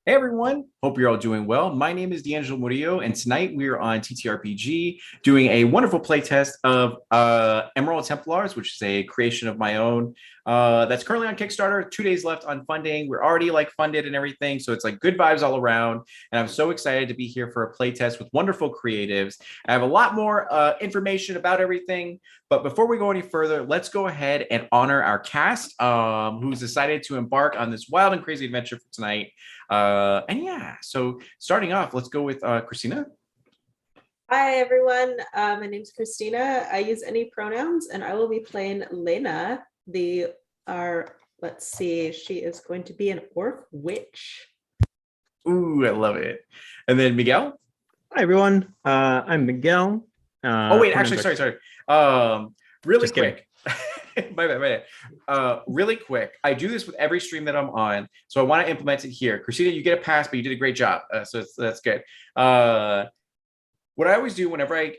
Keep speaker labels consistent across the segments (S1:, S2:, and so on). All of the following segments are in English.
S1: Hey everyone, hope you're all doing well. My name is D'Angelo Murillo, and tonight we are on TTRPG doing a wonderful playtest of Emerald Templars, which is a creation of my own. That's currently on Kickstarter. 2 days left on funding. We're already funded and everything, so it's good vibes all around. And I'm so excited to be here for a playtest with wonderful creatives. I have a lot more information about everything, but before we go any further, let's go ahead and honor our cast, who's decided to embark on this wild and crazy adventure for tonight. And yeah, so starting off, let's go with Christina.
S2: Hi everyone, my name's Christina. I use any pronouns and I will be playing Lena, let's see, she is going to be an orc witch.
S1: Ooh, I love it. And then Miguel.
S3: Hi everyone, I'm Miguel.
S1: Oh wait, actually, sorry. Really quick. My bad. Really quick. I do this with every stream that I'm on, so I want to implement it here. Christina, you get a pass, but you did a great job, so that's good. What I always do whenever I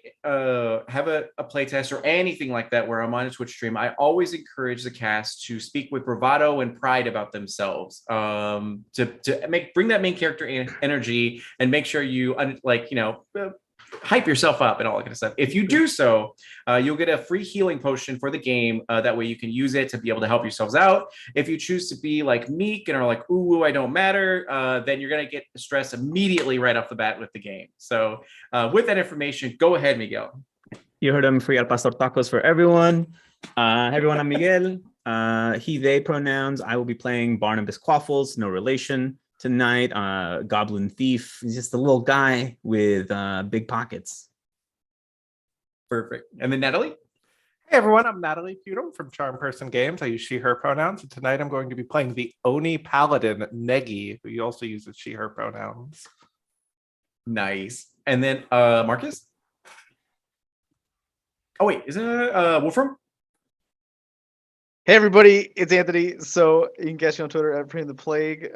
S1: have a playtest or anything like that where I'm on a Twitch stream, I always encourage the cast to speak with bravado and pride about themselves, to bring that main character energy and make sure you hype yourself up and all that kind of stuff. If you do so, you'll get a free healing potion for the game. That way you can use it to be able to help yourselves out. If you choose to be meek and are ooh, I don't matter, then you're going to get stressed immediately right off the bat with the game. So with that information, go ahead, Miguel.
S3: You heard him, free al pastor tacos for everyone. Everyone, I'm Miguel. He, they pronouns. I will be playing Barnabas Quaffles, no relation. Tonight, Goblin Thief. He's just a little guy with big pockets.
S1: Perfect. And then Natalie?
S4: Hey everyone, I'm Natalie Pudom from Charm Person Games. I use she, her pronouns. And tonight I'm going to be playing the Oni Paladin, Negi, who also uses she, her pronouns.
S1: Nice. And then Marcus? Oh wait, isn't it Wolfram?
S5: Hey everybody, it's Anthony. So you can catch me on Twitter at Praying the Plague,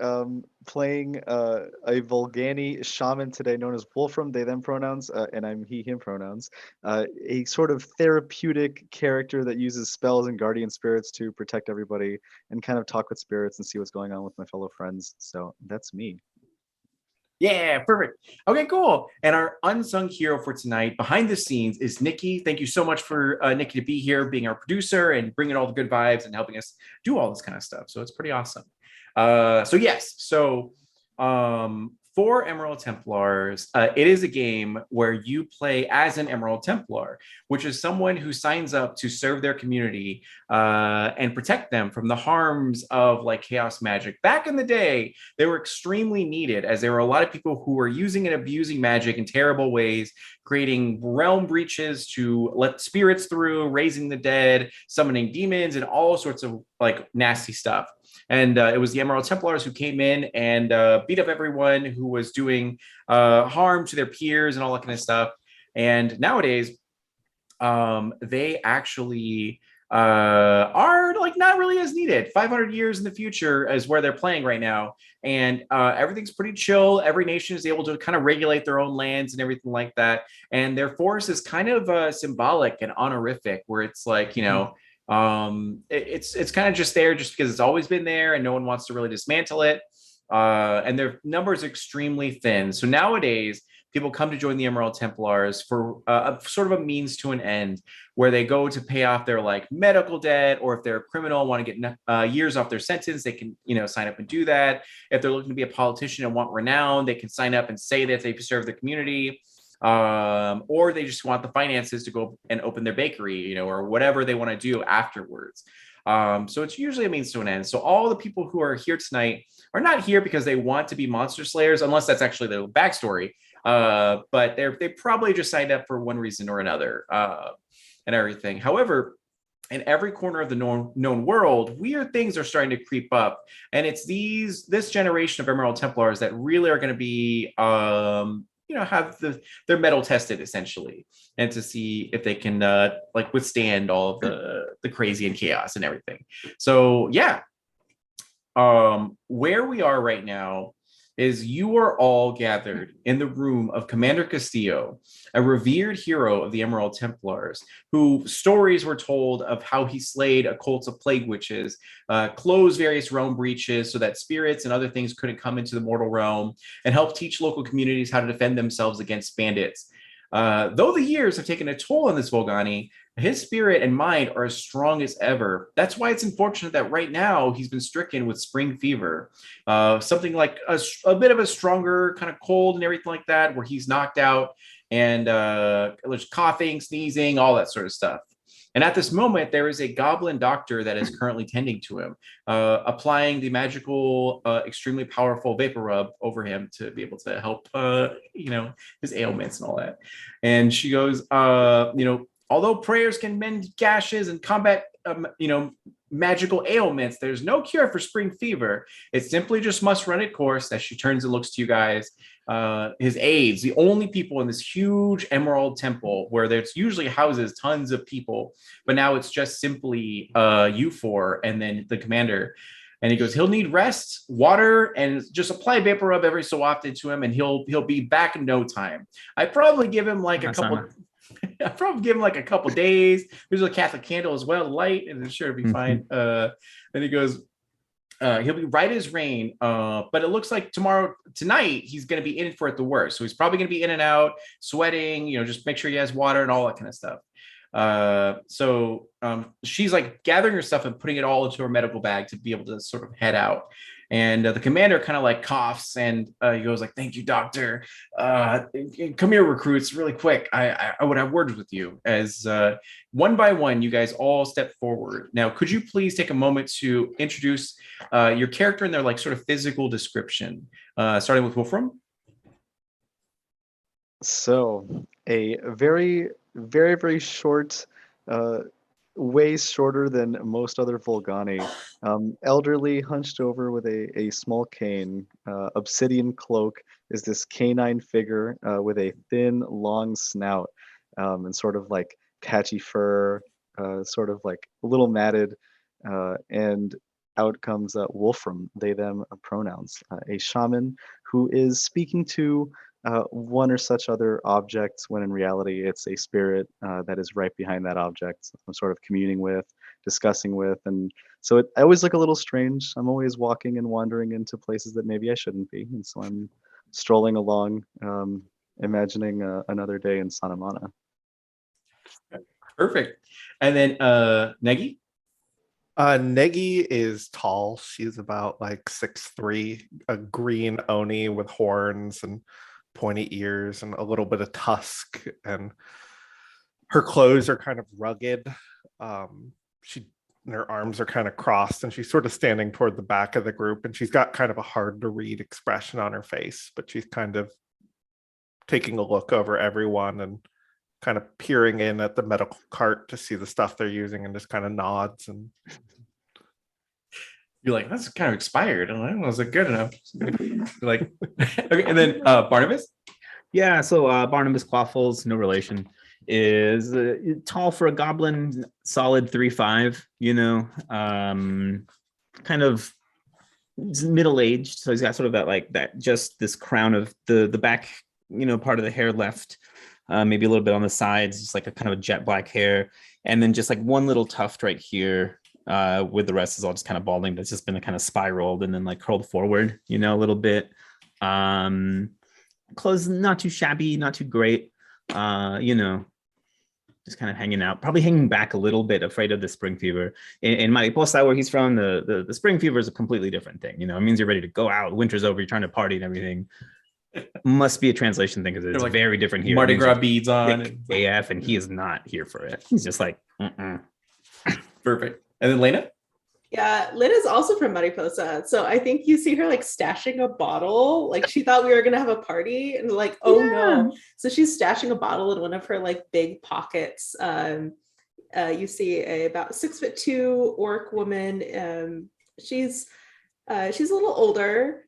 S5: playing a Volgani shaman today known as Wolfram, they them pronouns, and I'm he him pronouns. A sort of therapeutic character that uses spells and guardian spirits to protect everybody and kind of talk with spirits and see what's going on with my fellow friends. So that's me.
S1: Yeah, perfect. Okay, cool. And our unsung hero for tonight, behind the scenes, is Nikki. Thank you so much for Nikki to be here, being our producer and bringing all the good vibes and helping us do all this kind of stuff. So it's pretty awesome. For Emerald Templars, it is a game where you play as an Emerald Templar, which is someone who signs up to serve their community and protect them from the harms of chaos magic. Back in the day, they were extremely needed, as there were a lot of people who were using and abusing magic in terrible ways, creating realm breaches to let spirits through, raising the dead, summoning demons, and all sorts of nasty stuff. And it was the Emerald Templars who came in and beat up everyone who was doing harm to their peers and all that kind of stuff. And nowadays, they actually are not really as needed. 500 years in the future is where they're playing right now. And everything's pretty chill. Every nation is able to kind of regulate their own lands and everything like that. And their force is kind of symbolic and honorific, where it's it's kind of just there just because it's always been there and no one wants to really dismantle it. And their numbers are extremely thin. So nowadays, people come to join the Emerald Templars for a sort of a means to an end, where they go to pay off their medical debt, or if they're a criminal, want to get years off their sentence, they can sign up and do that. If they're looking to be a politician and want renown, they can sign up and say that they've served the community. Or they just want the finances to go and open their bakery, or whatever they want to do afterwards. So it's usually a means to an end. So all the people who are here tonight are not here because they want to be monster slayers, unless that's actually their backstory. But they probably just signed up for one reason or another, and everything. However, in every corner of the known world, weird things are starting to creep up, and it's this generation of Emerald Templars that really are going to be have their metal tested, essentially, and to see if they can withstand all of the crazy and chaos and everything. So yeah, where we are right now is you are all gathered in the room of Commander Castillo, a revered hero of the Emerald Templars, who stories were told of how he slayed a cult of plague witches, closed various realm breaches so that spirits and other things couldn't come into the mortal realm, and helped teach local communities how to defend themselves against bandits. Though the years have taken a toll on this Volgani, his spirit and mind are as strong as ever. That's why it's unfortunate that right now he's been stricken with spring fever, something like a bit of a stronger kind of cold and everything like that, where he's knocked out and there's coughing, sneezing, all that sort of stuff. And at this moment, there is a goblin doctor that is currently tending to him, applying the magical, extremely powerful vapor rub over him to be able to help, his ailments and all that. And she goes, although prayers can mend gashes and combat, magical ailments, there's no cure for spring fever. It simply just must run its course. As she turns and looks to you guys, his aides, the only people in this huge emerald temple where there's usually houses tons of people, but now it's just simply you four and then the commander. And he goes, he'll need rest, water, and just apply vapor rub every so often to him, and he'll be back in no time. I'd probably give him like a couple. I'd probably give him like a couple days. There's a Catholic candle as well, light, and it's sure to be fine. And he goes, he'll be right as rain, but it looks like tonight, he's going to be in for it the worst. So he's probably going to be in and out, sweating, just make sure he has water and all that kind of stuff. So she's like gathering her stuff and putting it all into her medical bag to be able to sort of head out. And the commander kind of like coughs and he goes like, thank you, doctor. Come here, recruits, really quick. I would have words with you. As one by one, you guys all step forward. Now, could you please take a moment to introduce your character and their like sort of physical description, starting with Wolfram?
S5: So a very, very, very short, way shorter than most other Volgani, elderly, hunched over with a small cane, obsidian cloak, is this canine figure with a thin, long snout, and sort of like patchy fur, sort of like a little matted, and out comes Wolfram, they, them pronouns, a shaman who is speaking to one or such other objects, when in reality it's a spirit that is right behind that object, I'm sort of communing with, discussing with. And so I always look a little strange. I'm always walking and wandering into places that maybe I shouldn't be. And so I'm strolling along, imagining another day in Sanamana.
S1: Perfect. And then Negi?
S4: Negi is tall. She's about like 6'3", a green oni with horns and pointy ears and a little bit of tusk, and her clothes are kind of rugged. Her arms are kind of crossed, and she's sort of standing toward the back of the group, and she's got kind of a hard to read expression on her face, but she's kind of taking a look over everyone and kind of peering in at the medical cart to see the stuff they're using, and just kind of nods. And
S1: you're like, that's kind of expired. I don't know, is it good enough? Like, okay. And then Barnabas?
S3: Yeah, so Barnabas Quaffles, no relation, is tall for a goblin, solid 3'5", kind of middle-aged. So he's got sort of that just this crown of the back, part of the hair left, maybe a little bit on the sides, just like a kind of a jet black hair. And then just like one little tuft right here, with the rest is all just kind of balding, but it's just been kind of spiraled and then like curled forward, a little bit. Clothes not too shabby, not too great, just kind of hanging out, probably hanging back a little bit, afraid of the spring fever. In Mariposa, where he's from, the spring fever is a completely different thing. It means you're ready to go out, winter's over, you're trying to party and everything. Must be a translation thing, because it's
S1: like
S3: very different here.
S1: Mardi Gras beads on
S3: AF, and he is not here for it. He's just like,
S1: Perfect. And then Lena?
S2: Yeah, Lena's also from Mariposa. So I think you see her like stashing a bottle. Like she thought we were going to have a party, and like, oh no. So she's stashing a bottle in one of her like big pockets. You see about 6'2" orc woman. She's a little older.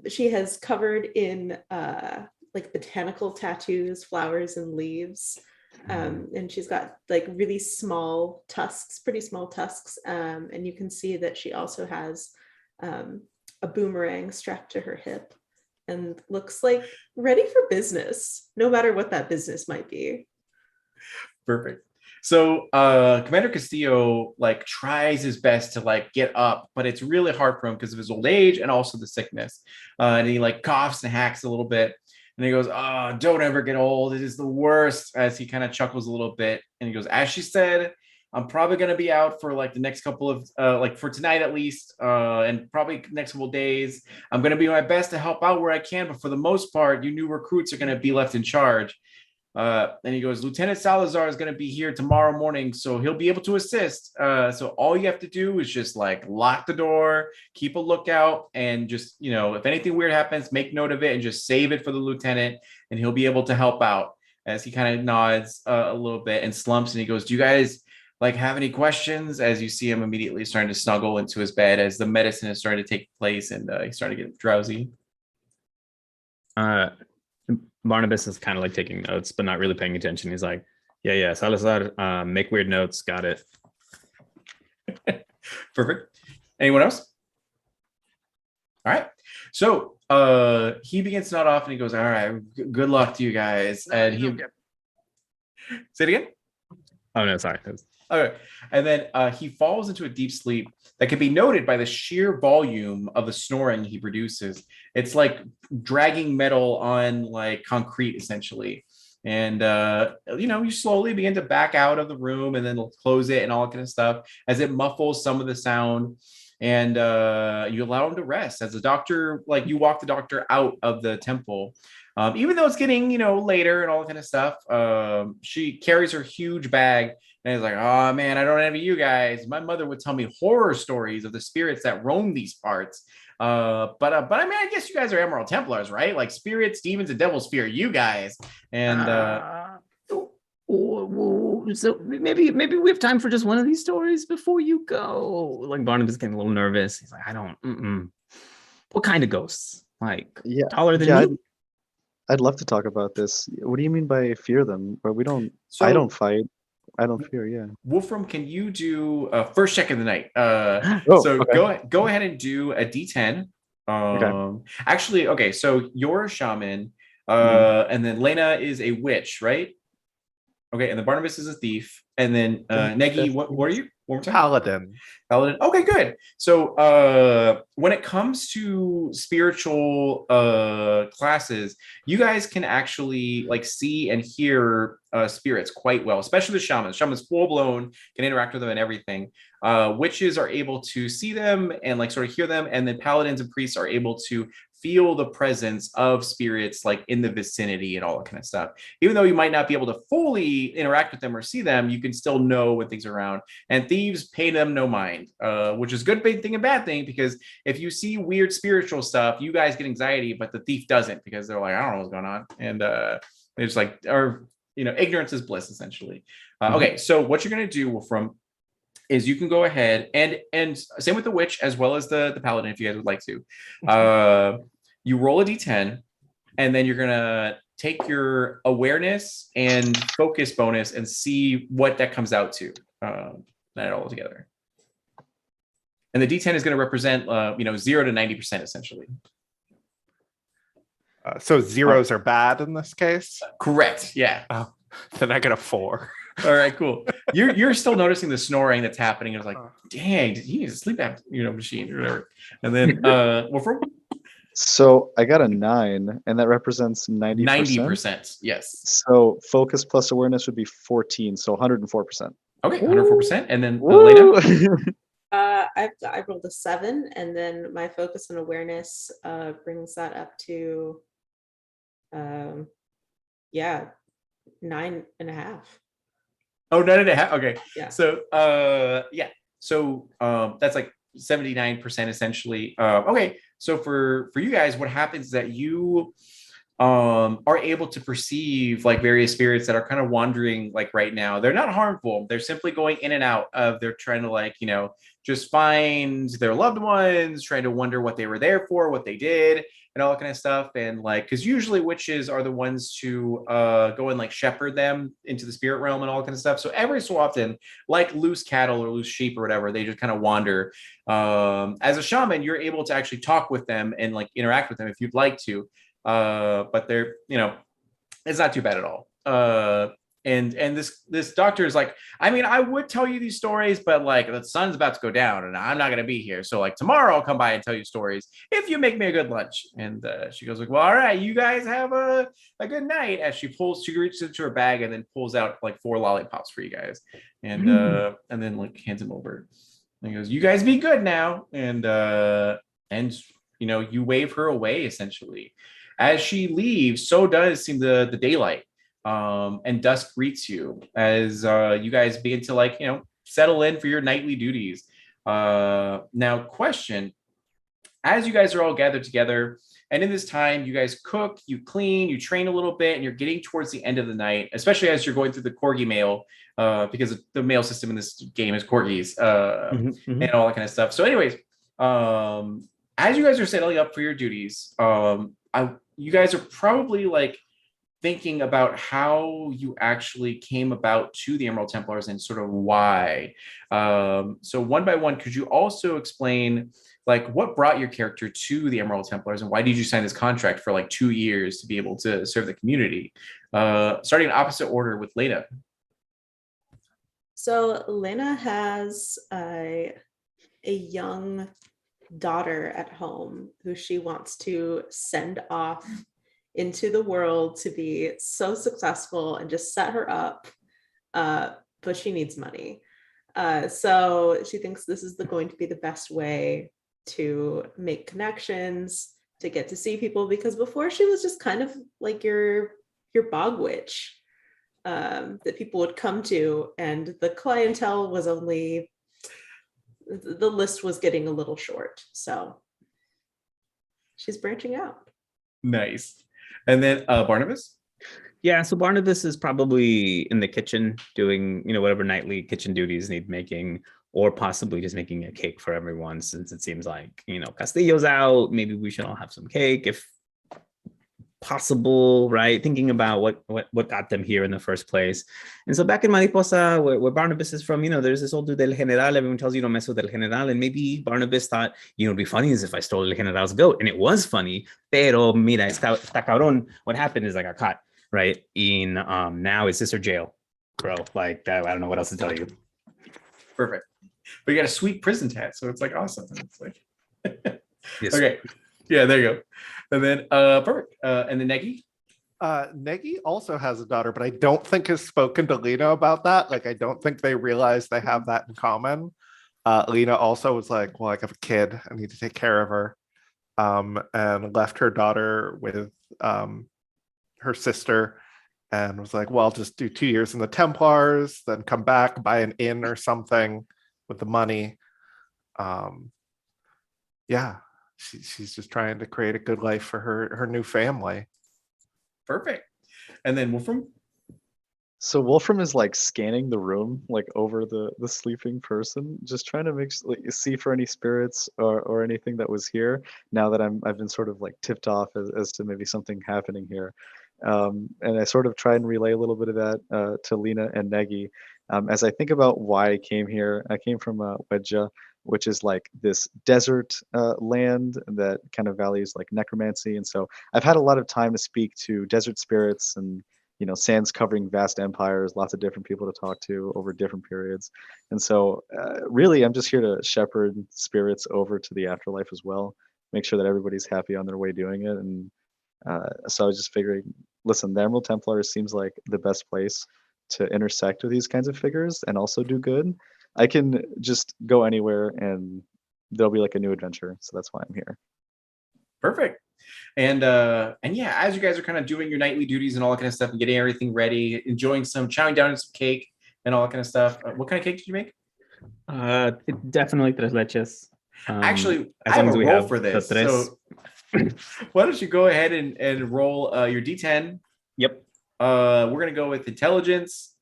S2: She has covered in like botanical tattoos, flowers and leaves. And she's got like really small tusks, pretty small tusks. And you can see that she also has a boomerang strapped to her hip. and looks like ready for business, no matter what that business might be.
S1: Perfect. So Commander Castillo like tries his best to like get up, but it's really hard for him because of his old age and also the sickness. And he like coughs and hacks a little bit. And he goes, "Oh, don't ever get old. It is the worst," as he kind of chuckles a little bit. And he goes, "As she said, I'm probably going to be out for like the next couple of like for tonight at least, and probably next couple of days. I'm going to be my best to help out where I can, but for the most part, you new recruits are going to be left in charge." And he goes, "Lieutenant Salazar is going to be here tomorrow morning, so he'll be able to assist. So all you have to do is just like lock the door, keep a lookout, and just, you know, if anything weird happens, make note of it and just save it for the lieutenant, and he'll be able to help out." As he kind of nods a little bit and slumps, and he goes, "Do you guys like have any questions?" As you see him immediately starting to snuggle into his bed as the medicine is starting to take place, and he's starting to get drowsy.
S3: Barnabas is kind of like taking notes, but not really paying attention. He's like, yeah, Salazar, make weird notes. Got it.
S1: Perfect. Anyone else? All right. So he begins to nod off and he goes, "All right, good luck to you guys." And he say it again.
S3: Oh no, sorry.
S1: Okay. And then he falls into a deep sleep that can be noted by the sheer volume of the snoring he produces. It's like dragging metal on like concrete, essentially. And you know, you slowly begin to back out of the room and then close it and all that kind of stuff as it muffles some of the sound. And you allow him to rest as the doctor, like you walk the doctor out of the temple. Even though it's getting, you know, later and all that kind of stuff, she carries her huge bag and is like, "Oh man, I don't envy you guys. My mother would tell me horror stories of the spirits that roam these parts. But I mean, I guess you guys are Emerald Templars, right? Like spirits, demons, and devils fear you guys." And
S3: so maybe we have time for just one of these stories before you go. Like Barnabas getting a little nervous. He's like, I don't. What kind of ghosts? Like taller than me?
S5: I'd love to talk about this. What do you mean by fear them? But we don't.
S1: So-
S5: I don't fight. I don't fear. Yeah.
S1: Wolfram, can you do first check of the night?
S5: Okay.
S1: Go ahead and do a D10.
S5: Okay.
S1: Actually, okay. So you're a shaman, and then Lena is a witch, right? Okay, and then Barnabas is a thief, and then Negi, what are you? One more time.
S4: Paladin.
S1: Paladin. Okay, good. So when it comes to spiritual classes, you guys can actually like see and hear spirits quite well, especially the shamans. Shamans full blown can interact with them and everything. Witches are able to see them and like sort of hear them, and then paladins and priests are able to feel the presence of spirits like in the vicinity and all that kind of stuff. Even though you might not be able to fully interact with them or see them, you can still know when things are around. And thieves pay them no mind, which is good thing and bad thing, because if you see weird spiritual stuff, you guys get anxiety, but the thief doesn't, because they're like, I don't know what's going on. And they're just like, or, you know, ignorance is bliss, essentially. Okay, so what you're going to do, Wolfram, is you can go ahead and same with the witch as well as the paladin, if you guys would like to. You roll a d10, and then you're gonna take your awareness and focus bonus and see what that comes out to. Add it all together. And the d10 is going to represent, 0 to 90% essentially.
S4: So zeros are bad in this case?
S1: Correct. Yeah.
S4: Oh, then I get a 4.
S1: All right, cool. You're still noticing the snoring that's happening. It's like, dang, he needs a sleep machine or whatever. And then Wolfram?
S5: So I got a 9, and that represents 90%.
S1: 90%, yes.
S5: So focus plus awareness would be 14, so 104%.
S1: Okay, 104%. And then Lena?
S2: I rolled a 7, and then my focus and awareness brings that up to 9.5.
S1: Oh, 9.5. Okay.
S2: Yeah.
S1: So So that's like 79% essentially. Okay. So for you guys, what happens is that you are able to perceive like various spirits that are kind of wandering like right now. They're not harmful. They're simply going in and out of, they're trying to like, just find their loved ones, trying to wonder what they were there for, what they did, and all that kind of stuff. And like, because usually witches are the ones to go and like shepherd them into the spirit realm and all that kind of stuff. So every so often, like loose cattle or loose sheep or whatever, they just kind of wander. As a shaman, you're able to actually talk with them and like interact with them if you'd like to. But they're, it's not too bad at all. And this doctor is like, I mean, I would tell you these stories, but like the sun's about to go down and I'm not going to be here. So like tomorrow I'll come by and tell you stories if you make me a good lunch. And she goes like, well, all right, you guys have a good night. As she reaches into her bag and then pulls out like 4 lollipops for you guys. And then like hands them over. And he goes, you guys be good now. And you wave her away essentially. As she leaves, so does seem the daylight. And dusk greets you as you guys begin to like, settle in for your nightly duties. Now, question, as you guys are all gathered together, and in this time, you guys cook, you clean, you train a little bit, and you're getting towards the end of the night, especially as you're going through the corgi mail, because the mail system in this game is corgis and all that kind of stuff. So anyways, as you guys are settling up for your duties, you guys are probably like thinking about how you actually came about to the Emerald Templars and sort of why. So one by one, could you also explain like what brought your character to the Emerald Templars and why did you sign this contract for like 2 years to be able to serve the community? Starting in opposite order with Lena.
S2: So Lena has a young daughter at home who she wants to send off into the world to be so successful and just set her up, but she needs money. So she thinks this is going to be the best way to make connections, to get to see people, because before she was just kind of like your bog witch that people would come to, and the clientele was only, the list was getting a little short. So she's branching out.
S1: Nice. And then Barnabas?
S3: Yeah, so Barnabas is probably in the kitchen doing, whatever nightly kitchen duties need making, or possibly just making a cake for everyone, since it seems like, Castillo's out. Maybe we should all have some cake if possible, right? Thinking about what got them here in the first place. And so back in Mariposa, where Barnabas is from, there's this old dude del General. Everyone tells you, mess with del General. And maybe Barnabas thought, it'd be funny as if I stole el General's goat. And it was funny. Pero mira, está cabrón. What happened is I got caught, right? Now it's sister jail, bro. Like, I don't know what else to tell you.
S1: Perfect. But you got a sweet prison tat, so it's like awesome. It's like,
S3: Yes.
S1: Okay. Yeah, there you go. And then perfect. And then Negi?
S4: Negi also has a daughter, but I don't think has spoken to Lena about that. Like, I don't think they realize they have that in common. Lena also was like, well, I have a kid. I need to take care of her. And left her daughter with her sister and was like, well, I'll just do 2 years in the Templars, then come back, buy an inn or something with the money. Yeah. She's just trying to create a good life for her new family.
S1: Perfect. And then Wolfram?
S5: So Wolfram is like scanning the room, like over the sleeping person, just trying to see for any spirits or anything that was here. Now that I've been sort of like tipped off as to maybe something happening here, and I sort of try and relay a little bit of that to Lena and Negi. As I think about why I came here, I came from Wedja, which is like this desert land that kind of values like necromancy. And so I've had a lot of time to speak to desert spirits and, sands covering vast empires, lots of different people to talk to over different periods. And so really, I'm just here to shepherd spirits over to the afterlife as well, make sure that everybody's happy on their way doing it. And so I was just figuring, listen, the Emerald Templars seems like the best place to intersect with these kinds of figures and also do good. I can just go anywhere and there'll be like a new adventure. So that's why I'm here.
S1: Perfect. And yeah, as you guys are kind of doing your nightly duties and all that kind of stuff and getting everything ready, enjoying chowing down on some cake and all that kind of stuff. What kind of cake did you make?
S3: Definitely tres leches.
S1: Actually,
S3: as
S1: I have
S3: long
S1: a
S3: as we
S1: roll
S3: have
S1: for
S3: the
S1: this.
S3: tres.
S1: So Why don't you go ahead and roll your D10?
S3: Yep.
S1: We're gonna go with intelligence,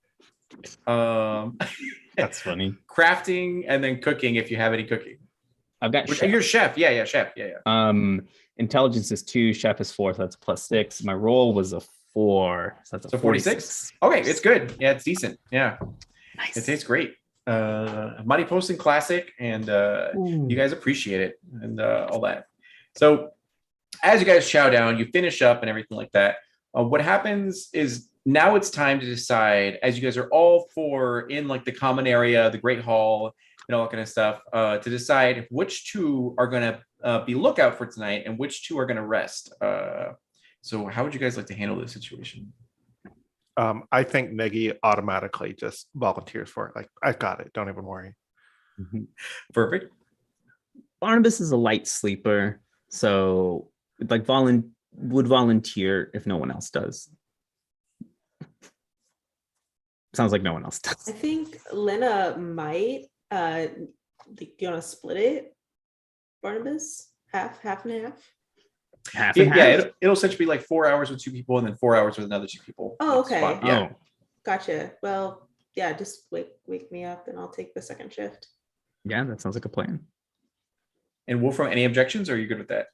S3: That's funny.
S1: crafting, and then cooking if you have any cooking.
S3: I've got chef.
S1: You're chef. Yeah, chef. Yeah.
S3: Intelligence is 2, chef is 4, so that's +6. My roll was a 4, so that's a 46.
S1: Okay, it's good. Yeah, it's decent. Yeah,
S3: Nice.
S1: it tastes great. Money posting classic, and you guys appreciate it and all that. So as you guys chow down, you finish up and everything like that. What happens is now it's time to decide, as you guys are all four in like the common area, the Great Hall, and all that kind of stuff, to decide which two are going to be lookout for tonight and which two are going to rest. So how would you guys like to handle this situation?
S4: I think Negi automatically just volunteers for it. Like, I've got it. Don't even worry.
S1: Perfect.
S3: Barnabas is a light sleeper, so like would volunteer if no one else does. Sounds like no one else does.
S2: I think Lena might. Do you want to split it, Barnabas? Half and half?
S3: Half and half?
S1: Yeah, it'll essentially be like 4 hours with 2 people and then 4 hours with another 2 people.
S2: Oh, okay.
S1: Yeah.
S3: Oh,
S2: Gotcha. Well, yeah, just wake me up and I'll take the second shift.
S3: yeah, that sounds like a plan.
S1: And Wolfram, any objections, or are you good with that?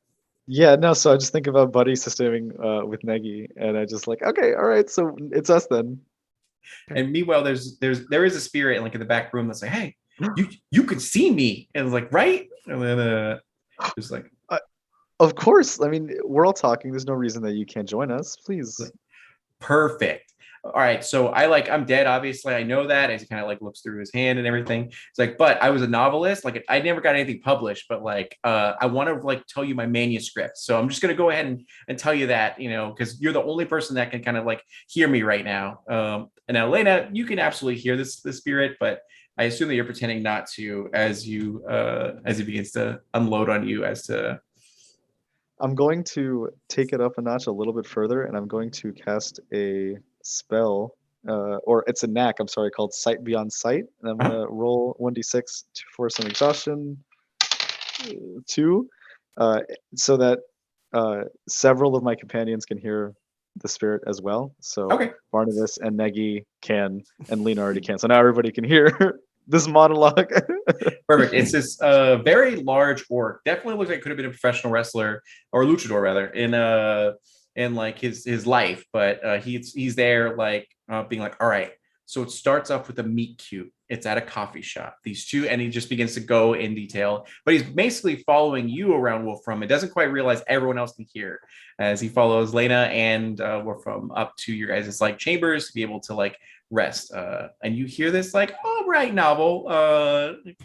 S5: Yeah, no, so I just think about buddy systeming with Negi, and I just like, okay, all right, so it's us then.
S1: And meanwhile, there is a spirit like in the back room that's like, hey, you could see me, and it's like, right? And then it's like,
S5: Of course. I mean, we're all talking. There's no reason that you can't join us. Please.
S1: perfect. All right, so I'm dead, obviously. I know that, as he kind of like looks through his hand and everything. It's like, but I was a novelist. Like, I never got anything published, but like, I want to like tell you my manuscript. So I'm just gonna go ahead and tell you that, you know, because you're the only person that can kind of like hear me right now. And now, Elena, you can absolutely hear the spirit, but I assume that you're pretending not to as he begins to unload on you as to.
S5: I'm going to take it up a notch a little bit further, and I'm going to cast a spell, or it's a knack, I'm sorry, called Sight Beyond Sight. And I'm going to roll 1d6 for some exhaustion, 2, so that several of my companions can hear the spirit as well. So
S1: Okay.
S5: Barnabas and Negi can, and Lena already can. So now everybody can hear this monologue.
S1: Perfect. It's this very large orc. Definitely looks like it could have been a professional wrestler or luchador rather in like his life, but he's there like being like, all right. So it starts off with a meet cute. It's at a coffee shop. These two, and he just begins to go in detail. But he's basically following you around Wolfram. It doesn't quite realize everyone else can hear as he follows Lena and Wolfram up to your guys' like chambers to be able to like rest. And you hear this like, all right, novel,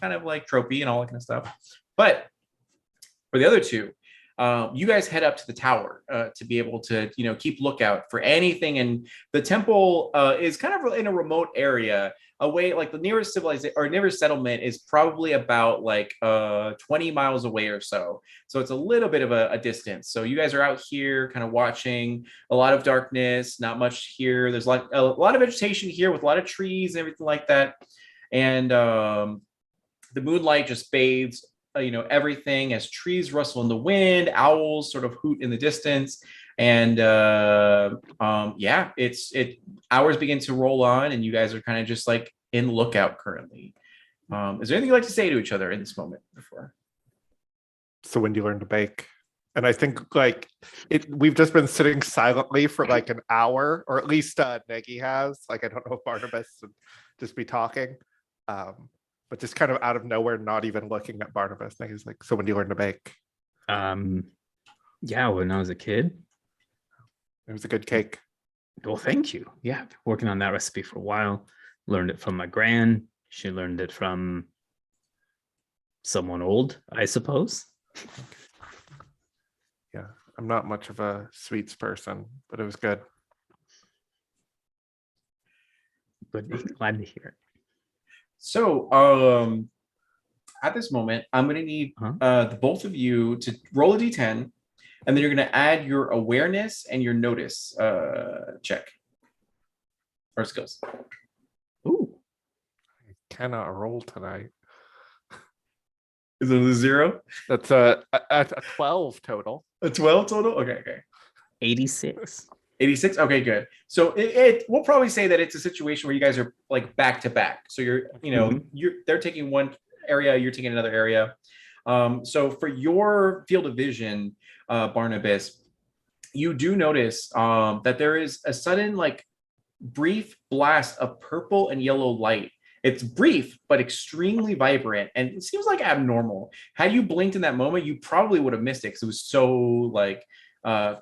S1: kind of like tropey and all that kind of stuff. But for the other two, you guys head up to the tower to be able to, you know, keep lookout for anything. And the temple is kind of in a remote area away. Like the nearest civilization or nearest settlement is probably about like 20 miles away or so. So it's a little bit of a distance. So you guys are out here kind of watching. A lot of darkness, not much here. There's like a lot of vegetation here with a lot of trees and everything like that. And the moonlight just bathes you know, everything as trees rustle in the wind, owls sort of hoot in the distance. And yeah, hours begin to roll on and you guys are kind of just like in lookout currently. Is there anything you'd like to say to each other in this moment before?
S4: So when do you learn to bake? And I think like we've just been sitting silently for like an hour, or at least Negi has. Like, I don't know if Barnabas would just be talking. But just kind of out of nowhere, not even looking at Barnabas. He's like, so when do you learn to bake?
S3: Yeah, when I was a kid.
S4: It was a good cake.
S3: Well, thank you. Yeah, I've been working on that recipe for a while. Learned it from my gran. She learned it from someone old, I suppose.
S4: Yeah, I'm not much of a sweets person, but it was good.
S3: Good, glad to hear it.
S1: So at this moment, I'm going to need the both of you to roll a d10, and then you're going to add your awareness and your notice check or skills.
S3: Ooh.
S4: I cannot roll tonight.
S1: Is it a 0?
S4: That's a 12 total.
S1: A 12 total? Okay.
S3: 86.
S1: 86. Okay, good. So it we'll probably say that it's a situation where you guys are like back to back. So they're taking one area, you're taking another area. So for your field of vision, Barnabas, you do notice that there is a sudden like brief blast of purple and yellow light. It's brief but extremely vibrant, and it seems like abnormal. Had you blinked in that moment, you probably would have missed it because it was so like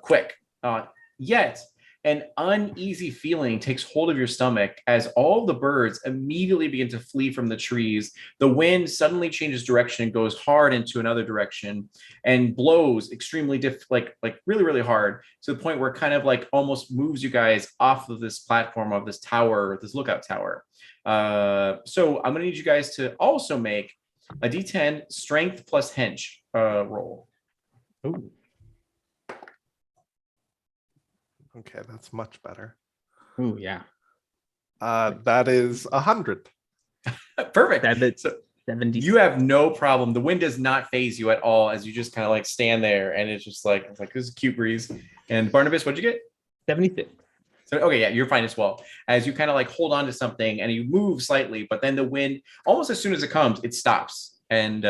S1: quick. Yet an uneasy feeling takes hold of your stomach as all the birds immediately begin to flee from the trees. The wind suddenly changes direction and goes hard into another direction and blows extremely like really, really hard, to the point where it kind of like almost moves you guys off of this platform of this tower, this lookout tower. So I'm gonna need you guys to also make a D10 strength plus hench roll.
S3: Ooh.
S4: Okay, that's much better.
S3: Ooh, yeah.
S4: That is 100.
S1: Perfect.
S3: That's
S1: So
S3: 70.
S1: you have no problem. The wind does not phase you at all as you just kind of like stand there, and it's like this is a cute breeze. And Barnabas, what'd you get?
S3: 76.
S1: So okay, yeah, you're fine as well. As you kind of like hold on to something and you move slightly, but then the wind, almost as soon as it comes, it stops, and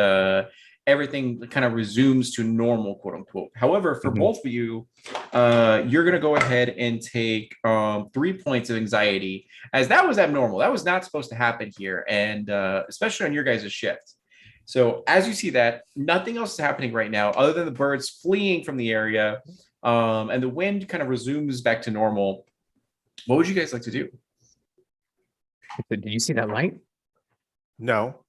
S1: everything kind of resumes to normal, quote unquote. However, for both of you, you're gonna go ahead and take 3 points of anxiety, as that was abnormal. That was not supposed to happen here, and especially on your guys' shift. So as you see that, nothing else is happening right now other than the birds fleeing from the area, and the wind kind of resumes back to normal. What would you guys like to do?
S3: Did you see that light?
S4: No,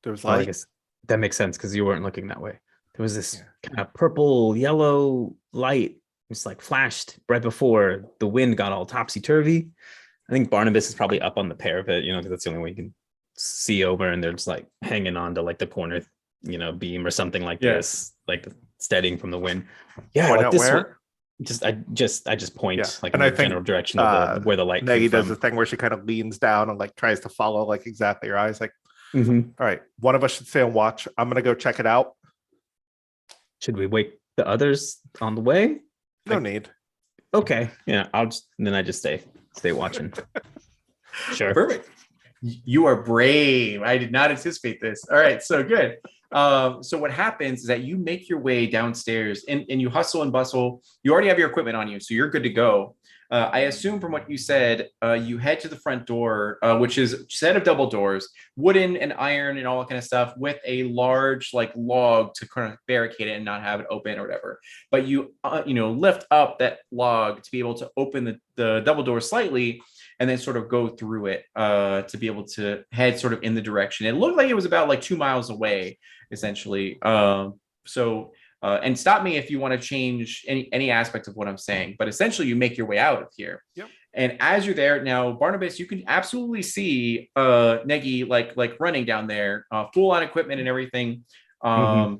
S4: there was
S3: Oh, I
S4: light.
S3: guess that makes sense because you weren't looking that way. There was this kind of purple yellow light, just like flashed right before the wind got all topsy turvy. I think Barnabas is probably up on the parapet, because that's the only way you can see over, and they're just like hanging on to like the corner, beam or something like this, like steadying from the wind. Yeah,
S4: Point
S3: like
S4: out
S3: this
S4: where?
S3: I just point like
S4: And
S3: in
S4: I
S3: the
S4: think,
S3: general direction of where the light
S4: Nagy
S3: came
S4: does
S3: from.
S4: the thing where she kind of leans down and like tries to follow like exactly your eyes. Like,
S3: Mhm.
S4: all right, one of us should stay on watch. I'm gonna go check it out.
S3: Should we wake the others on the way?
S4: No need.
S3: Okay, yeah, I just stay watching. Sure.
S1: Perfect. You are brave. I did not anticipate this. All right, so good. So what happens is that you make your way downstairs and you hustle and bustle. You already have your equipment on you, so you're good to go. I assume from what you said, you head to the front door, which is a set of double doors, wooden and iron and all that kind of stuff, with a large like log to kind of barricade it and not have it open or whatever. But you lift up that log to be able to open the double door slightly, and then sort of go through it to be able to head sort of in the direction. It looked like it was about like 2 miles away, essentially. And stop me if you want to change any aspect of what I'm saying, but essentially you make your way out of here.
S4: Yep.
S1: And as you're there now, Barnabas, you can absolutely see Negi like running down there, full on equipment and everything. And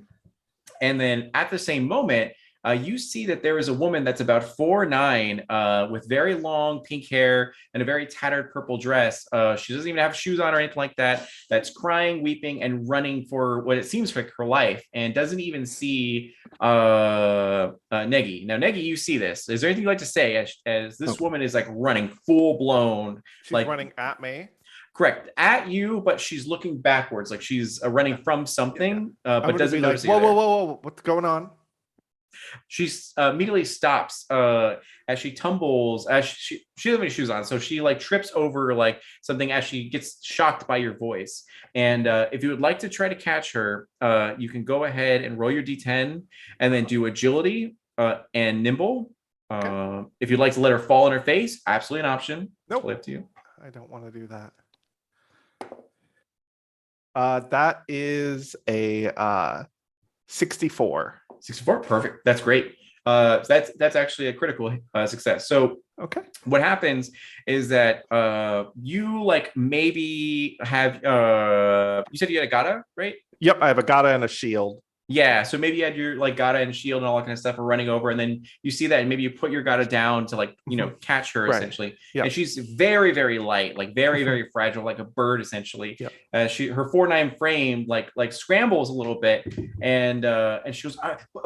S1: then at the same moment, you see that there is a woman that's about 4'9", with very long pink hair and a very tattered purple dress. She doesn't even have shoes on or anything like that. That's crying, weeping, and running for what it seems like her life, and doesn't even see Negi. Now, Negi, you see this. Is there anything you'd like to say as this woman is like running full blown?
S4: She's
S1: like
S4: running at me.
S1: Correct, at you, but she's looking backwards, like she's running from something, but doesn't notice
S4: like, whoa, what's going on?
S1: She immediately stops as she tumbles, as she doesn't have any shoes on, so she like trips over like something as she gets shocked by your voice. And if you would like to try to catch her, you can go ahead and roll your d10 and then do agility and nimble. If you'd like to let her fall on her face, absolutely an option.
S4: Nope.
S1: Totally up to you.
S4: I don't want to do that. That is a 64.
S1: 64, perfect. That's great. That's actually a critical success. So
S4: okay,
S1: what happens is that you like maybe have you said you had a gata, right?
S4: Yep, I have a gata and a shield.
S1: Yeah, so maybe you had your like Gata and shield and all that kind of stuff are running over, and then you see that, and maybe you put your Gata down to like catch her
S4: Right.
S1: essentially.
S4: Yeah.
S1: And she's very very light, like very very fragile, like a bird essentially.
S4: Yeah.
S1: Her 4'9" frame like scrambles a little bit, and she goes,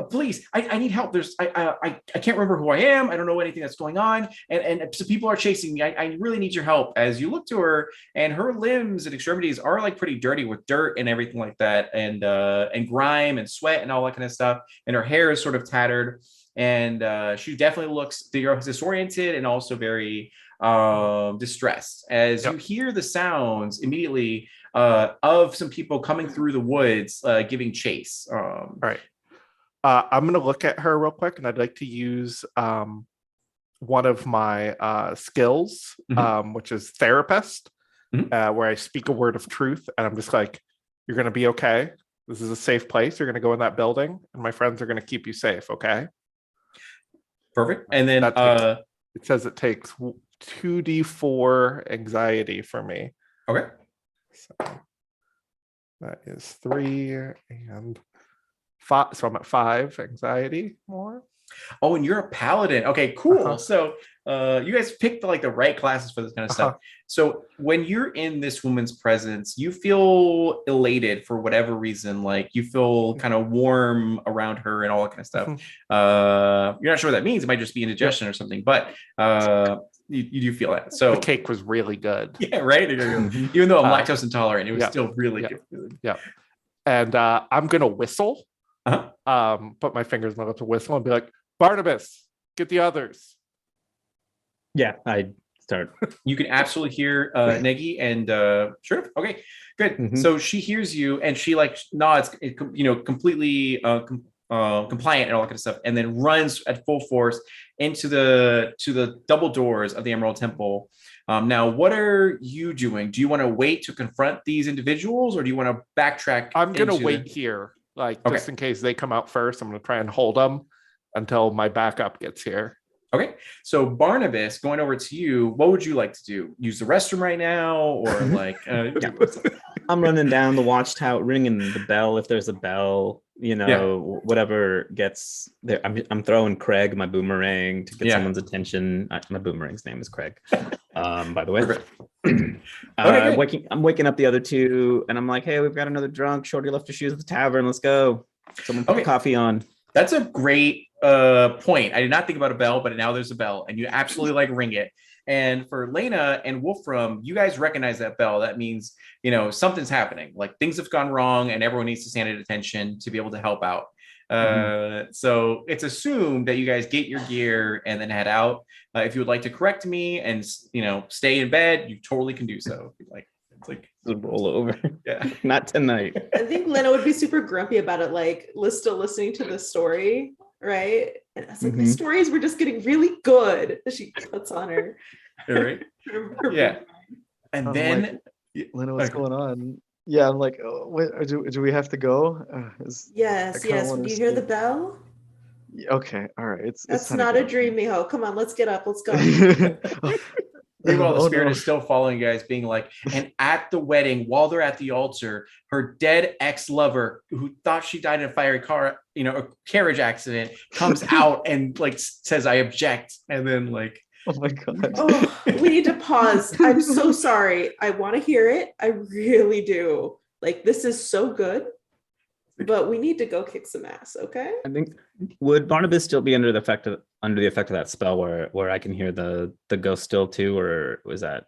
S1: please, I need help. There's I can't remember who I am. I don't know anything that's going on, and so people are chasing me. I really need your help. As you look to her, and her limbs and extremities are like pretty dirty with dirt and everything like that, and grime and sweat and all that kind of stuff, and her hair is sort of tattered, and she definitely looks disoriented and also very distressed as you hear the sounds immediately of some people coming through the woods giving chase.
S4: All right. I'm going to look at her real quick, and I'd like to use one of my skills, which is therapist, where I speak a word of truth, and I'm just like, you're going to be okay. This is a safe place. You're going to go in that building, and my friends are going to keep you safe. Okay.
S1: Perfect. And then
S4: it says it takes 2d4 anxiety for me.
S1: Okay.
S4: So that is 3 and 5. So I'm at 5 anxiety more.
S1: Oh, and you're a paladin. Okay, cool. So you guys picked like the right classes for this kind of stuff. So when you're in this woman's presence, you feel elated for whatever reason. Like you feel kind of warm around her and all that kind of stuff. You're not sure what that means. It might just be indigestion or something, but you do feel that. So
S4: the cake was really good.
S1: Yeah, right. Even though I'm lactose intolerant, it was still really good.
S4: Yeah. And I'm gonna whistle. Put my fingers in my lips to whistle and be like, Barnabas, get the others.
S3: Yeah, I start.
S1: You can absolutely hear Negi, and sure, okay, good. So she hears you, and she like nods, completely compliant and all that kind of stuff, and then runs at full force into the double doors of the Emerald Temple. Now, what are you doing? Do you want to wait to confront these individuals, or do you want to backtrack?
S4: I'm gonna wait here, just in case they come out first. I'm gonna try and hold them until my backup gets here.
S1: Okay, so Barnabas, going over to you, what would you like to do? Use the restroom right now, or like?
S3: I'm running down the watchtower, ringing the bell if there's a bell. Whatever gets there. I'm throwing Craig my boomerang to get someone's attention. My boomerang's name is Craig, by the way. I'm waking up the other two, and I'm like, hey, we've got another drunk. Shorty left her shoes at the tavern. Let's go. Someone put coffee on.
S1: That's a great point. I did not think about a bell, but now there's a bell, and you absolutely like ring it. And for Lena and Wolfram, you guys recognize that bell. That means, something's happening. Like things have gone wrong, and everyone needs to stand at attention to be able to help out. So it's assumed that you guys get your gear and then head out. If you would like to correct me and stay in bed, you totally can do so. It's like
S3: roll over.
S1: Yeah,
S3: not tonight.
S2: I think Lena would be super grumpy about it. Like, still listening to the story, right? And I was like, the stories were just getting really good. She puts on her.
S1: All right. Yeah. And
S5: I'm
S1: then,
S5: like, Lena, what's going on? Yeah, I'm like, do we have to go?
S2: Yes. Do you hear the bell?
S5: Okay, all right.
S2: That's not a dream, Miho. Come on, let's get up. Let's go.
S1: Meanwhile, the spirit is still following you guys, being like, and at the wedding, while they're at the altar, her dead ex-lover, who thought she died in a fiery car, a carriage accident, comes out and like says, I object. And then like,
S5: oh my God.
S2: Oh, we need to pause. I'm so sorry. I want to hear it. I really do. Like, this is so good, but we need to go kick some ass. Okay.
S3: I think, would Barnabas still be under the effect of that spell where I can hear the ghost still too, or was that?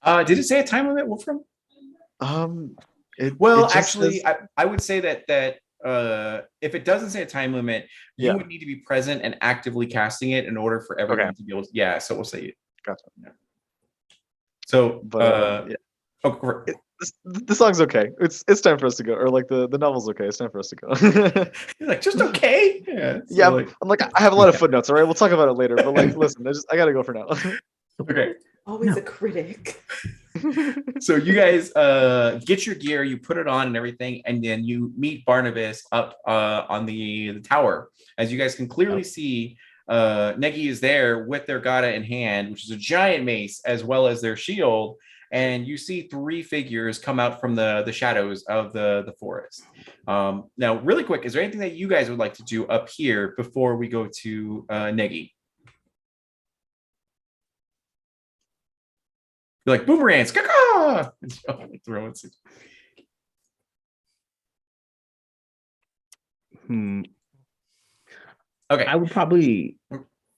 S1: Did it say a time limit, Wolfram?
S5: Actually,
S1: I would say that if it doesn't say a time limit, you would need to be present and actively casting it in order for everyone to be able to. Yeah, so we'll say.
S5: Gotcha.
S1: Yeah. So,
S5: the song's okay. It's time for us to go, or like the novel's okay. It's time for us to go.
S1: You're like, just okay. Yeah. So
S5: yeah. I'm like, I have a lot of footnotes. All right, we'll talk about it later. But like, listen, I gotta go for now.
S1: Okay.
S2: Always a critic.
S1: So you guys get your gear, you put it on and everything, and then you meet Barnabas up on the tower. As you guys can clearly see, Negi is there with their Gata in hand, which is a giant mace, as well as their shield. and you see 3 figures come out from the shadows of the forest. Now, really quick, is there anything that you guys would like to do up here before we go to Negi? You're like boomerangs, caca! Throw it. Okay.
S3: I would probably,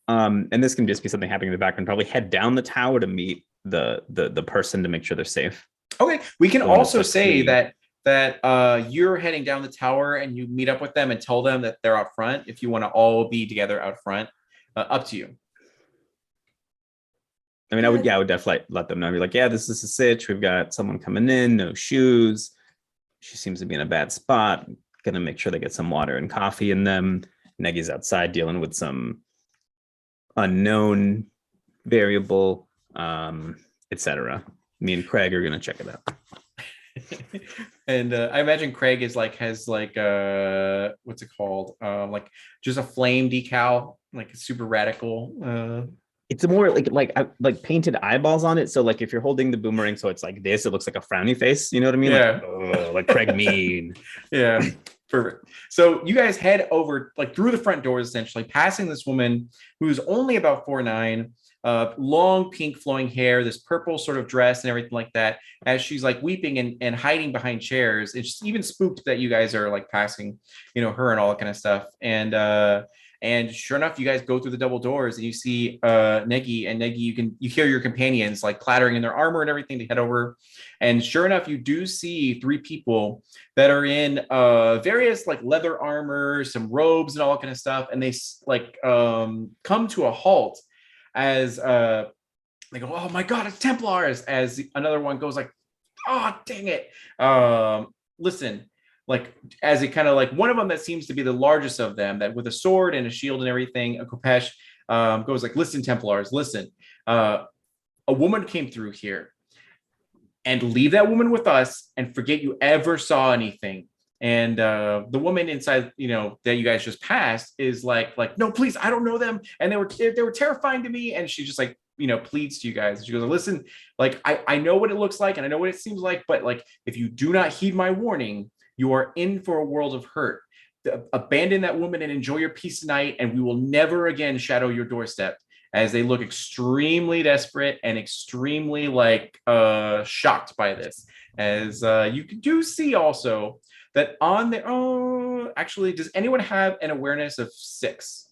S3: and this can just be something happening in the background, probably head down the tower to meet the person to make sure they're safe.
S1: Okay. We can
S3: The one that's
S1: also
S3: like
S1: say
S3: fleeing.
S1: that you're heading down the tower and you meet up with them and tell them that they're out front if you want to all be together out front. Up to you.
S3: I mean, I would definitely let them know. I'd be like, yeah, this is a sitch. We've got someone coming in, no shoes. She seems to be in a bad spot. Gonna make sure they get some water and coffee in them. Negi's outside dealing with some unknown variable, etc. Me and Craig are gonna check it out.
S1: And I imagine Craig has like what's it called? Like just a flame decal, like super radical.
S3: It's more like painted eyeballs on it. So like if you're holding the boomerang, so it's like this, it looks like a frowny face. You know what I mean?
S1: Yeah.
S3: Like Craig mean.
S1: Yeah. Perfect. So you guys head over like through the front doors, essentially passing this woman who's only about 4'9", long pink flowing hair, this purple sort of dress and everything like that, as she's like weeping and hiding behind chairs. It's just even spooked that you guys are like passing, her and all that kind of stuff. And sure enough, you guys go through the double doors and you see Negi, and Negi, you hear your companions like clattering in their armor and everything to head over. And sure enough, you do see 3 people that are in various like leather armor, some robes and all that kind of stuff. And they like come to a halt as they go, oh my God, it's Templars. As another one goes like, oh, dang it. Listen, like as it kind of like one of them that seems to be the largest of them, that with a sword and a shield and everything, a Kopesh goes like, listen, Templars, listen. A woman came through here, and leave that woman with us and forget you ever saw anything. And the woman inside, that you guys just passed is like, no, please, I don't know them. And they were terrifying to me. And she just like, pleads to you guys. She goes, listen, like, I know what it looks like and I know what it seems like, but like, if you do not heed my warning, you are in for a world of hurt. Abandon that woman and enjoy your peace tonight, and we will never again shadow your doorstep. As they look extremely desperate and extremely like shocked by this. As you do see also that on the actually, does anyone have an awareness of 6?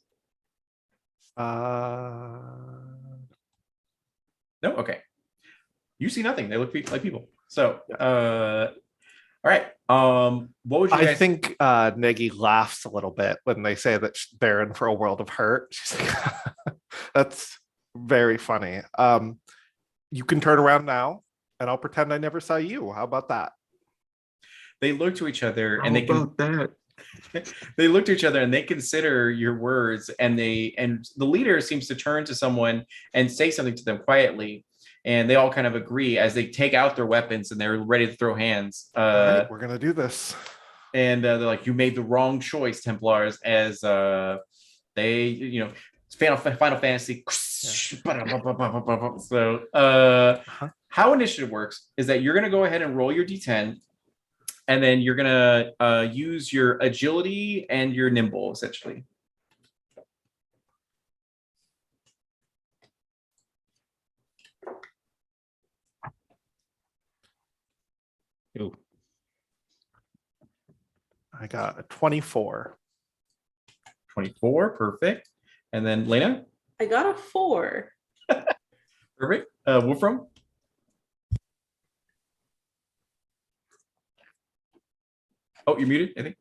S4: No.
S1: Okay. You see nothing. They look like people. So all right. What would you guys...
S4: I think Negi laughs a little bit when they say that they're in for a world of hurt. She's like, that's very funny. You can turn around now and I'll pretend I never saw you. How about that?
S1: They look to each other and
S3: they
S1: look to each other and they consider your words, and the leader seems to turn to someone and say something to them quietly. And they all kind of agree as they take out their weapons and they're ready to throw hands.
S4: All right, we're gonna do this.
S1: And they're like, you made the wrong choice, Templars, as they, Final Fantasy. Yeah. So how initiative works is that you're gonna go ahead and roll your D10, and then you're gonna use your agility and your nimble, essentially.
S3: Ooh.
S4: I got a 24.
S1: 24, perfect. And then Lena?
S2: I got a 4.
S1: Perfect. Wolfram? Oh, you're muted, I think.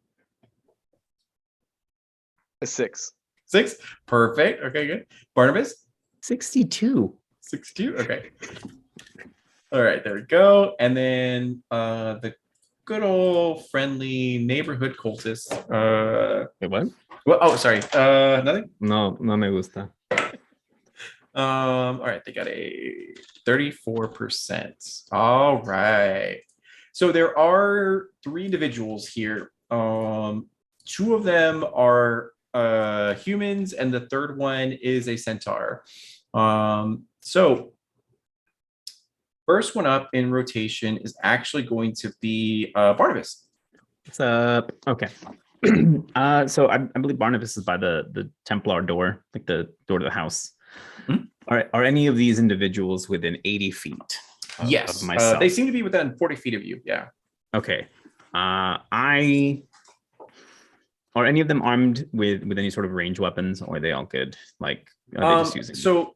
S5: A 6.
S1: 6? Perfect. Okay, good. Barnabas?
S3: 62.
S1: 62? Okay. All right, there we go. And then the good old friendly neighborhood cultist.
S3: Wait, what?
S1: Well, oh, sorry. Nothing?
S3: No me gusta.
S1: All right, they got a 34%. All right. So there are 3 individuals here. 2 of them are humans, and the third one is a centaur. So First one up in rotation is actually going to be Barnabas.
S3: What's up? Okay. So I believe Barnabas is by the Templar door, like the door to the house.
S1: Mhm.
S3: Are any of these individuals within 80 feet
S1: Yes,
S3: of myself?
S1: they seem to be within 40 feet of you. Yeah.
S3: Okay. Are any of them armed with any sort of range weapons, or are they all good? Like, are they just using?
S1: So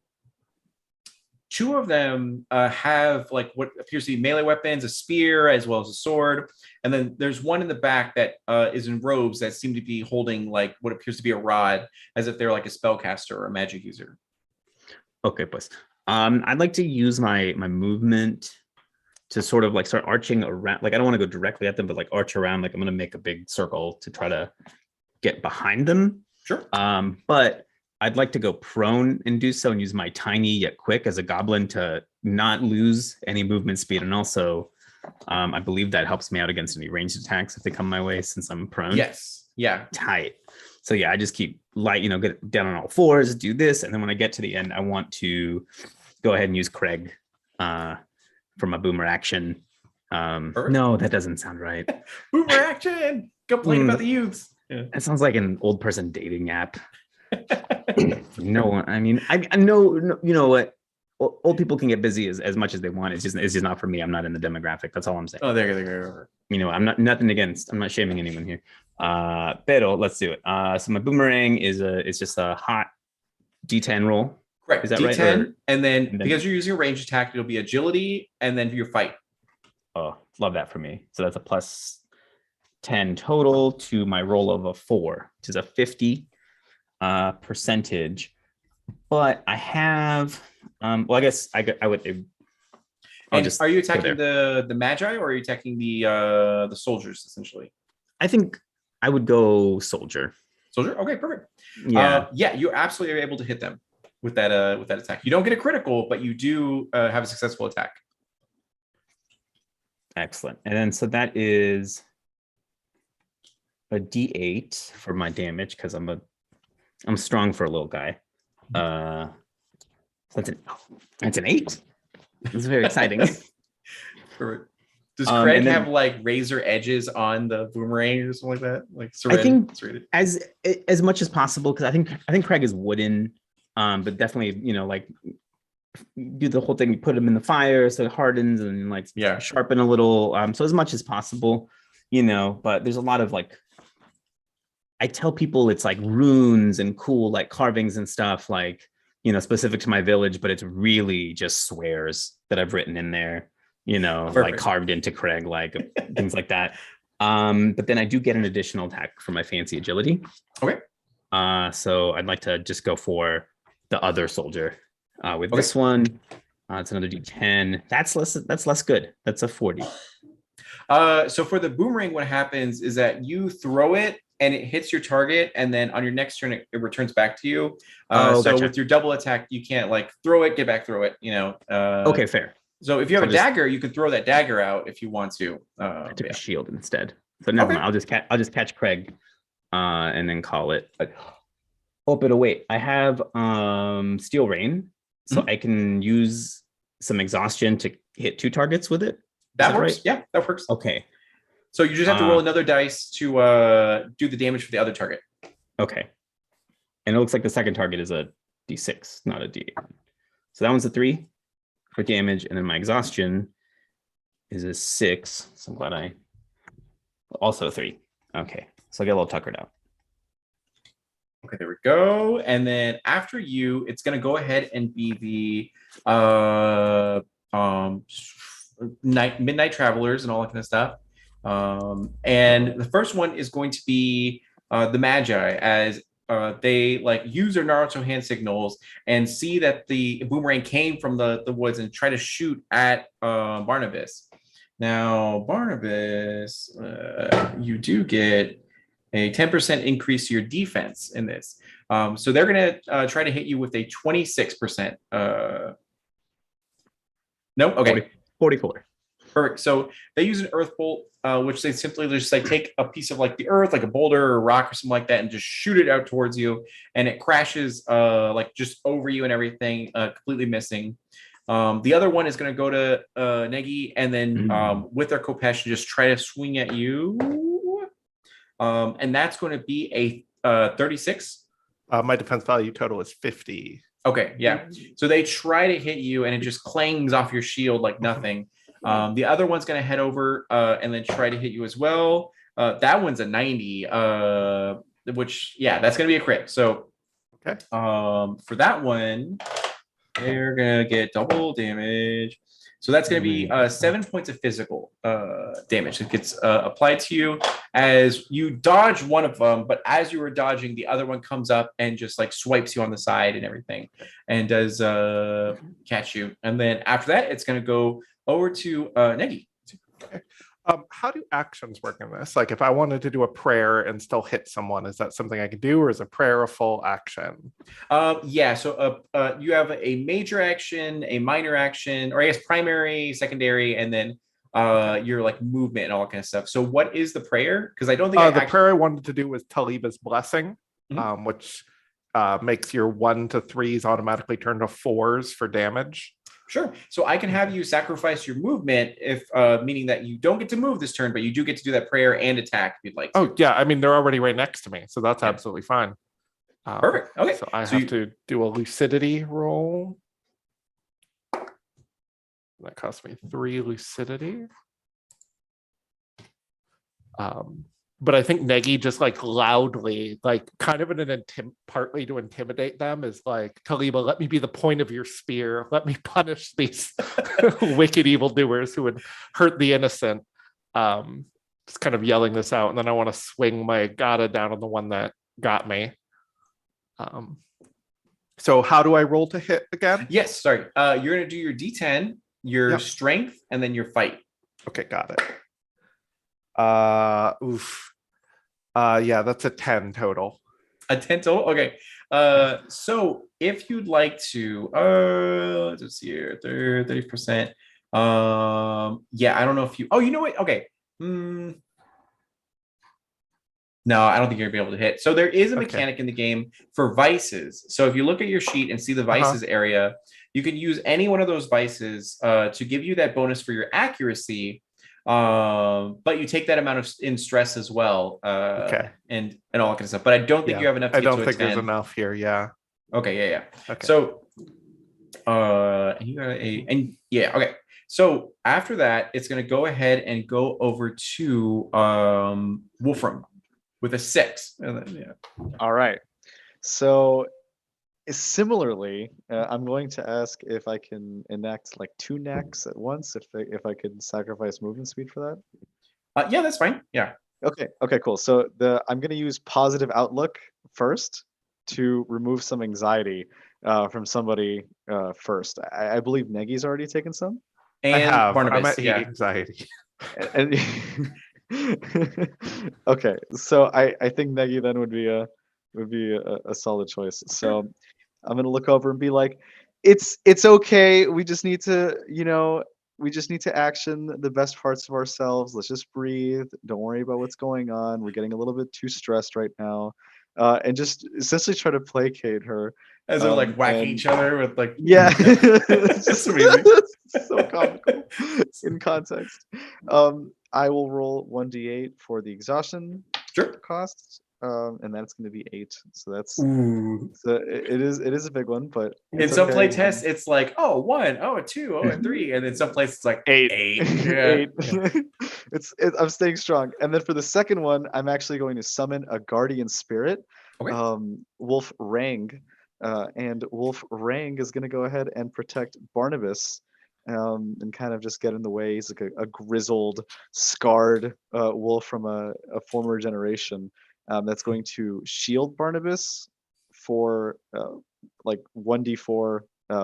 S1: two of them have like what appears to be melee weapons, a spear as well as a sword, and then there's one in the back that is in robes that seem to be holding like what appears to be a rod, as if they're like a spellcaster or a magic user.
S3: Okay, pues. I'd like to use my movement to sort of like start arching around. Like, I don't want to go directly at them, but like arch around. Like, I'm gonna make a big circle to try to get behind them.
S1: Sure.
S3: But I'd like to go prone and do so and use my tiny yet quick as a goblin to not lose any movement speed. And also, I believe that helps me out against any ranged attacks if they come my way, since I'm prone.
S1: Yes. Yeah.
S3: Tight. So yeah, I just keep light, get down on all fours, do this. And then when I get to the end, I want to go ahead and use Craig for my boomer action. No, that doesn't sound right.
S1: Boomer action. Complain about the youths. Yeah.
S3: That sounds like an old person dating app. No, I mean, I know, you know what? Old people can get busy as much as they want. It's just not for me. I'm not in the demographic. That's all I'm saying.
S1: Oh, there you go.
S3: I'm not shaming anyone here. Pero let's do it. So my boomerang is just a hot D10 roll.
S1: Correct.
S3: Is that
S1: D10,
S3: right?
S1: and then because you're using a range attack, it'll be agility, and then your fight.
S3: Oh, love that for me. So that's a plus 10 total to my roll of a 4, which is a 50 percentage. But I have, well, I guess I would.
S1: Are you attacking the magi, or are you attacking the soldiers essentially?
S3: I think I would go soldier.
S1: Soldier. Okay, perfect.
S3: Yeah.
S1: Yeah, you're absolutely able to hit them with that attack. You don't get a critical, but you do have a successful attack.
S3: Excellent. And then so that is a D8 for my damage, because I'm strong for a little guy. That's an 8. It's very exciting.
S1: Perfect. Does Craig have like razor edges on the boomerang or something like that? Like
S3: I think as much as possible, because I think Craig is wooden, but definitely like do the whole thing. You put him in the fire so it hardens and like sharpen a little. So as much as possible, But there's a lot of like. I tell people it's like runes and cool like carvings and stuff like specific to my village, but it's really just swears that I've written in there. Like carved into Craig, like things like that. But then I do get an additional attack for my fancy agility.
S1: Okay.
S3: So I'd like to just go for the other soldier with this one. It's another D10. That's less good. That's a 40.
S1: So for the boomerang, what happens is that you throw it and it hits your target, and then on your next turn, it returns back to you. So
S3: gotcha.
S1: with your double attack, you can't like throw it, get back, throw it.
S3: Okay, fair.
S1: So if you have a dagger, you can throw that dagger out if you want to.
S3: I took a shield instead. So never mind. I'll just catch Craig, and then call it. But wait, I have Steel Rain, so I can use some exhaustion to hit 2 targets with it.
S1: That works.
S3: Right?
S1: Yeah, that works.
S3: Okay.
S1: So you just have to roll another dice to do the damage for the other target.
S3: Okay. And it looks like the second target is a D6, not a D8. So that one's a 3 for damage, and then my exhaustion is a 6. So I'm glad also a 3. Okay. So I get a little tuckered out.
S1: Okay, there we go. And then after you, it's going to go ahead and be the midnight travelers and all that kind of stuff. And the first one is going to be the magi, as they like use their Naruto hand signals and see that the boomerang came from the woods and try to shoot at Barnabas. Now, Barnabas, you do get a 10% increase to your defense in this. So they're going to try to hit you with a 26%. No? Okay.
S3: 44.
S1: Perfect. So they use an earth bolt, which they simply just like take a piece of like the earth, like a boulder or a rock or something like that, and just shoot it out towards you. And it crashes like just over you and everything, completely missing. The other one is going to go to Negi, and then with their Kopesh, just try to swing at you. And that's going to be a 36.
S4: My defense value total is 50.
S1: Okay, yeah. So they try to hit you, and it just clangs off your shield like nothing. The other one's going to head over and then try to hit you as well. That one's a 90, which, yeah, that's going to be a crit. So
S4: Okay.
S1: for that one, they're going to get double damage. So that's going to be 7 points of physical damage. It gets applied to you as you dodge one of them, but as you were dodging, the other one comes up and just like swipes you on the side and everything, and does catch you. And then after that, it's going to go over to Negi.
S4: Okay. How do actions work in this? Like if I wanted to do a prayer and still hit someone, is that something I could do, or is a prayer a full action?
S1: Yeah, so you have a major action, a minor action, or I guess primary, secondary, and then your like movement and all that kind of stuff. So what is the prayer? Because I don't think
S4: the prayer I wanted to do was Taliba's blessing, which makes your 1 to 3s automatically turn to 4s for damage.
S1: Sure. So I can have you sacrifice your movement, if meaning that you don't get to move this turn, but you do get to do that prayer and attack if you'd like to.
S4: Oh yeah, I mean they're already right next to me, so that's absolutely fine.
S1: Perfect. Okay.
S4: So I have to do a lucidity roll. That cost me 3 lucidity. But I think Negi just like loudly, like kind of in an partly to intimidate them, is like, Taliba, let me be the point of your spear. Let me punish these wicked evildoers who would hurt the innocent. Just kind of yelling this out. And then I want to swing my Gata down on the one that got me. So how do I roll to hit again?
S1: Yes, sorry. You're going to do your D10, your strength, and then your fight.
S4: Okay, got it. Yeah, that's a 10 total.
S1: A 10 total? Okay. So if you'd like to, let's see here, 30%. Yeah, I don't know if you, you know what? Okay. No, I don't think you're gonna be able to hit. So there is a mechanic in the game for vices. So if you look at your sheet and see the vices area, you can use any one of those vices to give you that bonus for your accuracy. But you take that amount in stress as well, and all that kind of stuff. But I don't think you have enough to
S4: I
S1: get
S4: don't
S1: to
S4: think
S1: a 10.
S4: there's enough here. Yeah.
S1: Okay, yeah.
S4: Okay.
S1: So and you got okay. So after that, it's going to go ahead and go over to Wolfram with a 6.
S5: All right. So similarly, I'm going to ask if I can enact like 2 knacks at once, if I could sacrifice movement speed for
S1: that. Yeah, that's fine. Yeah.
S5: Okay. Okay. Cool. So I'm going to use positive outlook first to remove some anxiety from somebody first. I believe Negi's already taken some.
S1: And
S4: I have.
S1: Barnabas,
S4: I'm at 8 anxiety.
S5: And okay, so I think Negi then would be a solid choice. So I'm gonna look over and be like, it's okay. We just need to, action the best parts of ourselves. Let's just breathe. Don't worry about what's going on. We're getting a little bit too stressed right now. And just essentially try to placate her.
S1: As they're like whacking each other with like
S5: it's
S1: just amazing.
S5: So comical in context. I will roll 1d8 for the exhaustion cost, and that's going to be 8. So that's it is a big one, but
S1: in some play tests it's like 1, 2, and 3, and then some places it's like 8.
S5: 8. I'm staying strong. And then for the second one, I'm actually going to summon a guardian spirit, Wolf Rang. And Wolf Rang is going to go ahead and protect Barnabas, and kind of just get in the way. He's like a grizzled, scarred wolf from a former generation that's going to shield Barnabas for like 1d4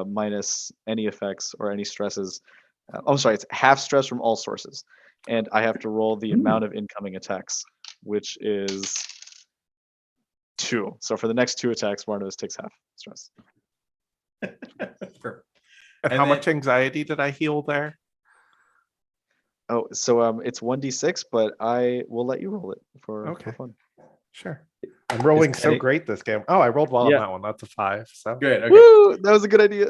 S5: minus any effects or any stresses. I'm sorry, it's half stress from all sources. And I have to roll the amount of incoming attacks, which is 2. So for the next 2 attacks, Barnabas takes half stress.
S1: Perfect.
S4: And how much anxiety did I heal there?
S5: So it's 1d6, but I will let you roll it for fun.
S4: Sure. I'm rolling
S3: Is
S4: so
S3: petting-
S4: great this game. Oh, I rolled well on
S3: Yeah.
S4: that one. That's a 5. So
S1: Good. Okay.
S5: Woo! That was a good idea.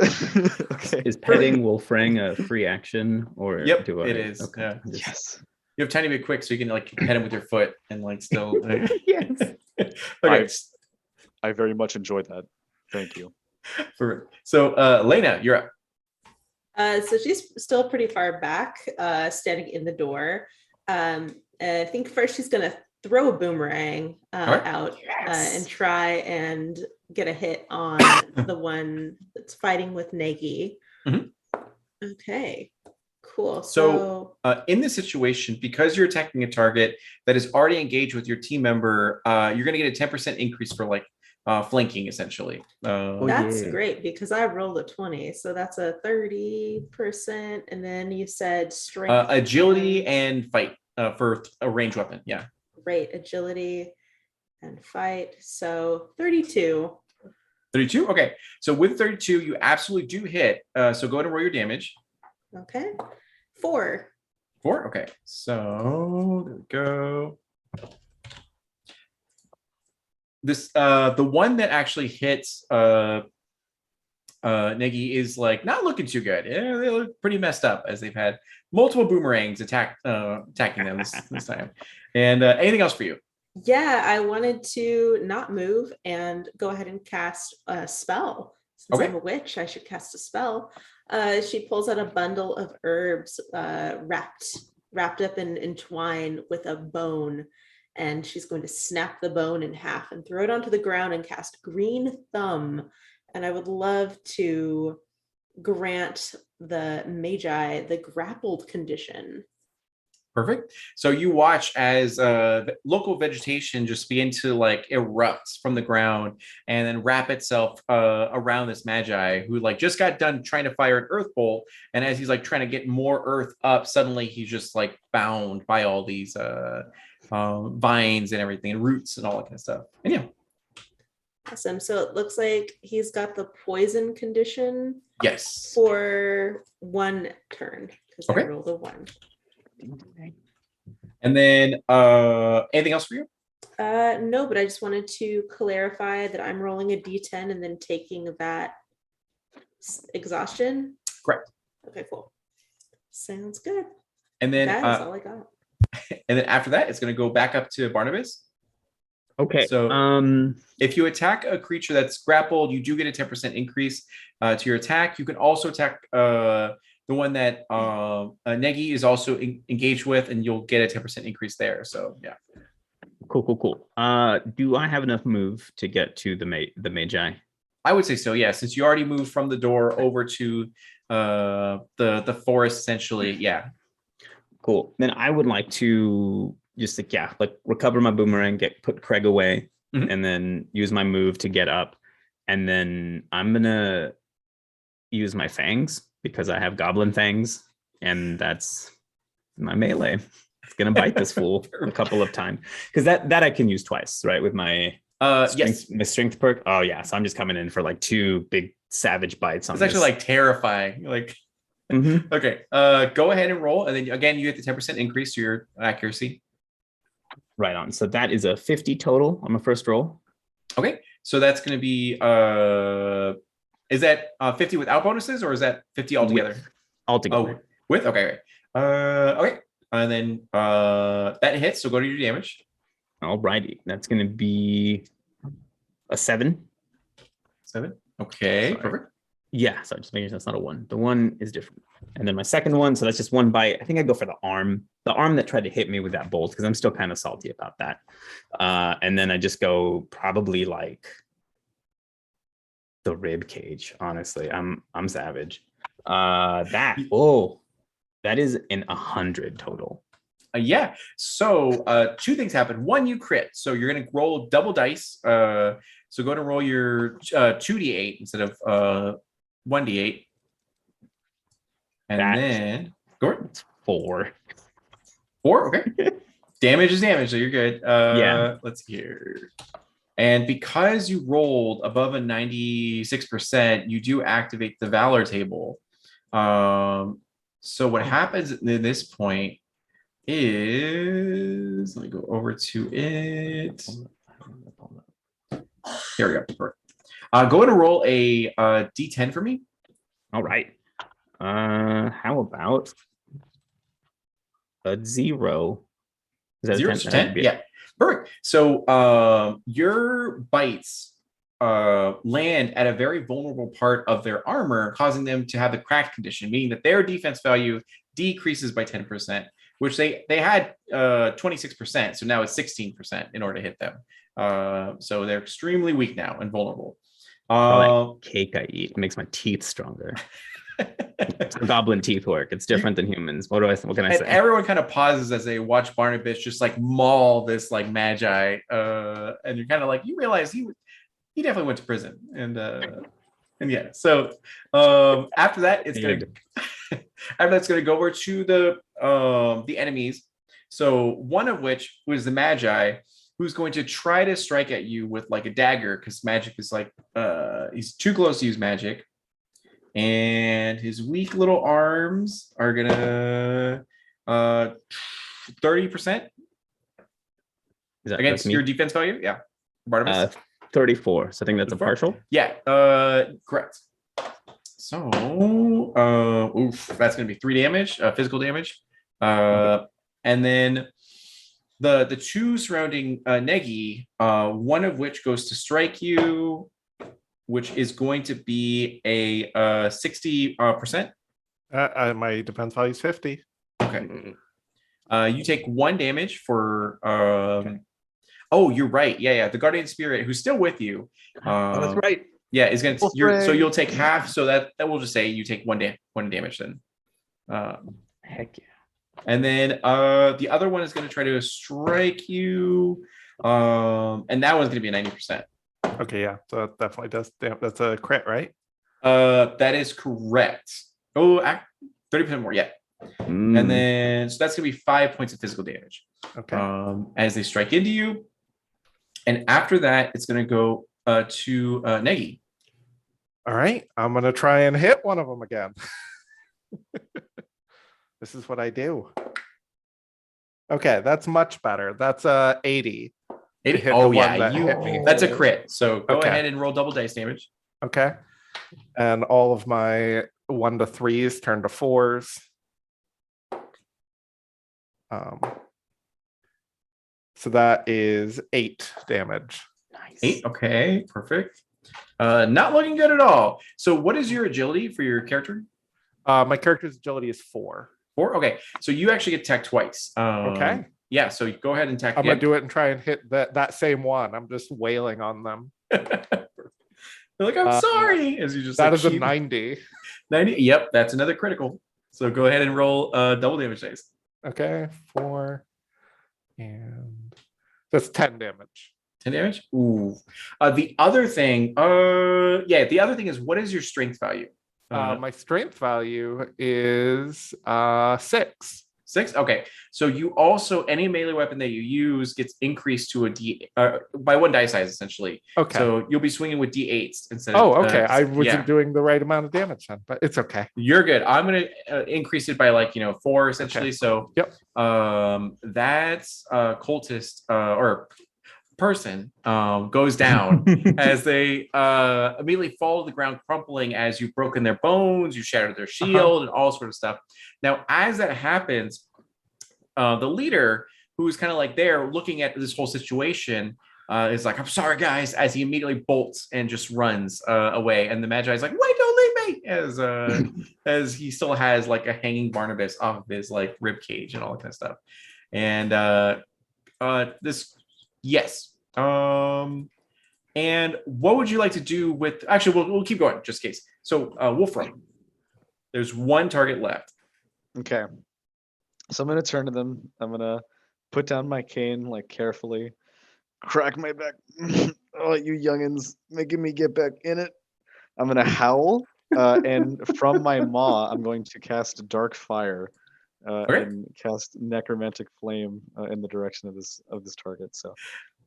S5: Okay.
S3: Is petting Wolfrang a free action or
S1: Yep,
S3: do I?
S1: it is.
S3: Okay.
S1: Yeah.
S3: Just-
S5: Yes.
S1: You have tiny bit quick, so you can like pet him with your foot and like still.
S3: Yes.
S1: Okay.
S5: I very much enjoyed that. Thank you.
S1: So, Lena, you're up.
S2: So she's still pretty far back, standing in the door. I think first she's gonna throw a boomerang
S1: Alright.
S2: out
S3: Yes.
S2: and try and get a hit on the one that's fighting with Negi.
S1: Mhm.
S2: Okay, cool.
S1: So, in this situation, because you're attacking a target that is already engaged with your team member, you're going to get a 10% increase for like flanking, essentially.
S2: That's
S3: yeah.
S2: great because I rolled a 20, so that's a 30%. And then you said strength,
S1: agility, and fight for a ranged weapon. Yeah.
S2: great agility and fight. So 32.
S1: 32. Okay. So with 32, you absolutely do hit. So go ahead and roll your damage.
S2: Okay, 4.
S1: 4. Okay. So there we go. This the one that actually hits Negi is like not looking too good. Yeah, they look pretty messed up as they've had multiple boomerangs attacking them this time. And anything else for you?
S2: Yeah, I wanted to not move and go ahead and cast a spell. Since
S1: Okay.
S2: I'm a witch, I should cast a spell. She pulls out a bundle of herbs wrapped up in twine with a bone, and she's going to snap the bone in half and throw it onto the ground and cast Green Thumb. And I would love to grant the Magi the grappled condition.
S1: Perfect. So you watch as local vegetation just begin to like erupt from the ground and then wrap itself around this magi who like just got done trying to fire an earth bolt. And as he's like trying to get more earth up, suddenly he's just like bound by all these vines and everything and roots and all that kind of stuff. And yeah.
S2: Awesome. So it looks like he's got the poison condition
S1: Yes.
S2: for 1 turn because
S1: Okay.
S2: I rolled a 1.
S1: And then anything else for you?
S2: No, but I just wanted to clarify that I'm rolling a d10 and then taking that exhaustion.
S1: Correct.
S2: Okay, cool. Sounds good.
S1: And then
S2: That is all I got.
S1: and then after that, it's going to go back up to Barnabas.
S3: Okay.
S1: So if you attack a creature that's grappled, you do get a 10% increase to your attack. You can also attack the one that Negi is also engaged with, and you'll get a 10% increase there. So yeah.
S3: Cool. Do I have enough move to get to the Magi?
S1: I would say so, yeah. Since you already moved from the door over to the forest, essentially, yeah.
S3: Cool. Then I would like to just like recover my boomerang, put Craig away,
S1: Mhm.
S3: and then use my move to get up. And then I'm gonna use my fangs because I have goblin fangs, and that's my melee. It's gonna bite this fool a couple of times because that I can use twice, right? With my
S1: Yes.
S3: my strength perk. Oh yeah, so I'm just coming in for like 2 big savage bites on
S1: It's actually like terrifying. Like,
S3: Mhm.
S1: okay, go ahead and roll, and then again you get the 10% increase to your accuracy.
S3: Right on. So that is a 50 total on my first roll.
S1: Okay, so that's going to be is that 50 without bonuses, or is that 50 altogether?
S3: Altogether.
S1: Oh, with okay, okay, and then that hits. So go to your damage.
S3: Alrighty, that's gonna be a 7.
S1: 7. Okay,
S3: Sorry.
S1: perfect.
S3: Yeah, so just making sure that's not a 1. The 1 is different. And then my second one, so that's just 1 bite. I think I go for the arm that tried to hit me with that bolt because I'm still kind of salty about that. And then I just go probably like the rib cage. Honestly, I'm savage. That is an 100 total.
S1: Yeah. So 2 things happen. 1, you crit. So you're going to roll double dice. So go to roll your 2d8 instead of 1d8. And then go ahead.
S3: It's 4.
S1: 4. Okay. Damage is damage, so you're good.
S3: Yeah.
S1: Let's see here. And because you rolled above a 96%, you do activate the Valor table. So what happens at this point is, let me go over to it. Here we go. Perfect. Go ahead and roll a D10 for me.
S3: All right. How about a 0? Is that
S1: 0
S3: a
S1: to
S3: 10?
S1: 10? Yeah. Perfect. So your bites land at a very vulnerable part of their armor, causing them to have the cracked condition, meaning that their defense value decreases by 10%, which they had 26%. So now it's 16% in order to hit them. So they're extremely weak now and vulnerable.
S3: All that cake I eat makes my teeth stronger. It's how goblin teeth work. It's different than humans. What can I
S1: And
S3: say?
S1: everyone kind of pauses as they watch Barnabas just like maul this like magi, and you're kind of like, you realize he definitely went to prison, and yeah. So after that, it's gonna go over to the enemies. So one of which was the magi, who's going to try to strike at you with like a dagger, because magic is like he's too close to use magic. And his weak little arms are gonna 30% against your defense value. Yeah, Barnabas.
S3: 34. So I think that's a
S1: 34?
S3: partial.
S1: Yeah, correct. So, that's gonna be 3 damage, physical damage. And then the two surrounding Negi, one of which goes to strike you, which is going to be a 60%.
S4: My defense value is 50.
S1: Okay. You take 1 damage for. Oh, you're right. Yeah. The guardian spirit, who's still with you.
S3: That's right.
S1: Yeah, is gonna. So you'll take half. So that will just say you take 1 damage then.
S3: Heck yeah.
S1: And then the other one is going to try to strike you, and that one's going to be a 90%.
S4: Okay, yeah. So that definitely does. That's a crit, right?
S1: That is correct. Oh, 30% more. Yeah. And then so that's going to be 5 points of physical damage.
S4: Okay.
S1: As they strike into you, and after that, it's going to go to Negi.
S4: All right. I'm gonna try and hit one of them again. This is what I do. Okay, that's much better. That's 80.
S1: 80.
S4: Hit
S1: Oh
S4: the one
S1: yeah,
S4: that hit me.
S1: that's a crit. So go
S4: Okay.
S1: ahead and roll double dice damage.
S4: Okay. And all of my 1 to 3s turn to 4s. So that is 8 damage.
S3: Nice.
S1: 8. Okay, perfect. Not looking good at all. So what is your agility for your character?
S4: My character's agility is 4.
S1: 4. Okay, so you actually get attacked twice.
S4: Okay.
S1: Yeah, so go ahead and attack.
S4: I'm gonna do it and try and hit that same one. I'm just wailing on them.
S1: They're like, I'm sorry. As you just
S4: that
S1: like,
S4: is a 90.
S1: 90. Yep, that's another critical. So go ahead and roll double damage dice.
S4: Okay, 4 and that's 10 damage.
S1: 10 damage. Ooh. The other thing, the other thing is, what is your strength value?
S4: My strength value is 6.
S1: 6. Okay, so you also, any melee weapon that you use gets increased to a D by 1 die size essentially.
S4: Okay.
S1: So you'll be swinging with D8s instead.
S4: Okay. I wasn't doing the right amount of damage then, but it's okay.
S1: You're good. I'm gonna increase it by 4 essentially. Okay. So
S4: yep.
S1: That's cultist or person goes down as they immediately fall to the ground, crumpling as you've broken their bones, you shattered their shield, and all sort of stuff. Now, as that happens, the leader, who's kind of like there looking at this whole situation, is like, I'm sorry, guys, as he immediately bolts and just runs away. And the Magi is like, wait, don't leave me, as he still has like a hanging Barnabas off of his like rib cage and all that kind of stuff. And yes. And what would you like to do with? Actually, we'll keep going just in case. So, Wolfram, there's 1 target left.
S5: Okay. So I'm gonna turn to them. I'm gonna put down my cane like carefully, crack my back. Oh, you youngins, making me get back in it. I'm gonna howl, and from my maw, I'm going to cast Dark Fire, and cast Necromantic Flame in the direction of this target. So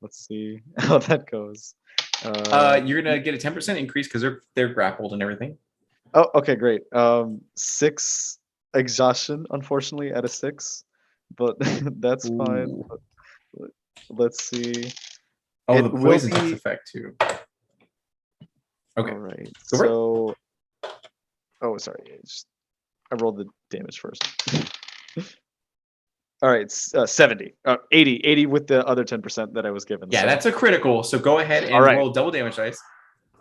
S5: let's see how that goes.
S1: You're gonna get a 10% increase because they're grappled and everything.
S5: Oh, okay, great. 6 exhaustion, unfortunately, at a 6, but that's fine. Let's see.
S1: Oh, the poison takes effect too. Okay.
S5: All right.
S1: Go for it.
S5: So, oh, sorry. I rolled the damage first. All right, 70, 80 with the other 10% that I was given.
S1: Yeah,
S5: so.
S1: that's a critical. So go ahead and
S5: All right.
S1: roll double damage dice.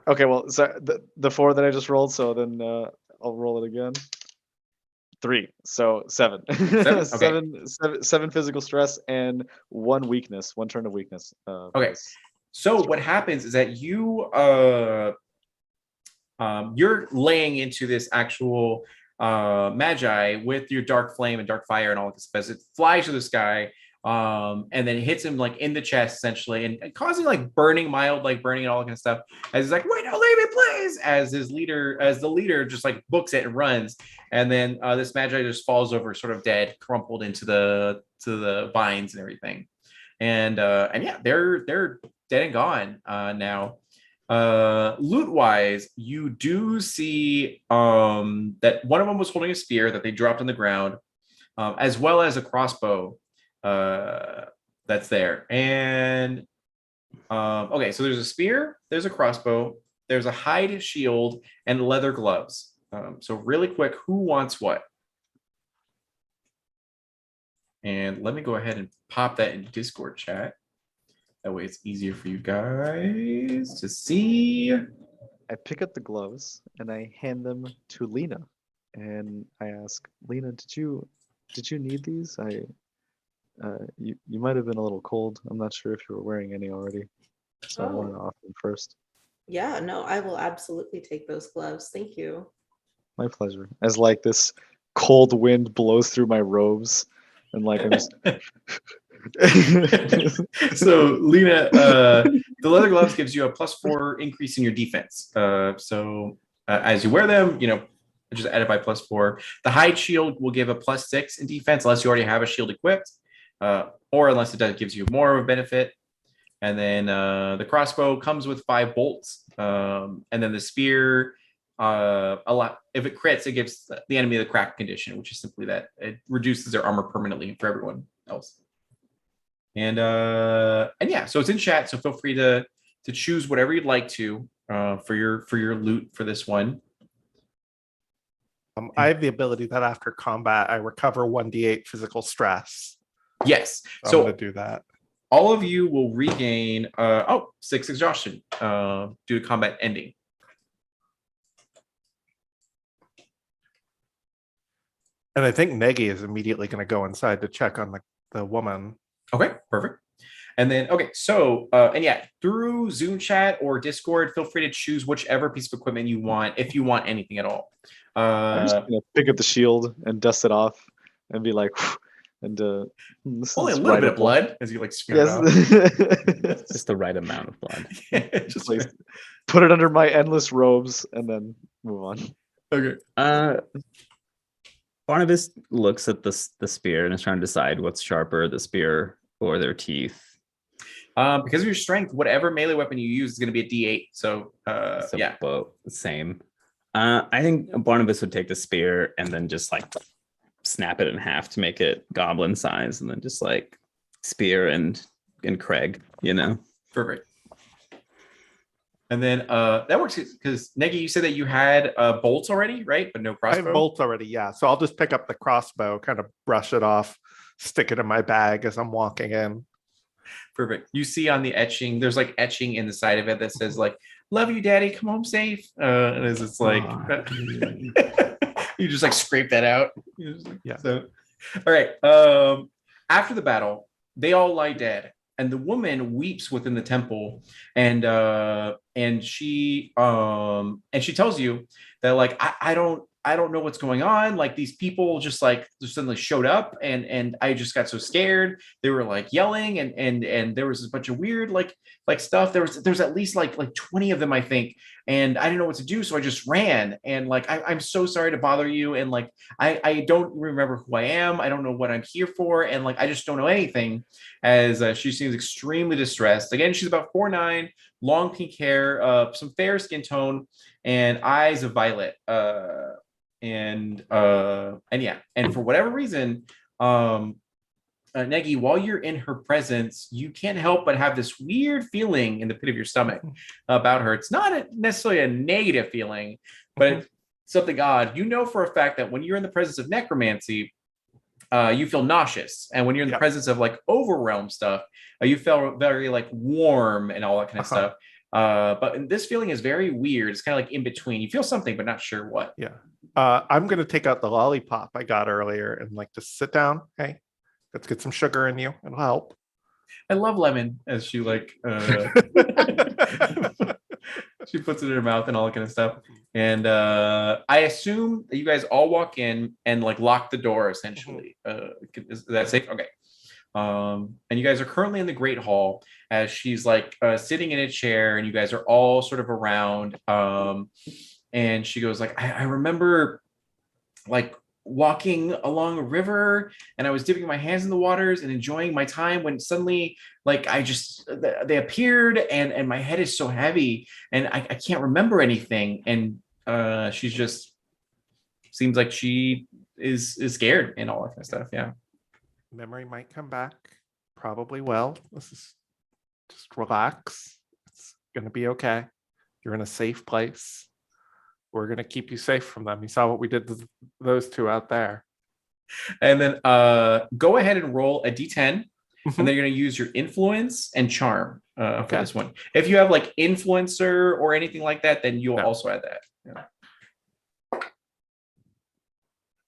S5: Okay, well, so the 4 that I just rolled, so then I'll roll it again. 3, so 7.
S1: Okay.
S5: 7 physical stress and 1 weakness, 1 turn of weakness.
S1: Okay. So what happens is that you're laying into this actual magi with your dark flame and dark fire and all this stuff. It flies to the sky, and then hits him like in the chest essentially, and causing like burning, mild like burning and all that kind of stuff. As he's like, "Wait, no, leave me, please!" As the leader just like books it and runs, and then this magi just falls over, sort of dead, crumpled into the vines and everything, and yeah, they're dead and gone now. Loot wise, you do see that one of them was holding a spear that they dropped on the ground, as well as a crossbow that's there. And okay, so there's a spear, there's a crossbow, there's a hide shield, and leather gloves. So really quick, who wants what? And let me go ahead and pop that in Discord chat. That way it's easier for you guys to see.
S5: I pick up the gloves and I hand them to Lena, and I ask, Lena, did you need these? You might have been a little cold. I'm not sure if you were wearing any already, so I wanted to offer them first.
S2: Yeah, no, I will absolutely take those gloves. Thank you.
S5: My pleasure. As like this cold wind blows through my robes, and like I'm just.
S1: So Lena, the leather gloves gives you a +4 increase in your defense. As you wear them, just added by +4. The hide shield will give a +6 in defense unless you already have a shield equipped, or unless it gives you more of a benefit. And then the crossbow comes with 5 bolts, and then the spear, if it crits, it gives the enemy the crack condition, which is simply that it reduces their armor permanently for everyone else. And yeah, so it's in chat, so feel free to choose whatever you'd like to for your loot for this one.
S4: I have the ability that after combat I recover 1d8 physical stress.
S1: Yes,
S4: so I'm gonna do that.
S1: All of you will regain 6 exhaustion due to combat ending.
S4: And I think Negi is immediately going to go inside to check on the woman.
S1: Okay, perfect. And then, okay, so, and yeah, through Zoom chat or Discord, feel free to choose whichever piece of equipment you want, if you want anything at all.
S5: I'm just gonna pick up the shield and dust it off and be like, and
S1: only a little bit of blood as you like smear it off.
S3: Just the right amount of blood.
S5: Just like, put it under my endless robes and then move on.
S1: Okay.
S3: Barnabas looks at the spear and is trying to decide what's sharper, the spear or their teeth.
S1: Because of your strength, whatever melee weapon you use is going to be a D8. So yeah.
S3: Both same. I think Barnabas would take the spear and then just like snap it in half to make it goblin size, and then just like spear and Craig,
S1: Perfect. And then that works because Negi, you said that you had bolts already, right? But no crossbow.
S4: I have bolts already, yeah. So I'll just pick up the crossbow, kind of brush it off, stick it in my bag as I'm walking in.
S1: Perfect. You see on the etching, there's like etching in the side of it that says like, "Love you, Daddy. Come home safe." And it's like, you just like scrape that out.
S4: Yeah.
S1: So, all right. After the battle, they all lie dead, and the woman weeps within the temple, and she tells you that like I don't know what's going on. Like these people just suddenly showed up, and I just got so scared. They were like yelling, and there was a bunch of weird like stuff. There's at least like 20 of them, I think, and I didn't know what to do, so I just ran. And like I'm so sorry to bother you, and like I don't remember who I am. I don't know what I'm here for, and like I just don't know anything. As she seems extremely distressed. Again, she's about 4'9", long pink hair, some fair skin tone, and eyes of violet. And yeah, and for whatever reason, Negi, while you're in her presence, you can't help but have this weird feeling in the pit of your stomach about her. It's not necessarily a negative feeling, but it's something odd. You know for a fact that when you're in the presence of necromancy, you feel nauseous, and when you're in the presence of like overwhelm stuff, you feel very like warm and all that kind of stuff. But this feeling is very weird. It's kind of like in between. You feel something, but not sure what.
S4: Yeah. I'm gonna take out the lollipop I got earlier and like just sit down. Hey, let's get some sugar in you. It'll help.
S1: I love lemon, as she like she puts it in her mouth and all that kind of stuff. And I assume that you guys all walk in and like lock the door essentially. Is that safe? Okay. And you guys are currently in the Great Hall as she's like sitting in a chair, and you guys are all sort of around. And she goes like, I remember like walking along a river, and I was dipping my hands in the waters and enjoying my time when suddenly like they appeared, and my head is so heavy and I can't remember anything. And she's just seems like she is scared and all that kind of stuff. Yeah.
S4: Memory might come back. Probably will. This is just relax. It's gonna be okay. You're in a safe place. We're gonna keep you safe from them. You saw what we did to those two out there.
S1: And then go ahead and roll a d10, and then you're going to use your influence and charm for this one. If you have like influencer or anything like that, then you'll also add that.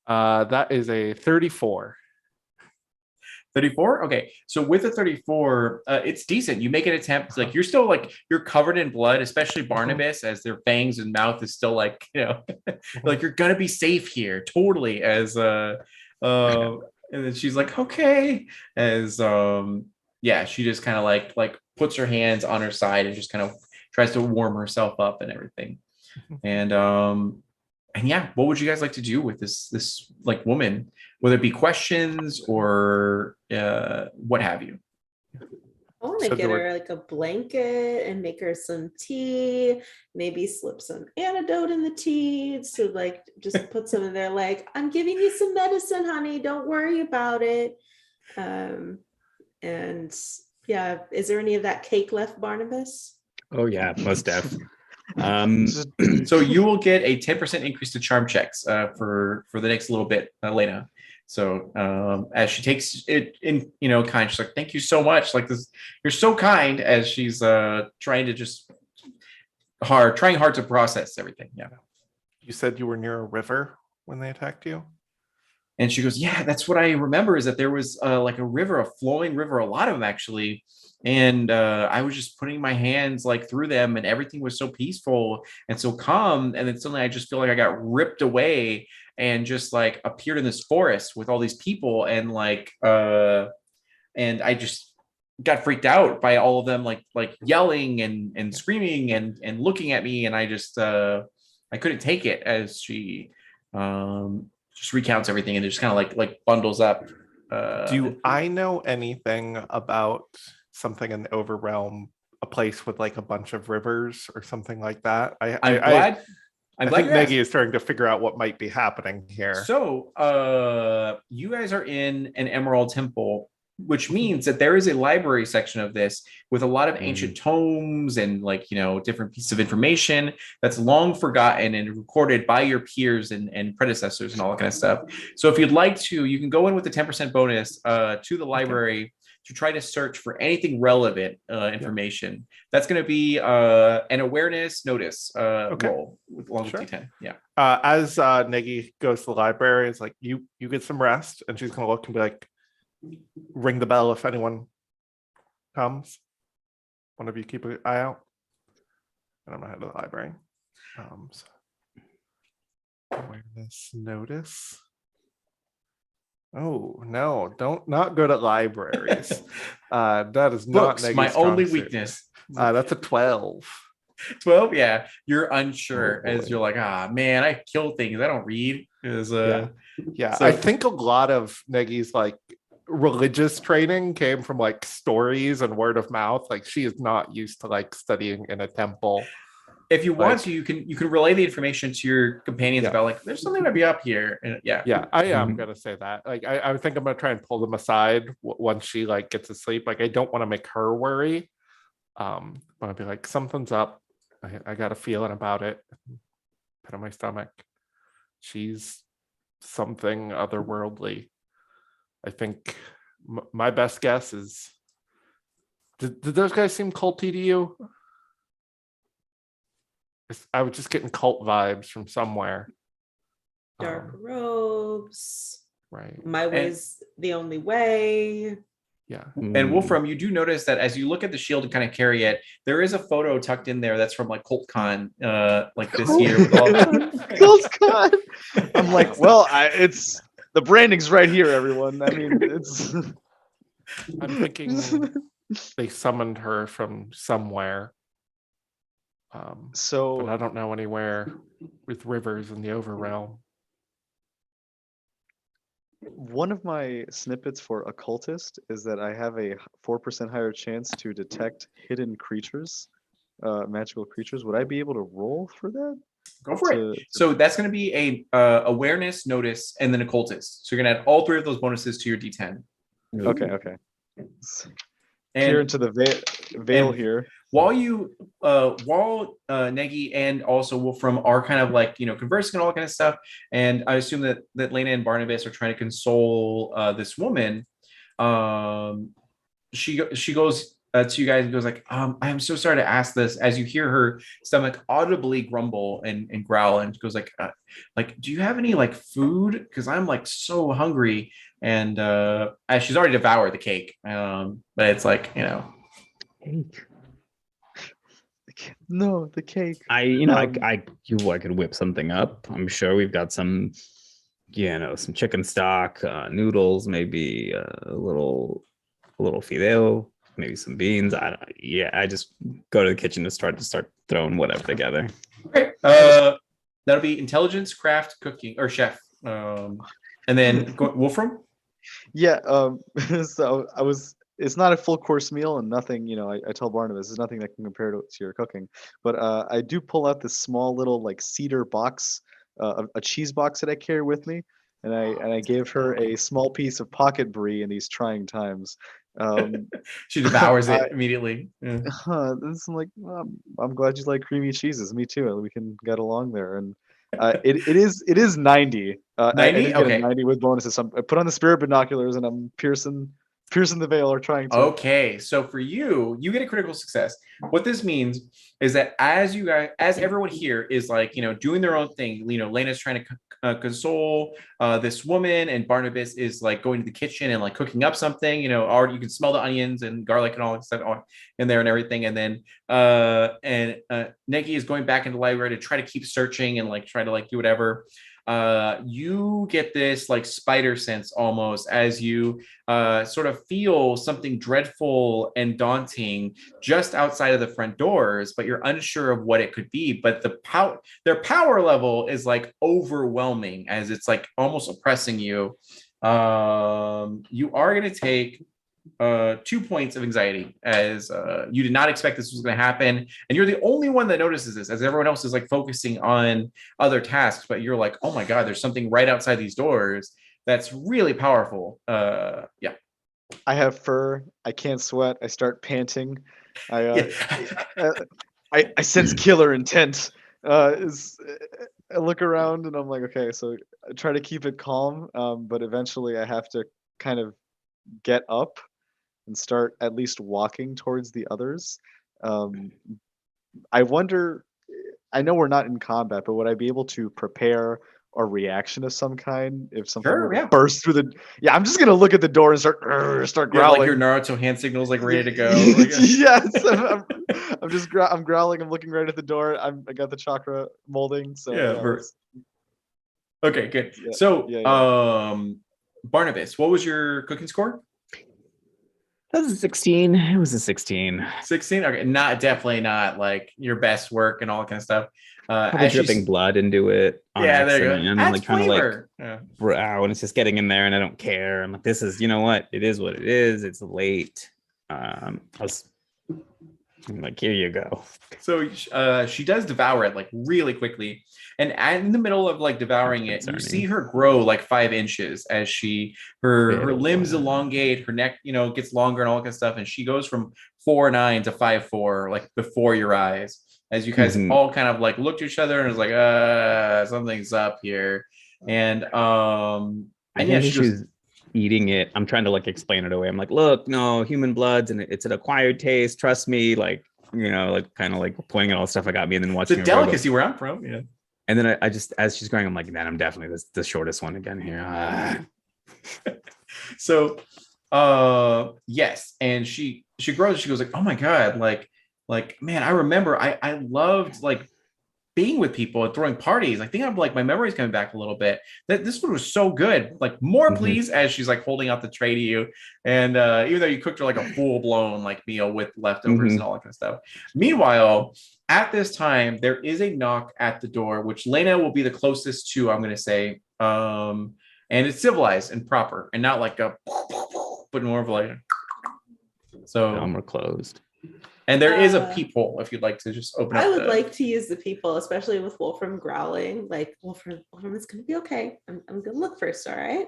S1: Yeah.
S4: That is a 34.
S1: 34. Okay, so with a 34, it's decent. You make an attempt. Like you're still like you're covered in blood, especially Barnabas, as their fangs and mouth is still like like you're gonna be safe here, totally. As and then she's like, okay, as she just kind of like puts her hands on her side and just kind of tries to warm herself up and everything. And yeah, what would you guys like to do with this like woman? Whether it be questions or what have you.
S2: I want to get her like a blanket and make her some tea, maybe slip some antidote in the tea. So like just put some in there like, I'm giving you some medicine, honey. Don't worry about it. And yeah, is there any of that cake left, Barnabas?
S3: Oh yeah, most def.
S1: So you will get a 10% increase to charm checks for the next little bit, Elena. So as she takes it in, kind, she's like, thank you so much. Like this, you're so kind, as she's trying hard to process everything. Yeah.
S4: You said you were near a river when they attacked you?
S1: And she goes, yeah, that's what I remember, is that there was like a river, a flowing river, a lot of them actually. And I was just putting my hands like through them, and everything was so peaceful and so calm. And then suddenly I just feel like I got ripped away and just like appeared in this forest with all these people. And like, and I just got freaked out by all of them, like yelling and screaming and looking at me. And I just, I couldn't take it, as she just recounts everything and just kind of like bundles up.
S4: Do I know anything about something in the Overrealm, a place with like a bunch of rivers or something like that? I think Maggie is starting to figure out what might be happening here.
S1: So you guys are in an Emerald Temple, which means that there is a library section of this with a lot of ancient tomes and like, different pieces of information that's long forgotten and recorded by your peers and predecessors and all that kind of stuff. So if you'd like to, you can go in with the 10% bonus to the library to try to search for anything relevant information. That's going to be an awareness notice roll with along with D10. Yeah.
S4: As Negi goes to the library, it's like, you get some rest, and she's going to look and be like, ring the bell if anyone comes. One of you keep an eye out. And I'm going to head to the library. Awareness notice. Oh no! Not go to libraries. That is not
S1: Books, my only weakness.
S4: That's a 12.
S1: 12, yeah. You're unsure as you're like, man, I kill things. I don't read. Yeah.
S4: So, I think a lot of Negi's like religious training came from like stories and word of mouth. Like she is not used to like studying in a temple.
S1: if you want to, you can relay the information to your companions about like there's something to be up here. And
S4: Yeah, I am gonna say that. Like, I think I'm gonna try and pull them aside once she like gets to sleep. Like, I don't want to make her worry. But I'll be like, something's up. I got a feeling about it. Put on my stomach. She's something otherworldly. I think my best guess is. Did those guys seem culty to you? I was just getting cult vibes from somewhere.
S2: Dark robes.
S4: Right.
S2: My way's the only way.
S4: Yeah.
S1: And Wolfram, you do notice that as you look at the shield and kind of carry it, there is a photo tucked in there that's from like CultCon, like this year. With all
S5: CultCon. I'm like, well, it's the branding's right here, everyone. I mean, it's.
S4: I'm thinking they summoned her from somewhere. But I don't know anywhere with rivers in the Overrealm.
S5: One of my snippets for occultist is that I have a 4% higher chance to detect hidden creatures, magical creatures. Would I be able to roll for that?
S1: Go for it. So that's going to be a awareness, notice, and then occultist. So you're going to add all three of those bonuses to your D10.
S5: Okay.
S1: And
S5: Peer into the veil here.
S1: While Negi and also Wolfram are kind of like, conversing and all that kind of stuff, and I assume that Lena and Barnabas are trying to console this woman. She goes to you guys and goes like, I'm so sorry to ask this, as you hear her stomach audibly grumble and growl, and goes like, do you have any like food? Because I'm like so hungry. And as she's already devoured the cake, but it's like,
S3: Cake.
S5: No, the cake.
S3: I could whip something up. I'm sure we've got some, some chicken stock, noodles, maybe a little fideo, maybe some beans. I just go to the kitchen to start throwing whatever together.
S1: Okay. That'll be intelligence, craft, cooking, or chef. And then Wolfram.
S5: Yeah. So it's not a full course meal and nothing, I tell Barnabas there's nothing that can compare to your cooking, but I do pull out this small little like cedar box, a cheese box that I carry with me, and I gave her a small piece of pocket brie in these trying times.
S1: She devours it immediately. Yeah.
S5: This I'm like, I'm glad you like creamy cheeses. Me too. We can get along there. And it is 90.
S1: 90?
S5: I did get
S1: Okay.
S5: a 90 with bonuses. So I put on the spirit binoculars and I'm piercing the veil or trying to.
S1: Okay, so for you get a critical success. What this means is that as everyone here is like, doing their own thing, Lena's trying to console this woman, and Barnabas is like going to the kitchen and like cooking up something, already you can smell the onions and garlic and all that stuff in there and everything. And then Negi is going back into the library to try to keep searching and like try to like do whatever. You get this like spider sense almost as you sort of feel something dreadful and daunting just outside of the front doors, but you're unsure of what it could be. But their power level is like overwhelming, as it's like almost oppressing you. You are going to take 2 points of anxiety, as you did not expect this was going to happen, and you're the only one that notices this, as everyone else is like focusing on other tasks, but you're like, oh my god, there's something right outside these doors that's really powerful. Yeah,
S5: I have fur. I can't sweat. I start panting. I sense killer intent. I look around and I'm like, okay, so I try to keep it calm, but eventually I have to kind of get up and start at least walking towards the others. I wonder, I know we're not in combat, but would I be able to prepare a reaction of some kind if something were to burst through the? Yeah, I'm just gonna look at the door and start growling.
S1: Like your Naruto hand signals like ready to go.
S5: Yes, I'm growling. I'm looking right at the door. I got the chakra molding. So
S1: okay, good. Yeah, so Barnabas, what was your cooking score?
S3: That was a 16. It was a 16.
S1: 16? Okay, definitely not like your best work and all that kind of stuff.
S3: Probably dripping blood into it.
S1: Yeah, there you go.
S3: And I'm like trying to and it's just getting in there and I don't care. I'm like, this is, it is what it is. It's late. I'm like, here you go.
S1: So she does devour it like really quickly, and in the middle of like devouring it, you see her grow like 5 inches as her limbs elongate, her neck gets longer and all that kind of stuff, and she goes from 4'9" to 5'4" like before your eyes. As you guys all kind of like looked at each other and was like, something's up here, and
S3: I think she's eating it. I'm trying to like explain it away. I'm like, look, no, human bloods, and it's an acquired taste. Trust me, like. Like kind of like pointing at all the stuff I got me and then watching
S1: it's a delicacy where I'm from. Yeah.
S3: And then I just, as she's going, I'm like, man, I'm definitely the shortest one again here.
S1: So, yes. And she grows, she goes like, oh my God, like, man, I remember I loved like being with people and throwing parties. I think I'm like, my memory's coming back a little bit. That this one was so good. Like, more please, as she's like holding out the tray to you. And even though you cooked her like a full-blown like meal with leftovers and all that kind of stuff. Meanwhile, at this time, there is a knock at the door, which Lena will be the closest to, I'm gonna say. And it's civilized and proper and not like a but more of like so
S3: we're closed.
S1: And there is a peephole if you'd like to just open up.
S2: I would like to use the peephole, especially with Wolfram growling. Like, Wolfram is going to be okay. I'm going to look first, all right?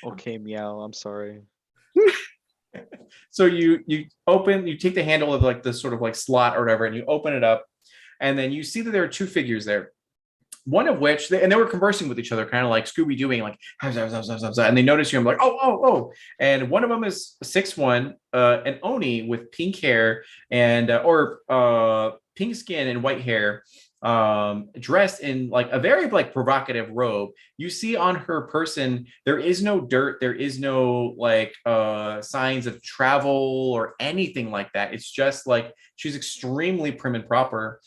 S5: Okay, meow. I'm sorry.
S1: So you take the handle of like the sort of like slot or whatever, and you open it up, and then you see that there are 2 figures there. One of which, they were conversing with each other, kind of like Scooby-Dooing, like, and they notice you. I'm like, oh. And one of them is 6'1", an Oni with pink hair and pink skin and white hair, dressed in like a very like provocative robe. You see on her person, there is no dirt, there is no like signs of travel or anything like that. It's just like she's extremely prim and proper.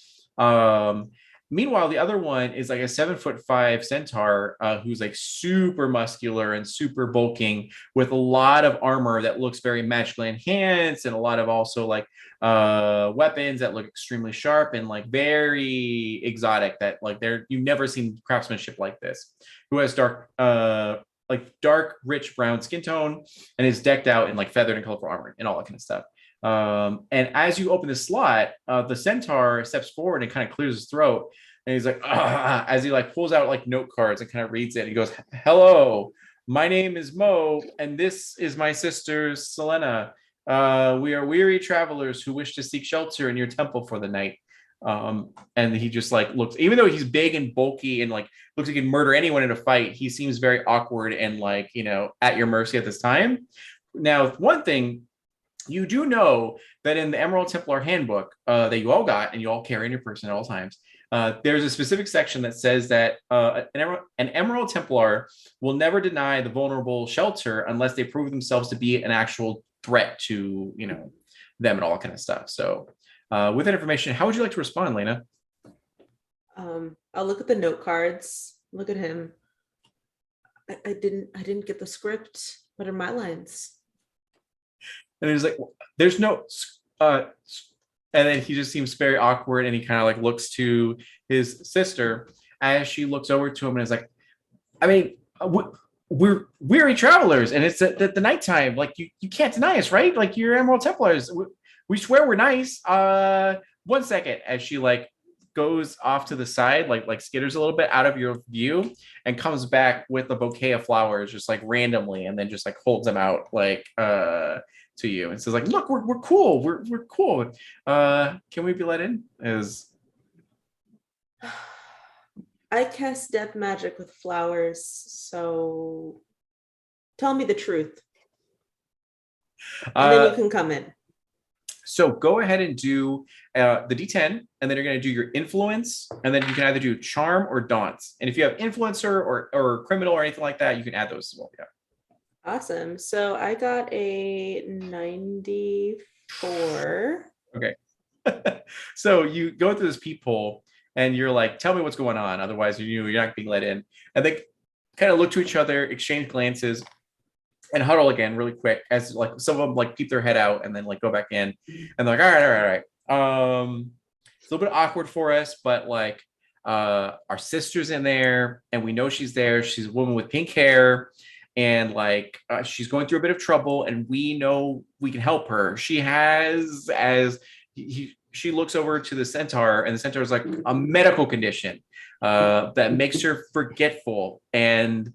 S1: Meanwhile, the other one is like a 7'5" centaur who's like super muscular and super bulking with a lot of armor that looks very magically enhanced and a lot of also like weapons that look extremely sharp and like very exotic that like you've never seen craftsmanship like this. Who has dark, rich brown skin tone and is decked out in like feathered and colorful armor and all that kind of stuff. And as you open the slot, the centaur steps forward and kind of clears his throat, and he's like, as he like pulls out like note cards and kind of reads it. He goes, "Hello, my name is Mo, and this is my sister Selena. We are weary travelers who wish to seek shelter in your temple for the night." And he just like looks, even though he's big and bulky and like looks like he can murder anyone in a fight, he seems very awkward and like, at your mercy at this time. Now, one thing you do know that in the Emerald Templar handbook that you all got and you all carry in your person at all times, there's a specific section that says that an Emerald Templar will never deny the vulnerable shelter unless they prove themselves to be an actual threat to, them and all that kind of stuff. So with that information, how would you like to respond, Lena?
S2: I'll look at the note cards. Look at him. I didn't get the script. What are my lines?
S1: And he's like, "There's no," and then he just seems very awkward, and he kind of like looks to his sister as she looks over to him and is like, "I mean, we're weary travelers, and it's at the nighttime. Like you can't deny us, right? Like you're Emerald Templars. We swear we're nice. 1 second," as she like goes off to the side, like skitters a little bit out of your view, and comes back with a bouquet of flowers, just like randomly, and then just like holds them out like to you and says like, "Look, we're cool. We're cool. Can we be let in?" As
S2: I cast death magic with flowers, so tell me the truth, and then you can come in.
S1: So go ahead and do the D10, and then you're going to do your influence, and then you can either do charm or daunt. And if you have influencer or criminal or anything like that, you can add those as well. Yeah.
S2: Awesome. So I got a 94.
S1: Okay. So you go through this peephole, and you're like, "Tell me what's going on. Otherwise, you're not being let in." And they kind of look to each other, exchange glances, and huddle again really quick as like some of them like peep their head out and then like go back in, and they're like, all right. It's a little bit awkward for us, but like our sister's in there and we know she's there. She's a woman with pink hair, and like she's going through a bit of trouble, and we know we can help her. She has, as she looks over to the centaur, and the centaur is like, a medical condition that makes her forgetful, and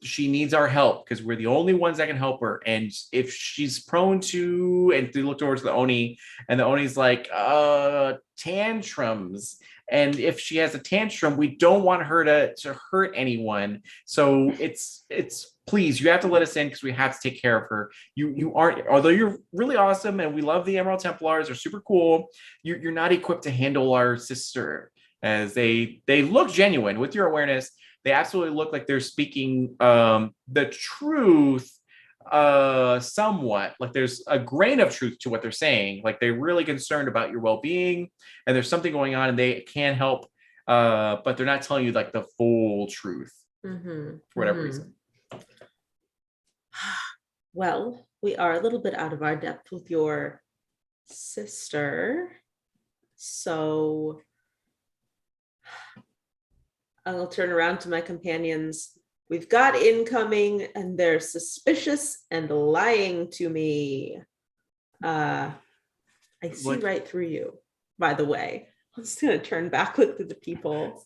S1: she needs our help because we're the only ones that can help her. And if she's prone to, and they look towards the Oni, and the Oni's like, tantrums. And if she has a tantrum, we don't want her to hurt anyone. So it's please, you have to let us in because we have to take care of her. You aren't, although you're really awesome and we love the Emerald Templars, they're super cool. You're not equipped to handle our sister. As they look genuine with your awareness. They absolutely look like they're speaking the truth somewhat. Like there's a grain of truth to what they're saying. Like they're really concerned about your well-being, and there's something going on, and they can help, but they're not telling you like the full truth for whatever reason.
S2: Well, we are a little bit out of our depth with your sister, so I'll turn around to my companions. We've got incoming, and they're suspicious and lying to me. I see right through you, by the way. I'm just going to turn back to the people.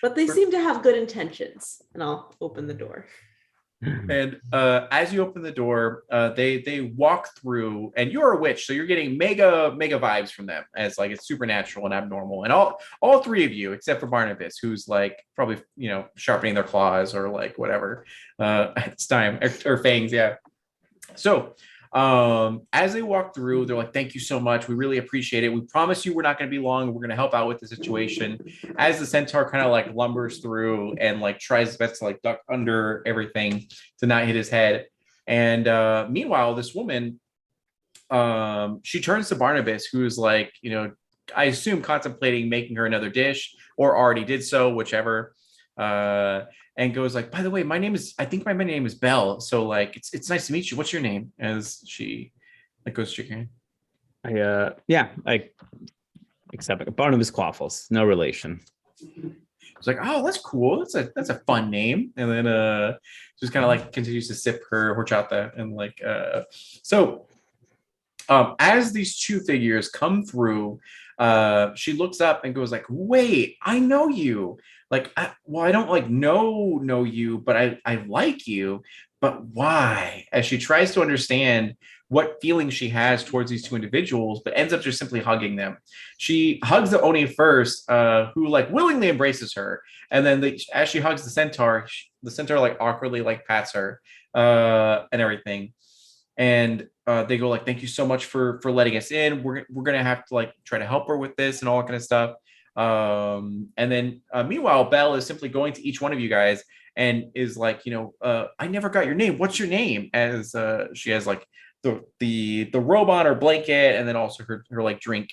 S2: But they seem to have good intentions, and I'll open the door.
S1: And as you open the door, they walk through, and you're a witch, so you're getting mega vibes from them, as like it's supernatural and abnormal. And all three of you, except for Barnabas, who's like probably sharpening their claws or like whatever it's time, or fangs, yeah. So as they walk through, they're like, thank you so much, we really appreciate it, we promise you we're not going to be long, we're going to help out with the situation. As the centaur kind of like lumbers through and like tries his best to like duck under everything to not hit his head. And meanwhile, this woman, she turns to Barnabas, who's like, I assume contemplating making her another dish, or already did so, whichever, and goes like, by the way, I think my name is Belle. So like, it's nice to meet you. What's your name? As she like goes to your hand.
S3: Except Barnabas Quaffles, no relation.
S1: It's like, oh, that's cool. That's a fun name. And then just kind of like continues to sip her horchata, and like so as these two figures come through, she looks up and goes like, wait, I know you. Like, I don't like know you, but I like you. But why? As she tries to understand what feelings she has towards these two individuals, but ends up just simply hugging them. She hugs the Oni first, who like willingly embraces her. And then as she hugs the centaur like awkwardly like pats her and everything. And they go like, thank you so much for letting us in. We're gonna have to like try to help her with this and all that kind of stuff. And then meanwhile, Belle is simply going to each one of you guys and is like, I never got your name. What's your name? As she has like the robe on her blanket, and then also her like drink.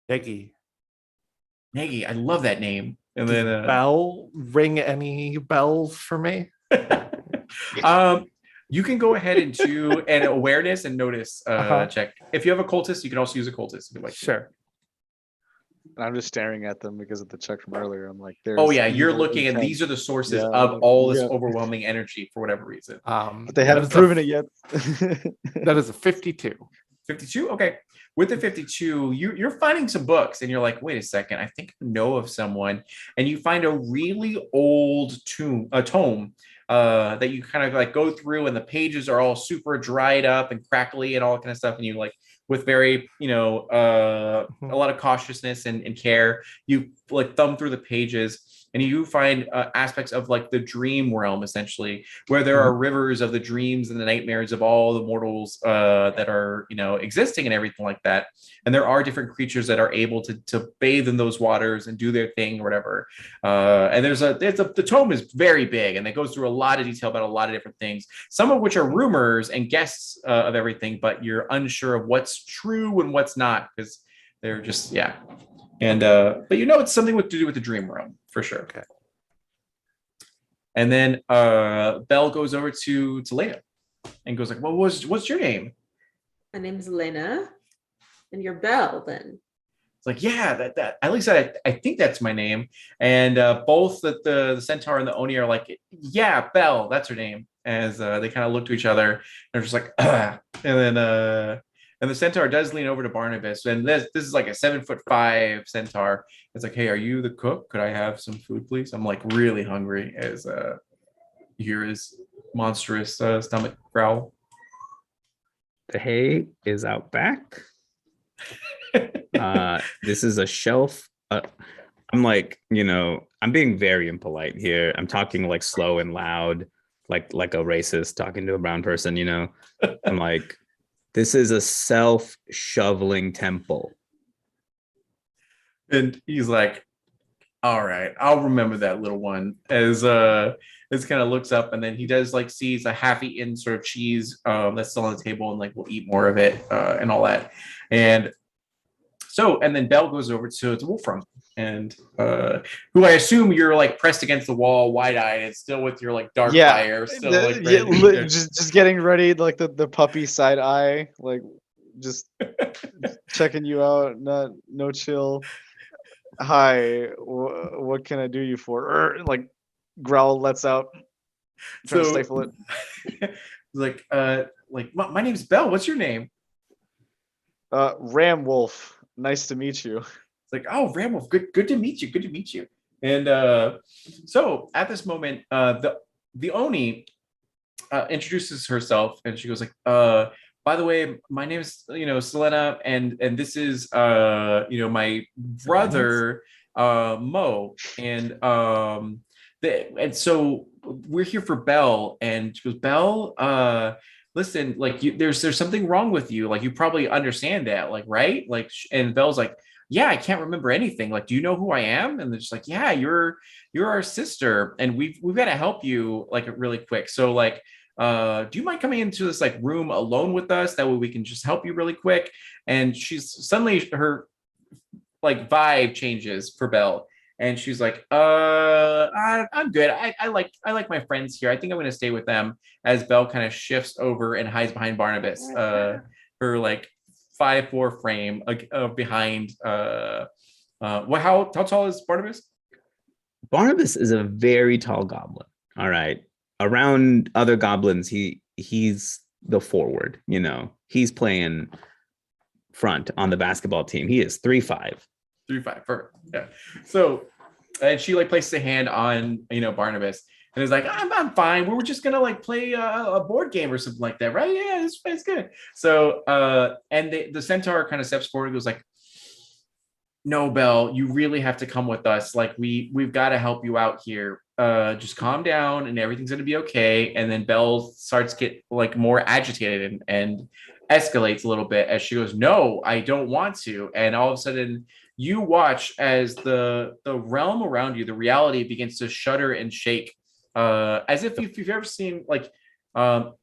S4: Peggy.
S1: Maggie, I love that name. And then
S4: Bell, ring any bells for me?
S1: You can go ahead and do an awareness and notice check. If you have a cultist, you can also use a cultist if you like.
S4: Sure.
S5: I'm just staring at them because of the check from earlier. I'm like,
S1: oh yeah, you're looking, and these are the sources of all this overwhelming energy for whatever reason.
S5: But they haven't proven it yet.
S4: That is a 52.
S1: 52? Okay. With the 52, you're finding some books, and you're like, wait a second, I think I know of someone. And you find a really old tome that you kind of like go through, and the pages are all super dried up and crackly and all that kind of stuff. And you like, with very, a lot of cautiousness and care, you like thumb through the pages, and you find aspects of like the dream realm, essentially, where there are rivers of the dreams and the nightmares of all the mortals that are, existing and everything like that. And there are different creatures that are able to bathe in those waters and do their thing or whatever. And the tome is very big, and it goes through a lot of detail about a lot of different things, some of which are rumors and guests of everything, but you're unsure of what's true and what's not, because they're just, yeah. And but it's something to do with the dream realm for sure.
S4: Okay.
S2: And
S1: then Belle goes over to Lena and goes like, "Well, what's your name?"
S2: My name is Elena, and you're Belle. Then
S1: it's like, yeah, that at least I think that's my name. And both the centaur and the Oni are like, yeah, Belle, that's her name. As they kind of look to each other, they're just like, and the centaur does lean over to Barnabas, and this is like a 7'5" centaur. It's like, hey, are you the cook? Could I have some food, please? I'm like really hungry as you hear his monstrous stomach growl.
S3: The hay is out back. This is a shelf. I'm like, I'm being very impolite here. I'm talking like slow and loud, like a racist talking to a brown person, I'm like, this is a self-shoveling temple.
S1: And he's like, all right, I'll remember that, little one. As kind of looks up, and then he does like sees a half-eaten sort of cheese that's still on the table, and like we'll eat more of it and all that. And then Belle goes over to Wolfram, and who I assume you're like pressed against the wall, wide-eyed, and still with your like dark fire, still like
S5: just getting ready, like the puppy side eye, like just checking you out, no chill. Hi, what can I do you for? Like growl lets out, trying to stifle it.
S1: like my name's Belle. What's your name?
S5: Ram Wolf. Nice to meet you.
S1: It's like, oh, Ram Wolf, good to meet you. Good to meet you. And so at this moment, the Oni introduces herself, and she goes like, by the way, my name is Selena, and this is my brother Mo, and so we're here for Belle, and she goes, Belle, listen, like there's something wrong with you, like you probably understand that, like, right, like, and Belle's like, yeah, I can't remember anything, like, do you know who I am? And they're just like, yeah, you're our sister, and we've got to help you like really quick, so like, do you mind coming into this like room alone with us, that way we can just help you really quick? And she's suddenly, her like vibe changes for Belle, and she's like, I'm good, I like my friends here, I think I'm gonna stay with them, as Belle kind of shifts over and hides behind Barnabas, her like 5'4" frame behind how tall is Barnabas?
S3: Barnabas is a very tall goblin. All right. Around other goblins, he's the forward, he's playing front on the basketball team. He is 3'5".
S1: 3'5", perfect. Yeah. So, and she like places a hand on Barnabas, and is like, I'm fine. We were just gonna like play a board game or something like that, right? Yeah, it's good. So and the centaur kind of steps forward and goes like, no, Belle, you really have to come with us. Like we've got to help you out here. Just calm down and everything's gonna be okay. And then Belle starts get like more agitated and escalates a little bit as she goes, no, I don't want to. And all of a sudden you watch as the realm around you, the reality begins to shudder and shake, as if you've ever seen like the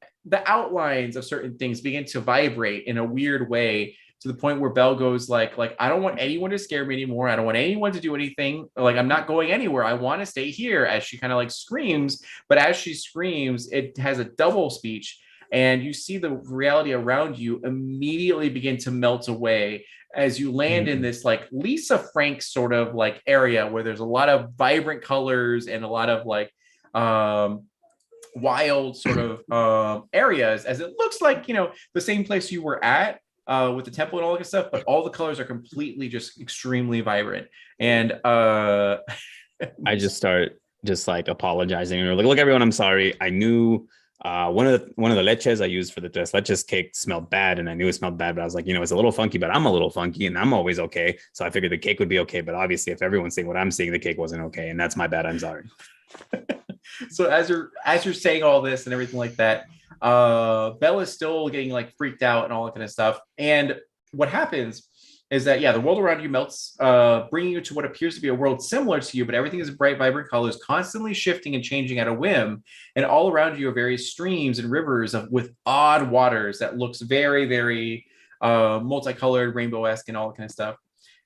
S1: outlines of certain things begin to vibrate in a weird way, to the point where Belle goes like I don't want anyone to scare me anymore. I don't want anyone to do anything. Like, I'm not going anywhere. I want to stay here, as she kind of like screams. But as she screams, it has a double speech, and you see the reality around you immediately begin to melt away as you land in this like Lisa Frank sort of like area where there's a lot of vibrant colors and a lot of like wild sort of areas, as it looks like the same place you were at with the temple and all that stuff, but all the colors are completely just extremely vibrant. And
S3: I just start just like apologizing, or like, look, everyone, I'm sorry. I knew one of the leches I used for the tres leches cake smelled bad, and I knew it smelled bad, but I was like, it's a little funky, but I'm a little funky, and I'm always okay. So I figured the cake would be okay, but obviously, if everyone's seeing what I'm seeing, the cake wasn't okay, and that's my bad. I'm sorry.
S1: So as you're saying all this and everything like that, Belle is still getting like freaked out and all that kind of stuff. And what happens is that, the world around you melts, bringing you to what appears to be a world similar to you, but everything is bright, vibrant colors, constantly shifting and changing at a whim. And all around you are various streams and rivers with odd waters that looks very, very multicolored, rainbow-esque, and all that kind of stuff.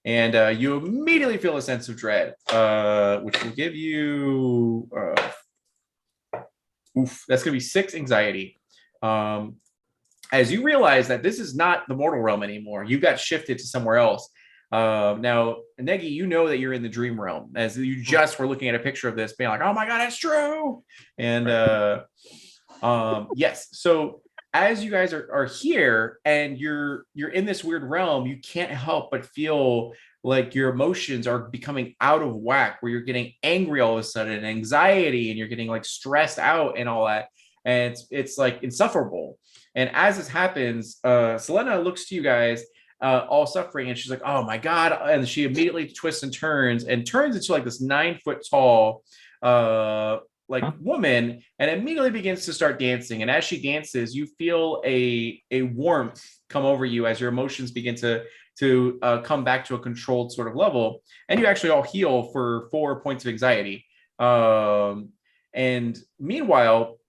S1: And you immediately feel a sense of dread, which will give you that's going to be 6 anxiety. As you realize that this is not the mortal realm anymore. You got shifted to somewhere else. Now, Negi, you know that you're in the dream realm, as you just were looking at a picture of this, being like, oh my God, it's true. And yes, so as you guys are here and you're in this weird realm, you can't help but feel like your emotions are becoming out of whack, where you're getting angry all of a sudden, and anxiety, and you're getting like stressed out and all that. And it's like insufferable. And as this happens, Selena looks to you guys all suffering, and she's like, "Oh my god!" And she immediately twists and turns into like this 9 foot tall like woman, and immediately begins to start dancing. And as she dances, you feel a warmth come over you as your emotions begin to come back to a controlled sort of level, and you actually all heal for 4 points of anxiety. And meanwhile,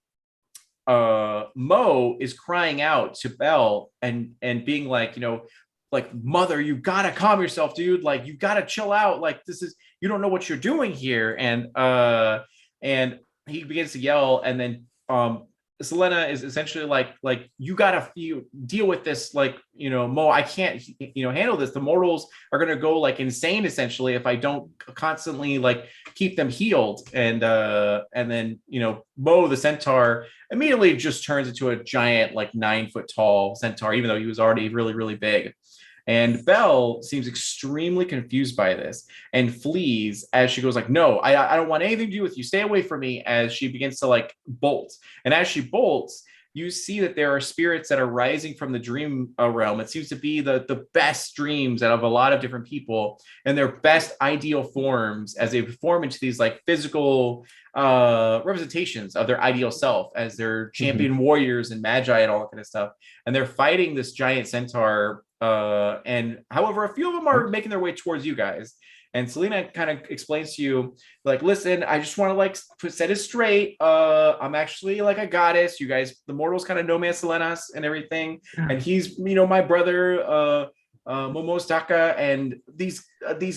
S1: Mo is crying out to Belle and being like, like, mother, you gotta calm yourself, dude. Like, you gotta chill out. Like, this is, you don't know what you're doing here. And he begins to yell, and then Selena is essentially like you gotta deal with this, like, Mo, I can't handle this. The mortals are gonna go like insane essentially if I don't constantly like keep them healed. And then Mo the centaur immediately just turns into a giant like 9 foot tall centaur, even though he was already really, really big. And Belle seems extremely confused by this and flees as she goes like, "No, I don't want anything to do with you. Stay away from me," as she begins to like bolt. And as she bolts, you see that there are spirits that are rising from the dream realm. It seems to be the best dreams out of a lot of different people and their best ideal forms as they form into these like physical representations of their ideal self as their champion warriors and magi and all that kind of stuff. And they're fighting this giant centaur. And however, a few of them are making their way towards you guys. And Selena kind of explains to you, like, "Listen, I just want to like set it straight. I'm actually like a goddess. You guys, the mortals, kind of know me as Selenas and everything. And he's, my brother, Momostaka, and these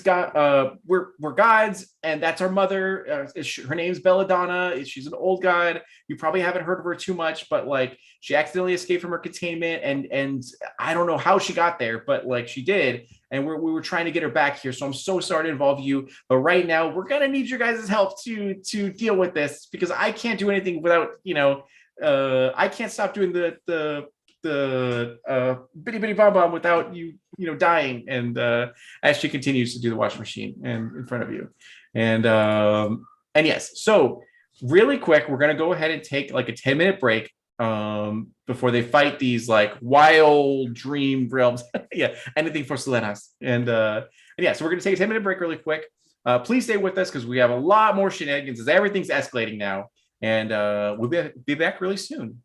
S1: guys, we're gods, and that's our mother. Her name's Belladonna. She's an old god. You probably haven't heard of her too much, but like she accidentally escaped from her containment, and I don't know how she got there, but like she did, and we were trying to get her back here. So I'm so sorry to involve you, but right now we're gonna need your guys' help to deal with this, because I can't do anything without I can't stop doing the bitty bitty bomb bomb without you dying." And as she continues to do the washing machine and in front of you. And yes, so really quick, we're gonna go ahead and take like a 10-minute break before they fight these like wild dream realms. Yeah, anything for Selenas. And yeah, so we're gonna take a 10-minute break really quick. Please stay with us because we have a lot more shenanigans as everything's escalating now. And we'll be back really soon.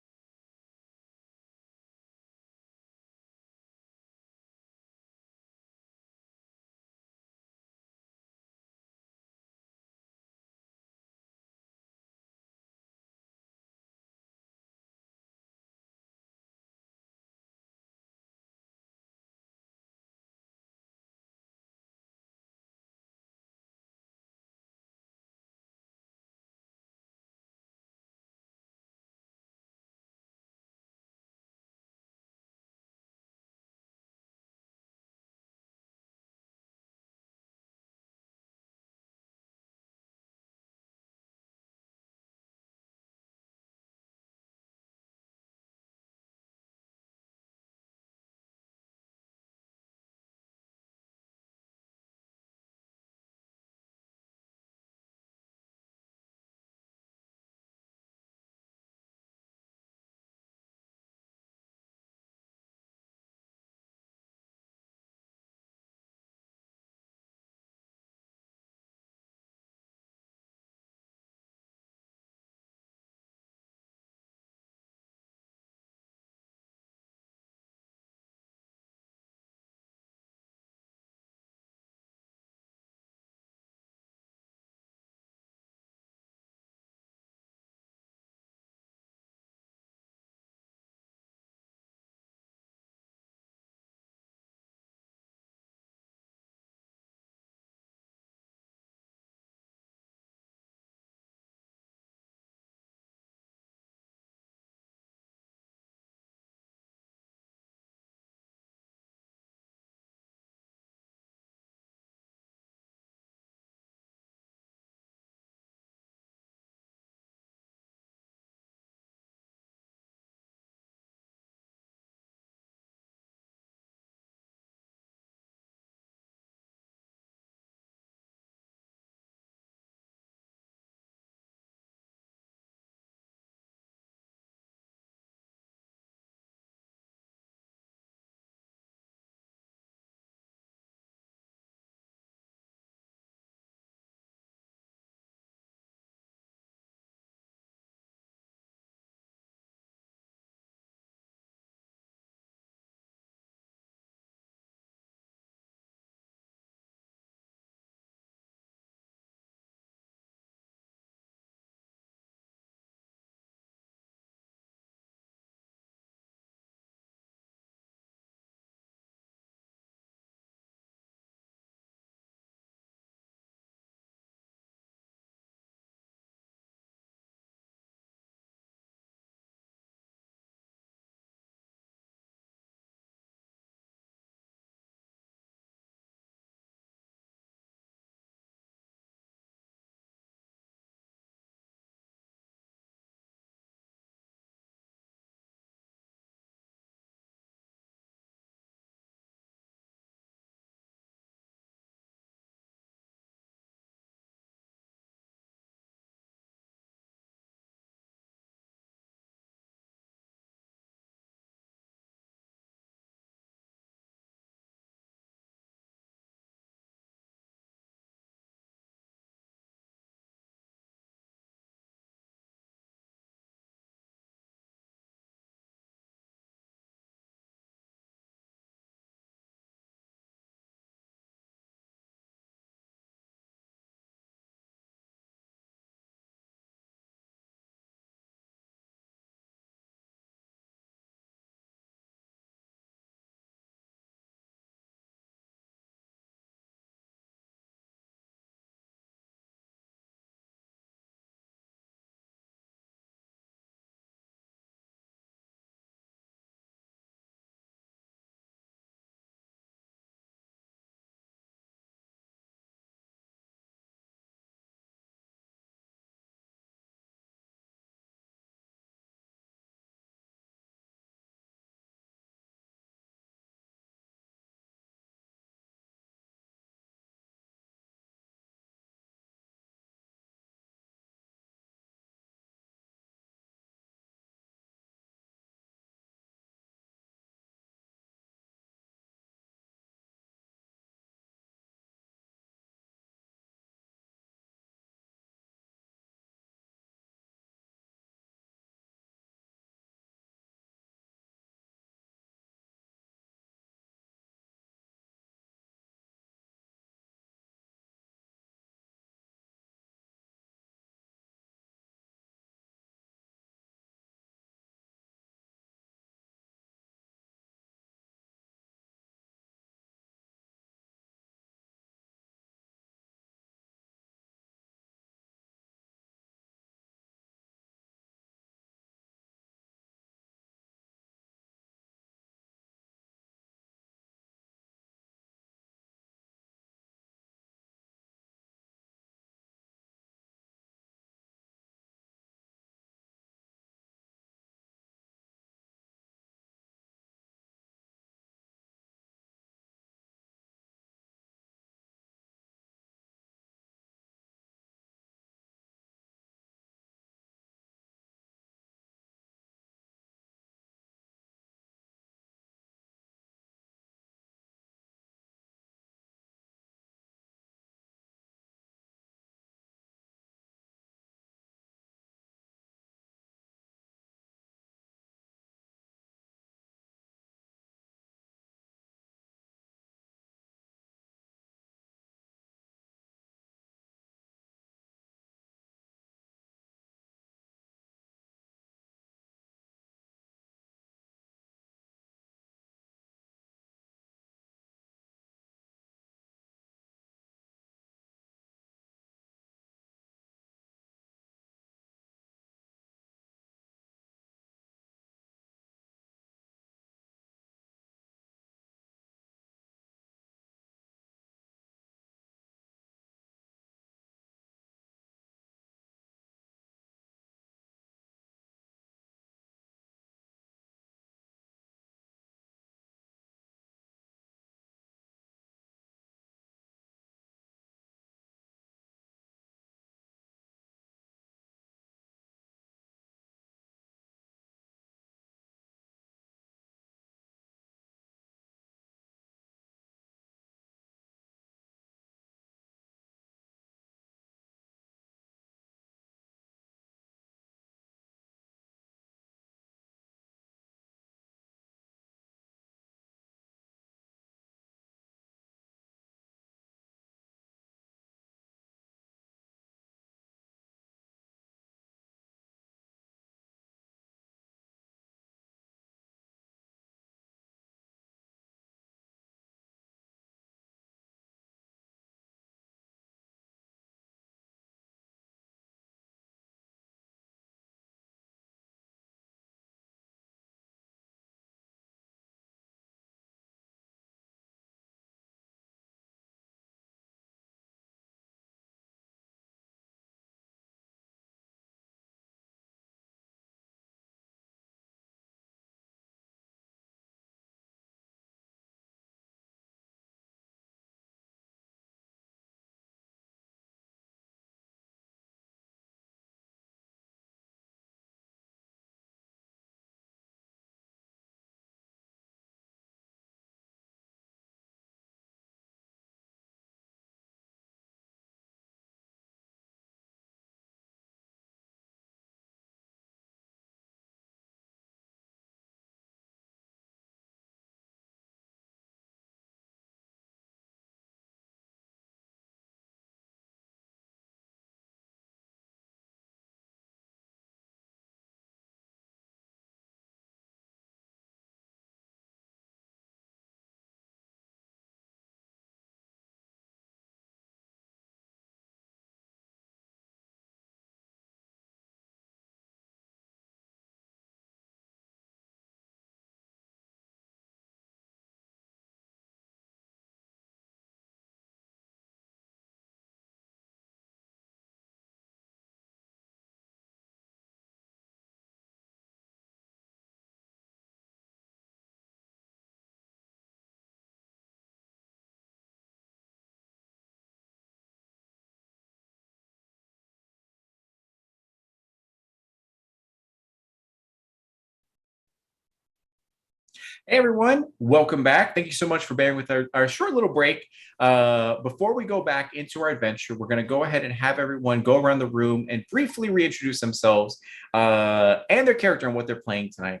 S1: Hey everyone, welcome back. Thank you so much for bearing with our short little break. Before we go back into our adventure, we're going to go ahead and have everyone go around the room and briefly reintroduce themselves and their character and what they're playing tonight.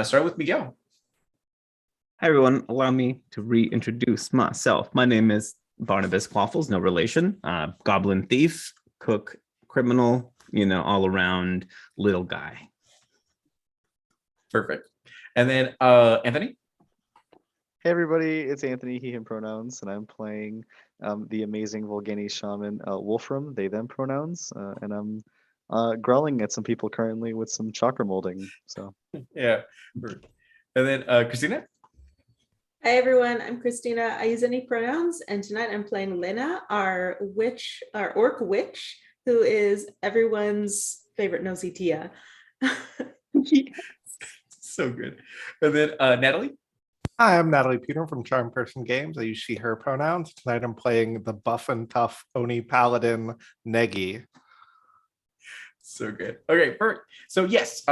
S1: Starting with Miguel.
S3: Hi, everyone. Allow me to reintroduce myself. My name is Barnabas Quaffles, no relation. Goblin thief, cook, criminal, all around little guy.
S1: Perfect. And then Anthony.
S5: Hey everybody, it's Anthony, he, him pronouns, and I'm playing the amazing Volgani shaman Wolfram, they, them pronouns, and I'm growling at some people currently with some chakra molding. So
S1: Yeah. And then Christina.
S2: Hi everyone, I'm Christina. I use any pronouns, and tonight I'm playing Lena, our orc witch, who is everyone's favorite nosy Tia.
S1: So good. And then Natalie.
S4: Hi, I'm Natalie Peter from Charm Person Games. I use she, her pronouns. Tonight I'm playing the buff and tough Oni Paladin, Negi.
S1: So good. Okay, perfect. So yes,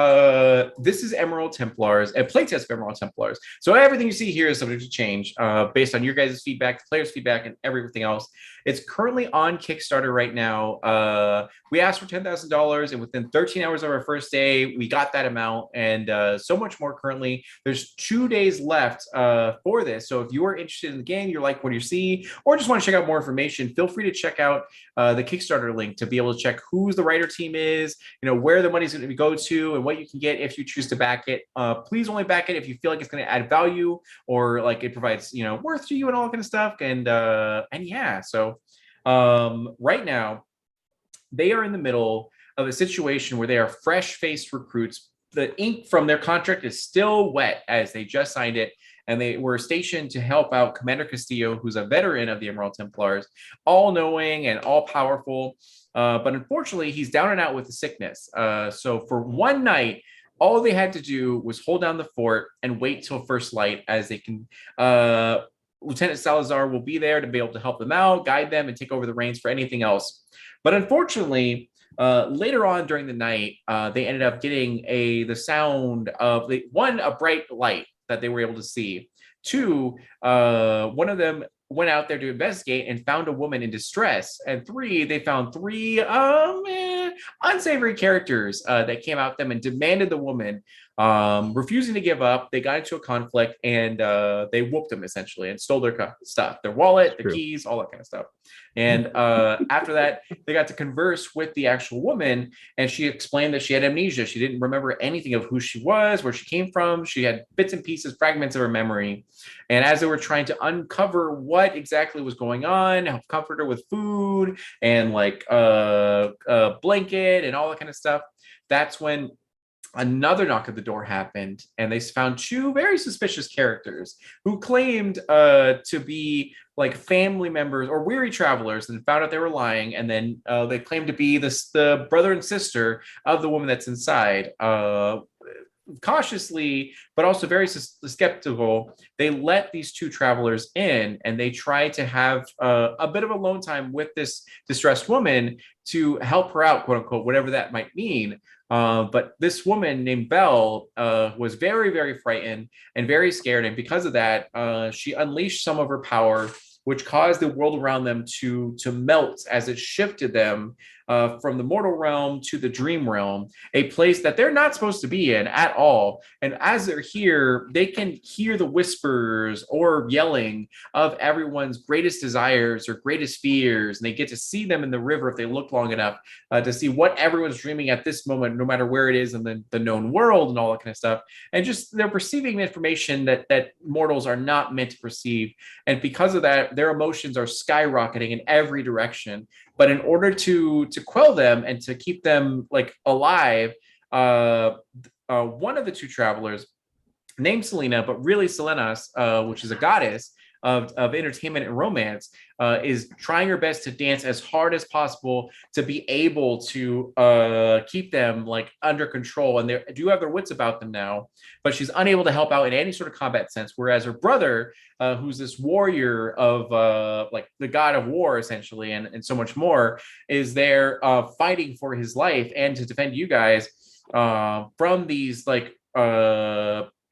S1: this is Emerald Templars, a playtest of Emerald Templars. So everything you see here is subject to change based on your guys' feedback, the players' feedback, and everything else. It's currently on Kickstarter right now. We asked for $10,000, and within 13 hours of our first day, we got that amount, and so much more currently. There's 2 days left for this. So if you are interested in the game, you like what you see, or just want to check out more information, feel free to check out the Kickstarter link to be able to check who's the writer team is, where the money's going to go to, and what you can get if you choose to back it. Please only back it if you feel like it's going to add value or like it provides worth to you and all that kind of stuff. And yeah, so right now they are in the middle of a situation where they are fresh-faced recruits. The ink from their contract is still wet as they just signed it, and they were stationed to help out Commander Castillo, who's a veteran of the Emerald Templars, all-knowing and all-powerful. But unfortunately, he's down and out with the sickness. So for one night, all they had to do was hold down the fort and wait till first light, as they can. Lieutenant Salazar will be there to be able to help them out, guide them, and take over the reins for anything else. But unfortunately, later on during the night, they ended up getting the sound of a bright light that they were able to see. Two, one of them went out there to investigate and found a woman in distress. And three, they found three unsavory characters that came out them and demanded the woman, refusing to give up. They got into a conflict, and they whooped them essentially and stole their stuff, their wallet, their keys, all that kind of stuff. And after that, they got to converse with the actual woman, and she explained that she had amnesia. She didn't remember anything of who she was, where she came from. She had bits and pieces, fragments of her memory. And as they were trying to uncover what exactly was going on, help comfort her with food and like a blanket and all that kind of stuff, that's when another knock at the door happened, and they found two very suspicious characters who claimed to be like family members or weary travelers, and found out they were lying. And then they claimed to be the brother and sister of the woman that's inside. Cautiously, but also very skeptical, they let these two travelers in, and they tried to have a bit of alone time with this distressed woman to help her out, quote unquote, whatever that might mean. But this woman named Belle was very, very frightened and very scared. And because of that, she unleashed some of her power, which caused the world around them to melt as it shifted them from the mortal realm to the dream realm, a place that they're not supposed to be in at all. And as they're here, they can hear the whispers or yelling of everyone's greatest desires or greatest fears. And they get to see them in the river if they look long enough to see what everyone's dreaming at this moment, no matter where it is in the known world and all that kind of stuff. And just they're perceiving information that mortals are not meant to perceive. And because of that, their emotions are skyrocketing in every direction. But in order to quell them and to keep them like alive, one of the two travelers, named Selena, but really Selenas, which is a goddess of entertainment and romance, is trying her best to dance as hard as possible to be able to keep them like under control. And they do have their wits about them now, but she's unable to help out in any sort of combat sense. Whereas her brother, who's this warrior of like the god of war essentially, and so much more, is there fighting for his life and to defend you guys from these like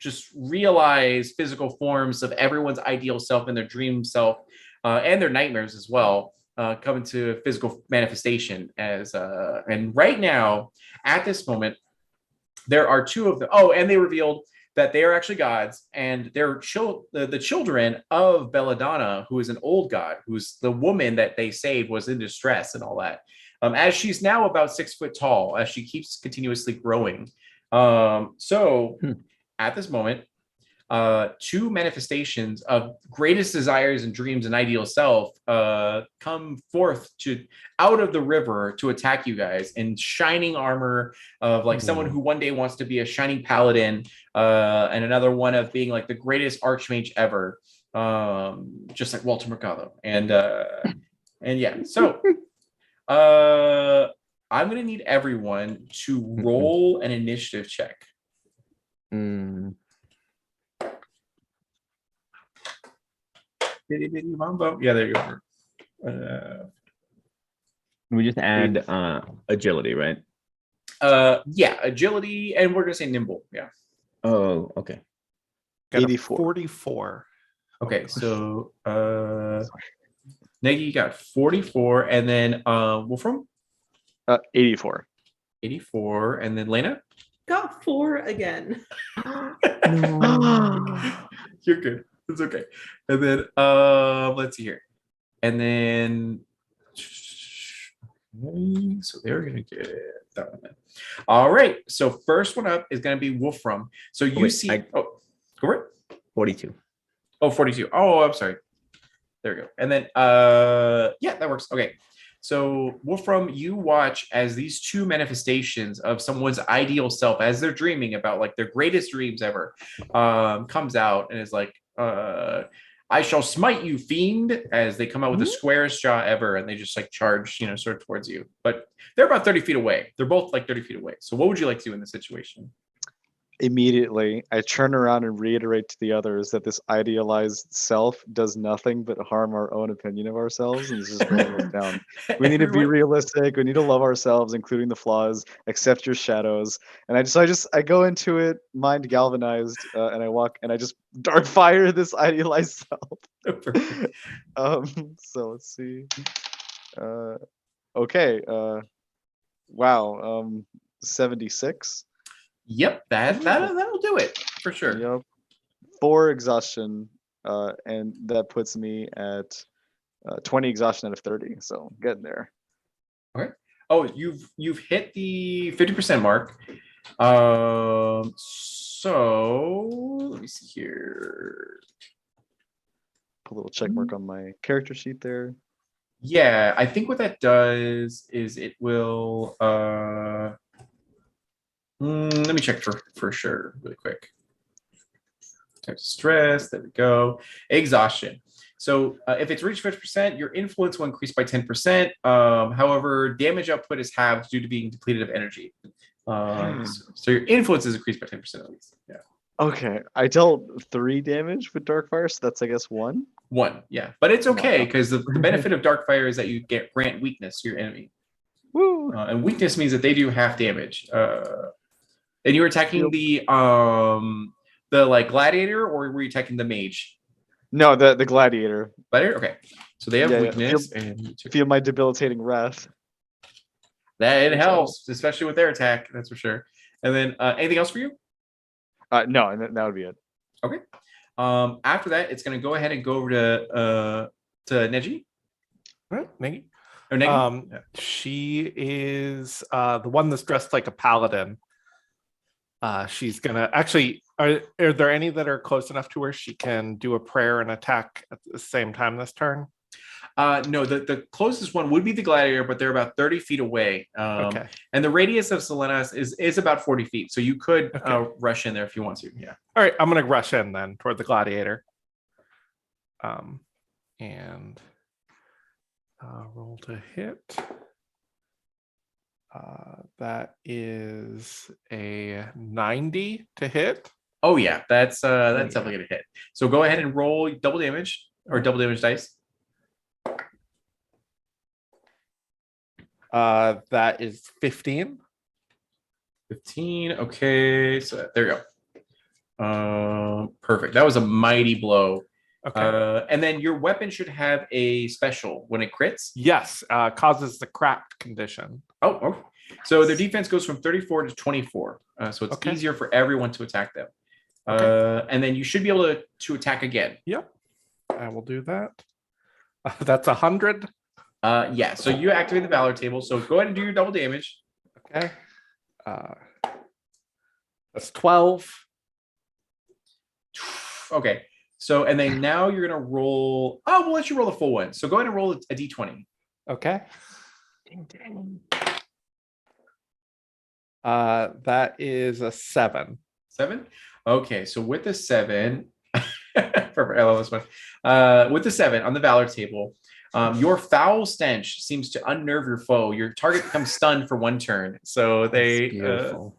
S1: just realize physical forms of everyone's ideal self and their dream self, and their nightmares as well, come into physical manifestation. And right now, at this moment, there are two of them. Oh, and they revealed that they are actually gods, and they're the children of Belladonna, who is an old god, who's the woman that they saved was in distress and all that. As she's now about 6 foot tall, as she keeps continuously growing. So at this moment, two manifestations of greatest desires and dreams and ideal self come forth to out of the river to attack you guys in shining armor of like someone who one day wants to be a shining paladin, and another one of being like the greatest archmage ever, just like Walter Mercado. And yeah, so I'm gonna need everyone to roll an initiative check. Yeah, there you go.
S3: We just add agility, right?
S1: Yeah, agility, and we're gonna say nimble. Yeah.
S3: Oh, okay.
S4: Got a
S5: 84.
S4: 44.
S1: Okay, so Negi, you got 44, and then Wolfram
S5: 84.
S1: 84, and then Lena.
S2: Got 4 again.
S1: You're good. It's okay. And then let's see here. And then so they're gonna get that one then. All right. So first one up is gonna be Wolfram. So you see go for it.
S3: 42.
S1: Oh, 42. Oh, I'm sorry. There we go. And then yeah, that works. Okay. So Wolfram, you watch as these two manifestations of someone's ideal self, as they're dreaming about like their greatest dreams ever, comes out and is like, I shall smite you, fiend, as they come out with the squarest jaw ever, and they just like charge, sort of towards you. But they're about 30 feet away. They're both like 30 feet away. So what would you like to do in this situation?
S5: Immediately, I turn around and reiterate to the others that this idealized self does nothing but harm our own opinion of ourselves, and this is bringing us down. We need to be realistic. We need to love ourselves, including the flaws. Accept your shadows. And I go into it, mind galvanized, and I walk and I just dark fire this idealized self. So let's see. Okay. Wow. 76.
S1: Yep, that'll do it for sure.
S5: Yep. 4 exhaustion, and that puts me at 20 exhaustion out of 30. So getting there.
S1: Okay. Oh, you've hit the 50% mark. So let me see here.
S5: Put a little check mark on my character sheet there.
S1: Yeah, I think what that does is it will let me check for sure really quick. Type of stress, there we go. Exhaustion. So if it's reached 50%, your influence will increase by 10%. However, damage output is halved due to being depleted of energy. So your influence is increased by 10% at least. Yeah.
S5: Okay, I dealt 3 damage with Darkfire, so that's I guess 1.
S1: 1, yeah. But it's okay because the benefit of Darkfire is that you grant weakness to your enemy.
S5: Woo!
S1: And weakness means that they do half damage. And you were attacking the like gladiator, or were you attacking the mage?
S5: No, the gladiator.
S1: Gladiator? Okay. So they have weakness.
S5: Feel,
S1: and
S5: feel my debilitating wrath.
S1: That it helps, especially with their attack, that's for sure. And then anything else for you?
S5: No, that would be it.
S1: Okay. After that, it's gonna go ahead and go over to Neji.
S4: Right, Negi.
S1: Or Negi?
S4: She is the one that's dressed like a paladin. She's gonna actually. Are there any that are close enough to where she can do a prayer and attack at the same time this turn?
S1: No, the closest one would be the gladiator, but they're about 30 feet away.
S4: Okay.
S1: And the radius of Selenas is about 40 feet, so you could rush in there if you want to. Yeah.
S4: All right, I'm gonna rush in then toward the gladiator. And roll to hit. That is a 90 to hit.
S1: Oh yeah, that's definitely gonna hit. So go ahead and roll double damage dice.
S4: That is 15.
S1: 15. Okay, so there you Perfect. That was a mighty blow.
S4: Okay.
S1: And then your weapon should have a special when it crits.
S4: Yes, causes the cracked condition.
S1: Oh. So their defense goes from 34 to 24. So it's
S4: Okay.
S1: easier for everyone to attack them.
S4: Okay.
S1: And then you should be able to attack again.
S4: Yep, I will do that. That's 100.
S1: Yeah, so you activate the Valor table. So go ahead and do your double damage.
S4: Okay. That's 12.
S1: Okay. So, and then now you're going to roll. Oh, we'll let you roll the full one. So go ahead and roll a d20.
S4: Okay. That is a 7.
S1: 7. Okay. So with the 7, perfect. I love this one. With the 7 on the Valor table, your foul stench seems to unnerve your foe. Your target becomes stunned for 1 turn. So they,
S3: beautiful.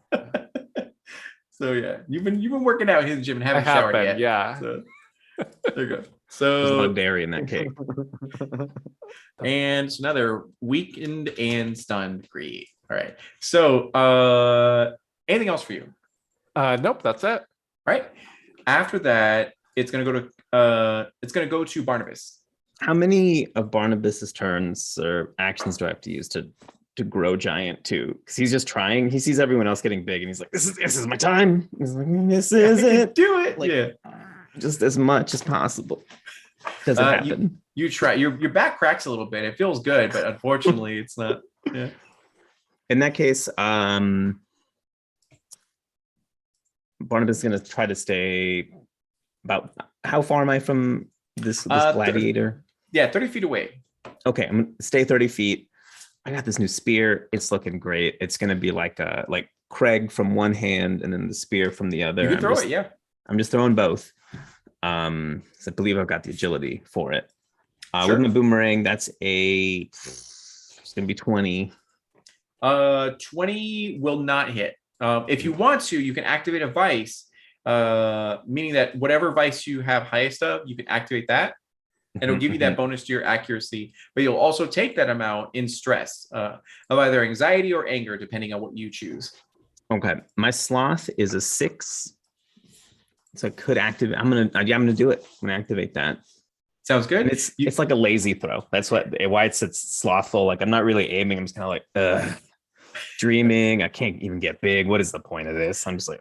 S1: so yeah, you've been working out in the gym and haven't
S4: I have
S1: showered
S4: been,
S1: yet.
S4: yeah.
S1: So there you go.
S3: There's a lot
S1: So
S3: of dairy in that cake.
S1: and so now they're weakened and stunned. Great. All right. So anything else for you?
S4: Nope, that's it.
S1: All right. After that, it's gonna go to Barnabas.
S3: How many of Barnabas's turns or actions do I have to use to grow giant too? Because he's just trying. He sees everyone else getting big, and he's like, "This is my time. He's like, this is it.
S1: Do it.
S3: Like,
S1: yeah.
S3: Just as much as possible." Doesn't happen.
S1: You try. Your back cracks a little bit. It feels good, but unfortunately, it's not. Yeah.
S3: In that case, Barnabas is going to try to stay about. How far am I from this gladiator?
S1: 30 feet away.
S3: Okay, I'm going to stay 30 feet. I got this new spear. It's looking great. It's going to be like Craig from one hand and then the spear from the other.
S1: You can throw it. Yeah.
S3: I'm just throwing both. So I believe I've got the agility for it.
S1: Sure.
S3: With my boomerang, it's going to be 20.
S1: 20 will not hit. If you want to, you can activate a vice, meaning that whatever vice you have highest of, you can activate that. And it'll give you that bonus to your accuracy, but you'll also take that amount in stress of either anxiety or anger, depending on what you choose.
S3: Okay. My sloth is a 6. So I could activate. I'm gonna do it. I'm gonna activate that.
S1: Sounds good.
S3: And it's like a lazy throw. That's why it's slothful. Like I'm not really aiming. I'm just kind of like dreaming. I can't even get big. What is the point of this? I'm just like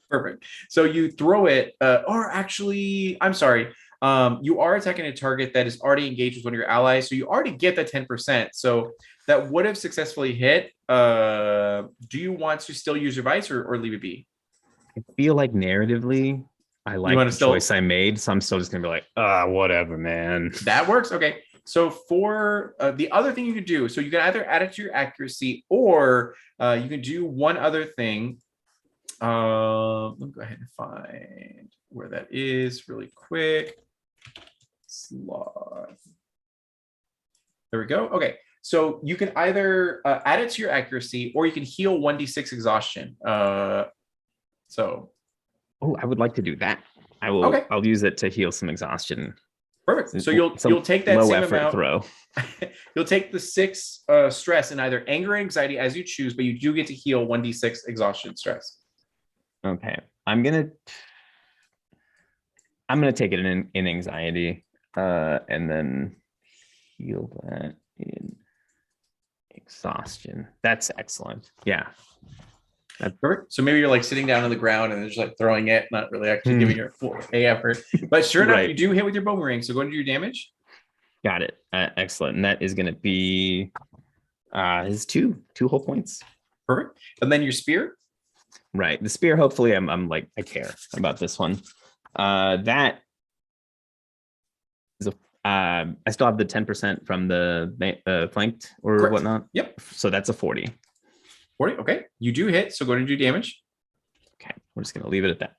S1: Perfect. So you throw it, or actually, I'm sorry. You are attacking a target that is already engaged with one of your allies, so you already get the 10%. So that would have successfully hit. Do you want to still use your vice or leave it be?
S3: I feel like narratively, I like the choice I made, so I'm still just gonna be like, whatever, man.
S1: That works. Okay. So for the other thing you could do, so you can either add it to your accuracy, or you can do one other thing. Let me go ahead and find where that is really quick. Sloth. There we go. Okay. So you can either add it to your accuracy, or you can heal 1d6 exhaustion.
S3: Oh, I would like to do that. I will. Okay. I'll use it to heal some exhaustion.
S1: Perfect. So you'll take that same amount.
S3: Throw.
S1: You'll take the 6 stress in either anger or anxiety as you choose, but you do get to heal 1d6 exhaustion stress.
S3: Okay. I'm gonna take it in anxiety, and then heal that in exhaustion. That's excellent. Yeah.
S1: That's perfect. So maybe you're like sitting down on the ground and just like throwing it, not really actually giving your full effort. But sure enough, you do hit with your boomerang. So go and do your damage.
S3: Got it. Excellent. And that is going to be his two whole points.
S1: Perfect. And then your spear.
S3: Right. The spear. Hopefully, I'm like I care about this one. That is I still have the 10% from the flanked or
S1: Correct.
S3: Whatnot.
S1: Yep.
S3: So that's a 40.
S1: 40. Okay. You do hit. So go ahead and do damage.
S3: Okay. We're just going to leave it at that.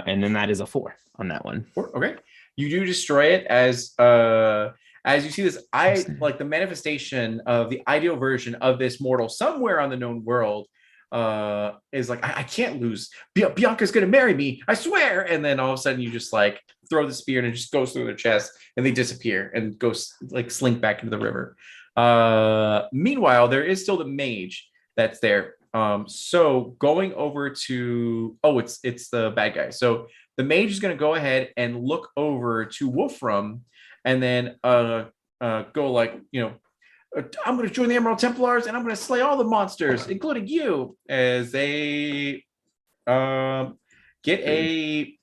S3: And then that is a 4 on that one.
S1: 4. Okay. You do destroy it as you see this, like the manifestation of the ideal version of this mortal somewhere on the known world is like, I can't lose. Bianca's going to marry me. I swear. And then all of a sudden you just like throw the spear and it just goes through their chest and they disappear and go slink back into the river. Meanwhile, there is still the mage that's there. So going over to it's the bad guy. So the mage is going to go ahead and look over to Wolfram, and then go like, I'm going to join the Emerald Templars and I'm going to slay all the monsters, including you, as they get a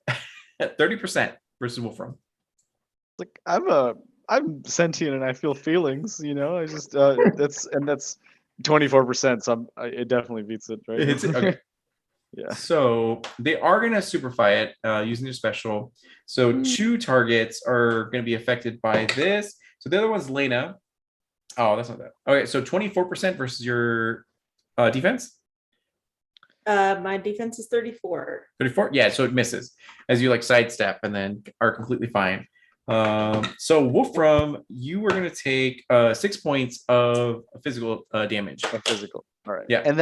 S1: 30% versus Wolfram.
S5: Like I'm sentient and I feel feelings, I just that's 24%, so it definitely beats it, right?
S1: It hits it. Okay.
S5: Yeah.
S1: So they are going to superfy it using their special. So 2 targets are going to be affected by this. So the other one's Lena. Oh, that's not that. Okay, so 24% versus your defense.
S2: My defense is 34.
S1: 34. Yeah, so it misses as you like sidestep and then are completely fine. So Wolfram, you are going to take 6 points of physical damage.
S5: Physical. All right.
S1: Yeah.
S5: And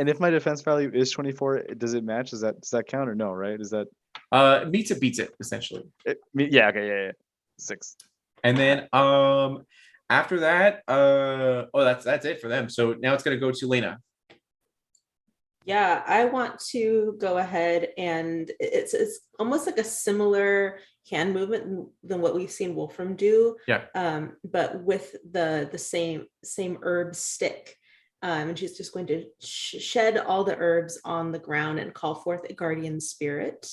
S5: if my defense value is 24, does it match? Does that count or no? Right? Is that
S1: meets it beats it essentially.
S5: Yeah. Okay. Yeah. 6.
S1: And then after that, that's it for them. So now it's going to go to Lena.
S2: Yeah, I want to go ahead, and it's almost like a similar hand movement than what we've seen Wolfram do.
S1: Yeah.
S2: But with the same herb stick. And she's just going to shed all the herbs on the ground and call forth a guardian spirit.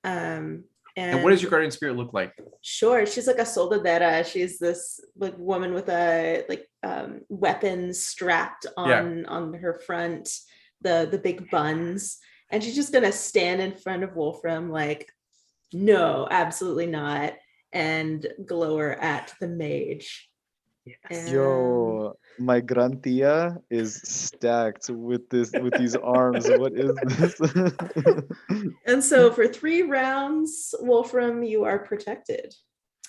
S1: And what does your guardian spirit look like?
S2: Sure, she's like a soldadera. She's this like woman with a weapons strapped on her front, the big buns, and she's just gonna stand in front of Wolfram like, no, absolutely not, and glower at the mage.
S1: Yes.
S5: Yo, my grantia is stacked with these arms. What is this?
S2: And so for 3 rounds, Wolfram, you are protected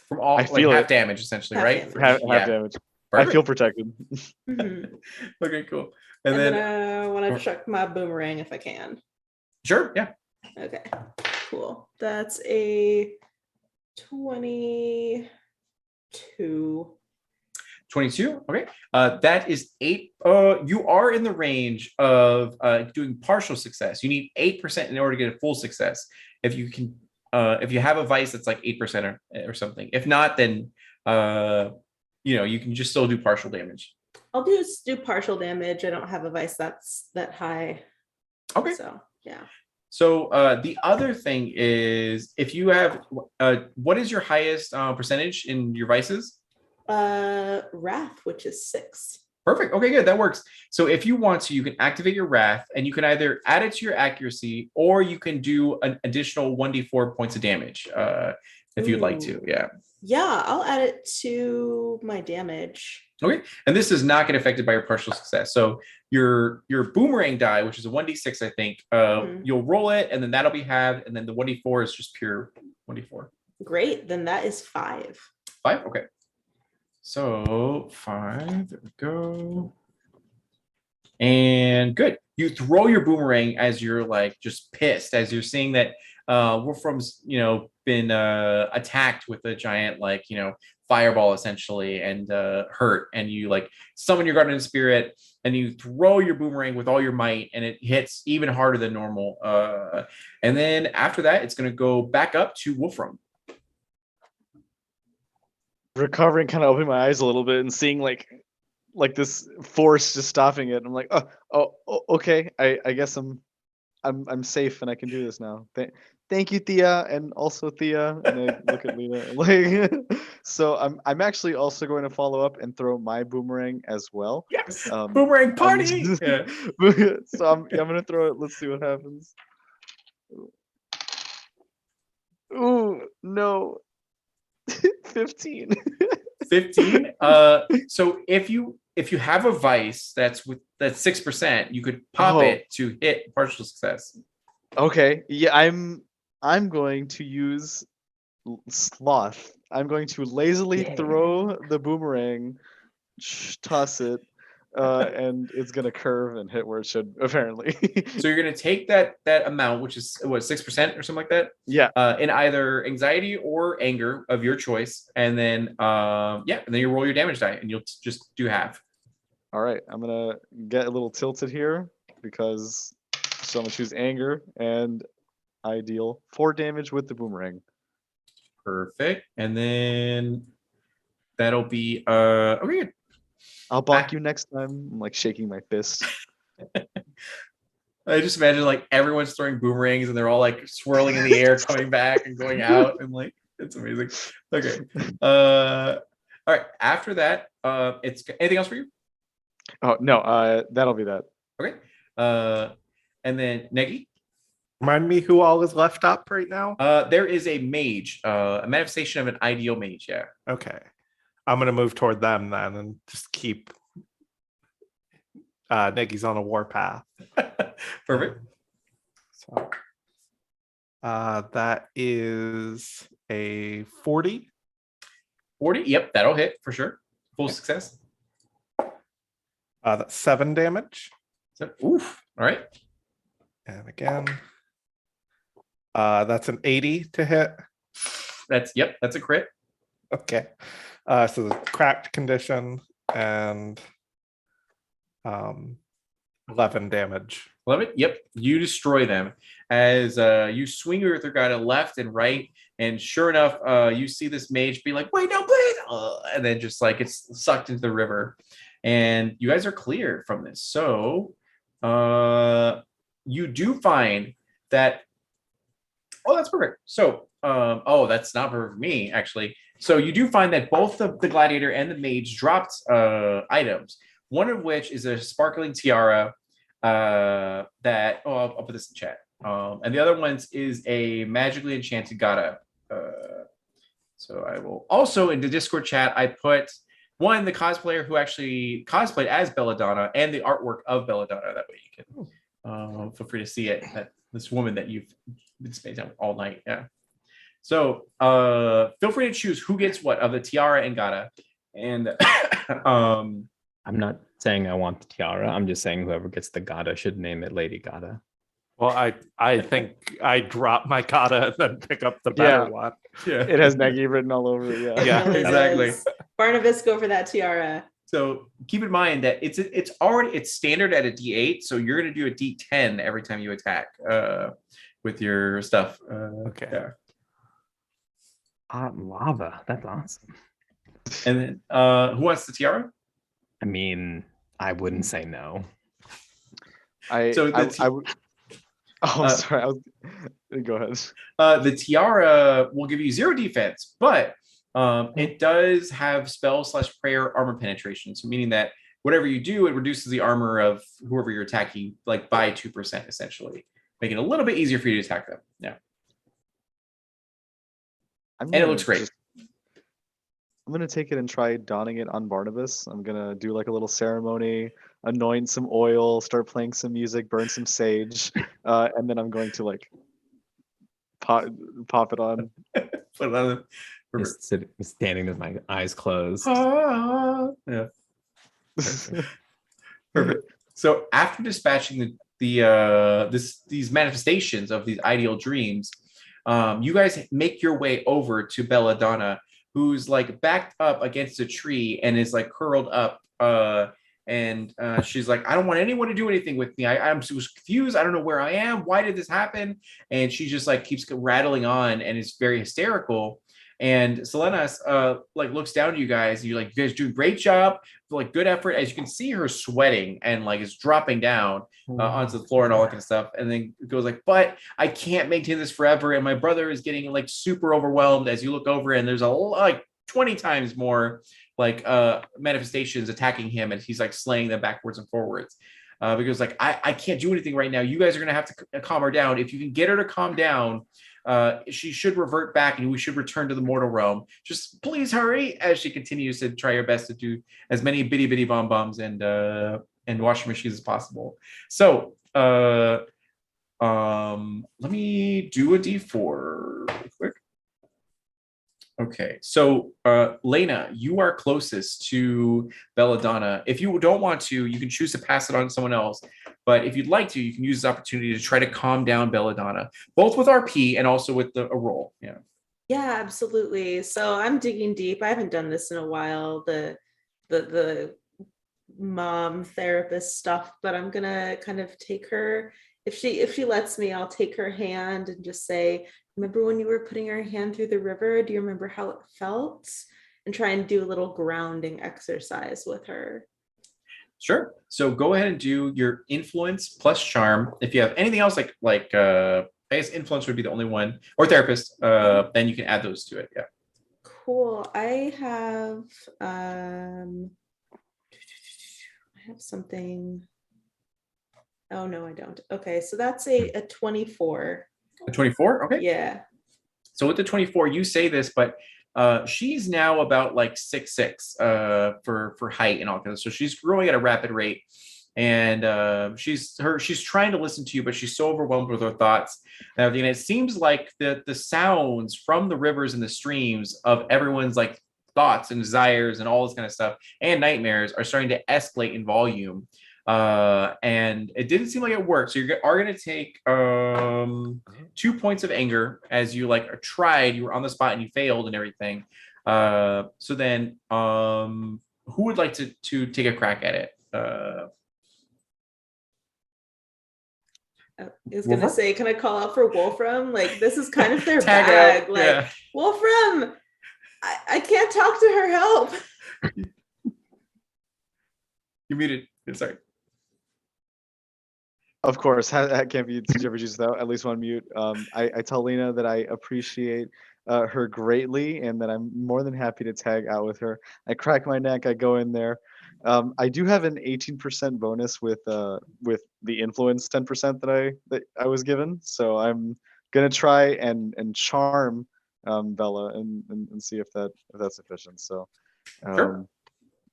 S1: from all
S5: I feel
S1: half damage essentially,
S2: half
S1: right?
S2: damage.
S5: Half damage.
S1: Perfect.
S5: I feel protected.
S2: Mm-hmm.
S1: Okay, cool.
S2: And then I want to chuck my boomerang if I can.
S1: Sure, yeah.
S2: Okay, cool. That's a 22.
S1: 22. Okay. That is 8. You are in the range of doing partial success. You need 8% in order to get a full success. If you can, if you have a vice that's like 8% or something. If not, then you can just still do partial damage.
S2: I'll do partial damage. I don't have a vice that's that high.
S1: Okay.
S2: So yeah.
S1: So the other thing is, if you have, what is your highest percentage in your vices?
S2: Wrath, which is 6.
S1: Perfect. Okay, good. That works. So if you want to, you can activate your wrath, and you can either add it to your accuracy, or you can do an additional 1d4 points of damage if you'd like to. Yeah.
S2: Yeah, I'll add it to my damage.
S1: Okay. And this does not get affected by your partial success. So your boomerang die, which is a 1d6, I think, you'll roll it, and then that'll be halved, and then the 1d4 is just pure 1d4.
S2: Great. Then that is 5.
S1: 5? Okay. So 5, there we go. And good. You throw your boomerang as you're like just pissed, as you're seeing that Wolfram's, been attacked with a giant, fireball essentially, and hurt. And you like summon your guardian spirit and you throw your boomerang with all your might, and it hits even harder than normal. And then after that, it's going to go back up to Wolfram.
S5: Recovering, kind of opening my eyes a little bit and seeing like this force just stopping it. I'm like, oh, okay. I guess I'm safe and I can do this now. Thank you, Thea, and also Thea. And I look at Lena. So I'm actually also going to follow up and throw my boomerang as well.
S1: Yes, boomerang party.
S5: Yeah. So I'm gonna throw it. Let's see what happens. Ooh, no. 15.
S1: 15. So if you have a vice that's 6%, you could pop it to hit partial success.
S5: Okay. Yeah, I'm going to use sloth. I'm going to lazily throw the boomerang, toss it, and it's gonna curve and hit where it should, apparently.
S1: So you're gonna take that amount, which is what, 6% or something like that?
S5: Yeah.
S1: In either anxiety or anger of your choice, and then and then you roll your damage die, and you'll just do half.
S5: All right, I'm gonna get a little tilted here. because so I'm gonna choose anger and I deal 4 damage with the boomerang.
S1: Perfect. And then that'll be okay. Good.
S5: I'll bonk you next time. I'm like shaking my fist.
S1: I just imagine like everyone's throwing boomerangs and they're all like swirling in the air, coming back and going out, and like it's amazing. Okay. All right. After that, it's anything else for you?
S5: Oh no, that'll be that.
S1: Okay. And then Negi,
S4: Remind me who all is left up right now.
S1: there is a mage, a manifestation of an ideal mage. Yeah.
S4: Okay. I'm gonna move toward them then and just keep Negi's on a war path.
S1: Perfect.
S4: So that is a 40.
S1: 40. Yep, that'll hit for sure. Full success.
S4: That's 7 damage.
S1: So, oof. All right.
S4: And again, that's an 80 to hit.
S1: That's a crit.
S4: Okay. So the cracked condition and 11 damage.
S1: Love it. Yep. You destroy them as you swing your Uthergata left and right. And sure enough, you see this mage be like, wait, no, please. And then just like it's sucked into the river. And you guys are clear from this. So you do find that. Oh, that's perfect. So, that's not perfect for me, actually. So you do find that both the gladiator and the mage dropped items. One of which is a sparkling tiara that I'll put this in chat. And the other ones is a magically enchanted gata. So I will also in the Discord chat, I put one, the cosplayer who actually cosplayed as Belladonna and the artwork of Belladonna. That way you can feel free to see it. That this woman that you've been spending time all night. Yeah. So feel free to choose who gets what of the tiara and gata. And
S3: I'm not saying I want the tiara. I'm just saying whoever gets the gata should name it Lady Gata.
S4: Well, I think I drop my kata and then pick up the better
S5: Yeah.
S4: one.
S1: yeah.
S5: It has Negi written all over it. Yeah.
S4: Yeah,
S2: It
S1: exactly.
S2: does. Barnabas, go for that tiara.
S1: So keep in mind that it's standard at a D8, so you're gonna do a D10 every time you attack with your stuff.
S4: Okay.
S1: Yeah.
S3: Hot lava. That's awesome.
S1: And then who wants the tiara?
S3: I mean, I wouldn't say no.
S5: Sorry. Go ahead.
S1: The tiara will give you 0 defense, but it does have spell/prayer armor penetration. So meaning that whatever you do, it reduces the armor of whoever you're attacking like by 2%, essentially, making it a little bit easier for you to attack them. Yeah. And it looks great.
S5: I'm gonna take it and try donning it on Barnabas. I'm gonna do like a little ceremony, anoint some oil, start playing some music, burn some sage, and then I'm going to like pop it on.
S1: Put it on
S3: Just standing with my eyes closed.
S1: yeah. Perfect. So after dispatching these manifestations of these ideal dreams, you guys make your way over to Belladonna, who's like backed up against a tree and is like curled up. And she's like, I don't want anyone to do anything with me. I'm so confused. I don't know where I am. Why did this happen? And she just like keeps rattling on and is very hysterical. And Selenas like looks down to you guys and you're like, you guys do a great job, like good effort. As you can see her sweating and like is dropping down onto the floor and all that kind of stuff. And then it goes like, but I can't maintain this forever. And my brother is getting like super overwhelmed as you look over and there's like 20 times more like manifestations attacking him and he's like slaying them backwards and forwards. Because like, I can't do anything right now. You guys are going to have to calm her down. If you can get her to calm down, she should revert back and we should return to the mortal realm. Just please hurry as she continues to try her best to do as many bitty bomb bombs and washing machines as possible. So let me do a D4 real quick. Okay, so Lena, you are closest to Belladonna. If you don't want to, you can choose to pass it on to someone else. But if you'd like to, you can use this opportunity to try to calm down Belladonna, both with RP and also with a roll. Yeah.
S2: Yeah, absolutely. So I'm digging deep. I haven't done this in a while. The mom therapist stuff, but I'm gonna kind of take her, if she lets me, I'll take her hand and just say, remember when you were putting your hand through the river? Do you remember how it felt? And try and do a little grounding exercise with her.
S1: Sure. So go ahead and do your influence plus charm. If you have anything else I guess influence would be the only one, or therapist, then you can add those to it. Yeah.
S2: Cool. I have something. Oh no, I don't. Okay, so that's a 24.
S1: A 24. Okay.
S2: Yeah.
S1: So with the 24, you say this, but she's now about like 6'6" for height and all that. So she's growing at a rapid rate, and she's trying to listen to you, but she's so overwhelmed with her thoughts and everything. And it seems like the sounds from the rivers and the streams of everyone's like thoughts and desires and all this kind of stuff and nightmares are starting to escalate in volume. And it didn't seem like it worked. So you are going to take 2 points of anger as you like tried, you were on the spot and you failed and everything. So then who would like to take a crack at it?
S2: I was gonna say, can I call out for Wolfram? Like, this is kind of their
S1: Tag
S2: bag.
S1: out,
S2: Like,
S1: yeah.
S2: Wolfram, I can't talk to her. Help.
S1: You muted. Sorry.
S5: Of course, can't be Jeffrey Jesus though. At least one mute. I tell Lena that I appreciate her greatly, and that I'm more than happy to tag out with her. I crack my neck. I go in there. I do have an 18% bonus with the influence 10% that I was given. So I'm gonna try and charm Bella and see if that's sufficient. So
S1: Sure.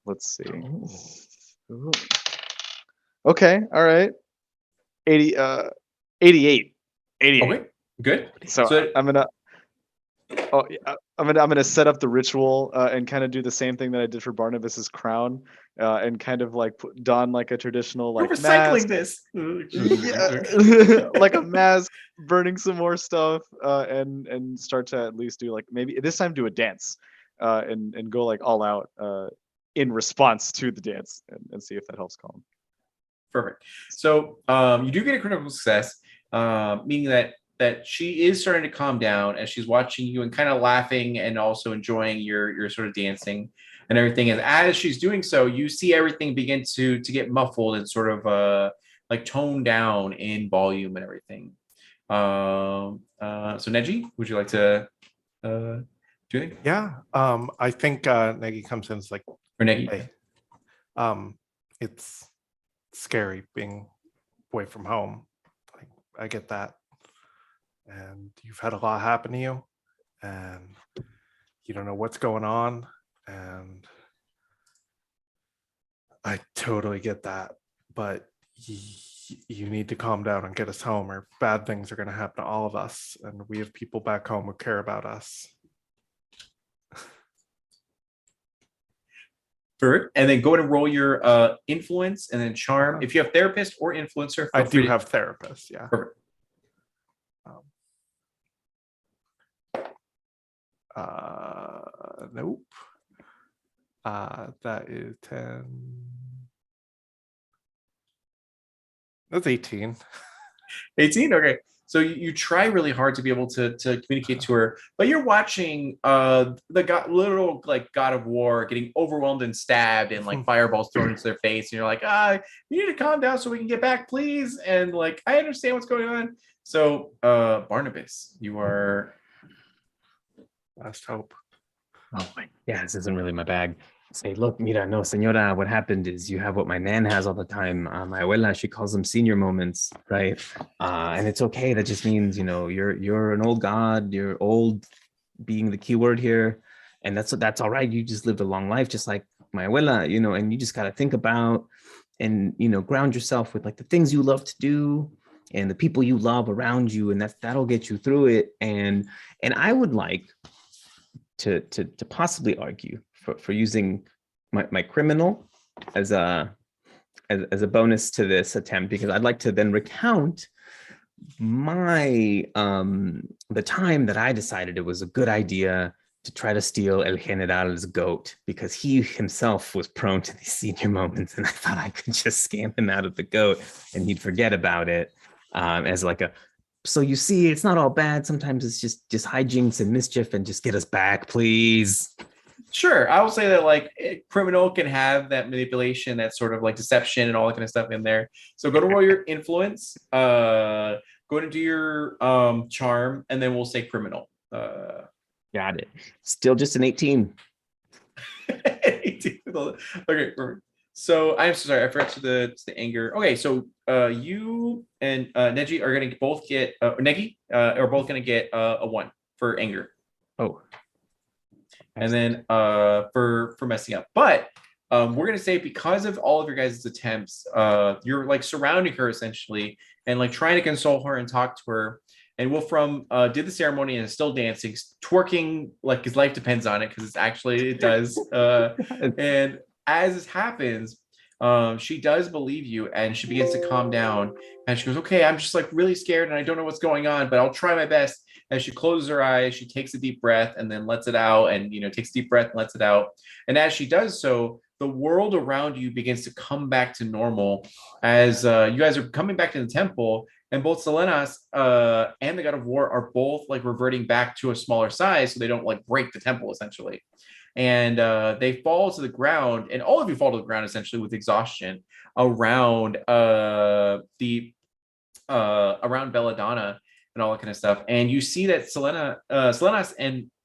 S5: let's see. Ooh. Okay, all right. 88.
S1: Okay, good.
S5: So I'm gonna set up the ritual and kind of do the same thing that I did for Barnabas's crown, and kind of like don like a traditional
S1: We're
S5: like
S1: recycling
S5: mask.
S1: this.
S5: Yeah, like a mask, burning some more stuff, and start to at least do like maybe this time do a dance, and go like all out in response to the dance and see if that helps calm.
S1: Perfect. So you do get a critical success, meaning that she is starting to calm down as she's watching you and kind of laughing and also enjoying your sort of dancing and everything. And as she's doing so, you see everything begin to get muffled and sort of like toned down in volume and everything. So Neji, would you like to do anything?
S4: Yeah. I think Negi comes in and is like,
S1: Or Negi?
S4: hey, it's scary being away from home. Like, I get that. And you've had a lot happen to you, and you don't know what's going on. And I totally get that. But you need to calm down and get us home, or bad things are going to happen to all of us. And we have people back home who care about us.
S1: Perfect. And then go ahead and roll your influence and then charm. If you have therapist or influencer,
S4: I
S1: feel free
S4: do
S1: to-
S4: have therapists, yeah.
S1: Perfect.
S4: Nope. That is 10. That's 18.
S1: 18. Okay. So you try really hard to be able to communicate to her, but you're watching the literal like god of war getting overwhelmed and stabbed and like fireballs thrown into their face, and you're like, you need to calm down so we can get back, please. And like, I understand what's going on. So Barnabas, you are
S4: Last hope.
S3: Oh my, yeah, this isn't really my bag. Say, look, mira, no, señora, what happened is you have what my nan has all the time. My abuela, she calls them senior moments, right? And it's okay. That just means, you're an old god, you're old being the key word here. And that's all right. You just lived a long life, just like my abuela, and you just got to think about and, ground yourself with like the things you love to do and the people you love around you. And that'll get you through it. And I would like to possibly argue for using my criminal as a bonus to this attempt, because I'd like to then recount my the time that I decided it was a good idea to try to steal El General's goat because he himself was prone to these senior moments, and I thought I could just scam him out of the goat and he'd forget about it as like a. So you see, it's not all bad. Sometimes it's just hijinks and mischief, and just get us back, please.
S1: Sure, I will say that like criminal can have that manipulation, that sort of like deception and all that kind of stuff in there. So go to roll your influence, go to do your charm, and then we'll say criminal.
S3: Got it. Still just an 18.
S1: Okay, perfect. So I'm so sorry, I forgot to the anger. Okay, so you and Neji are gonna both get Negi are both gonna get a 1 for anger.
S3: Oh.
S1: And then for messing up. But we're gonna say because of all of your guys' attempts, you're like surrounding her essentially and like trying to console her and talk to her. And Wolfram did the ceremony and is still dancing, twerking like his life depends on it, because it does. And as this happens, she does believe you and she begins to calm down. And she goes, okay, I'm just like really scared and I don't know what's going on, but I'll try my best. As she closes her eyes, she takes a deep breath and then lets it out, and takes a deep breath and lets it out. And as she does so, the world around you begins to come back to normal as you guys are coming back to the temple, and both Selenas and the God of War are both like reverting back to a smaller size so they don't like break the temple essentially. And they fall to the ground, and all of you fall to the ground essentially with exhaustion around around Belladonna and all that kind of stuff. And you see that Selenas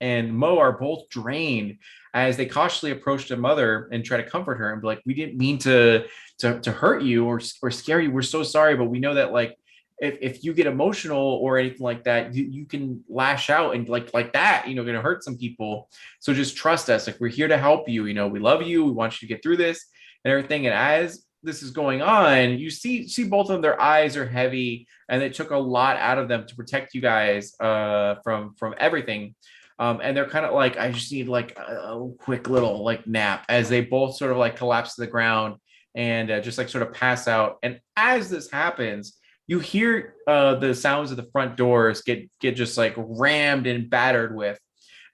S1: and Mo are both drained as they cautiously approach their mother and try to comfort her and be like, we didn't mean to hurt you or scare you. We're so sorry, but we know that like if you get emotional or anything like that, you can lash out and like that, gonna hurt some people. So just trust us. Like, we're here to help you. We love you. We want you to get through this and everything. And as this is going on, you see both of them, their eyes are heavy, and it took a lot out of them to protect you guys from everything. And they're kind of like, I just need like a quick little like nap, as they both sort of like collapse to the ground and just like sort of pass out. And as this happens, you hear the sounds of the front doors get just like rammed and battered with,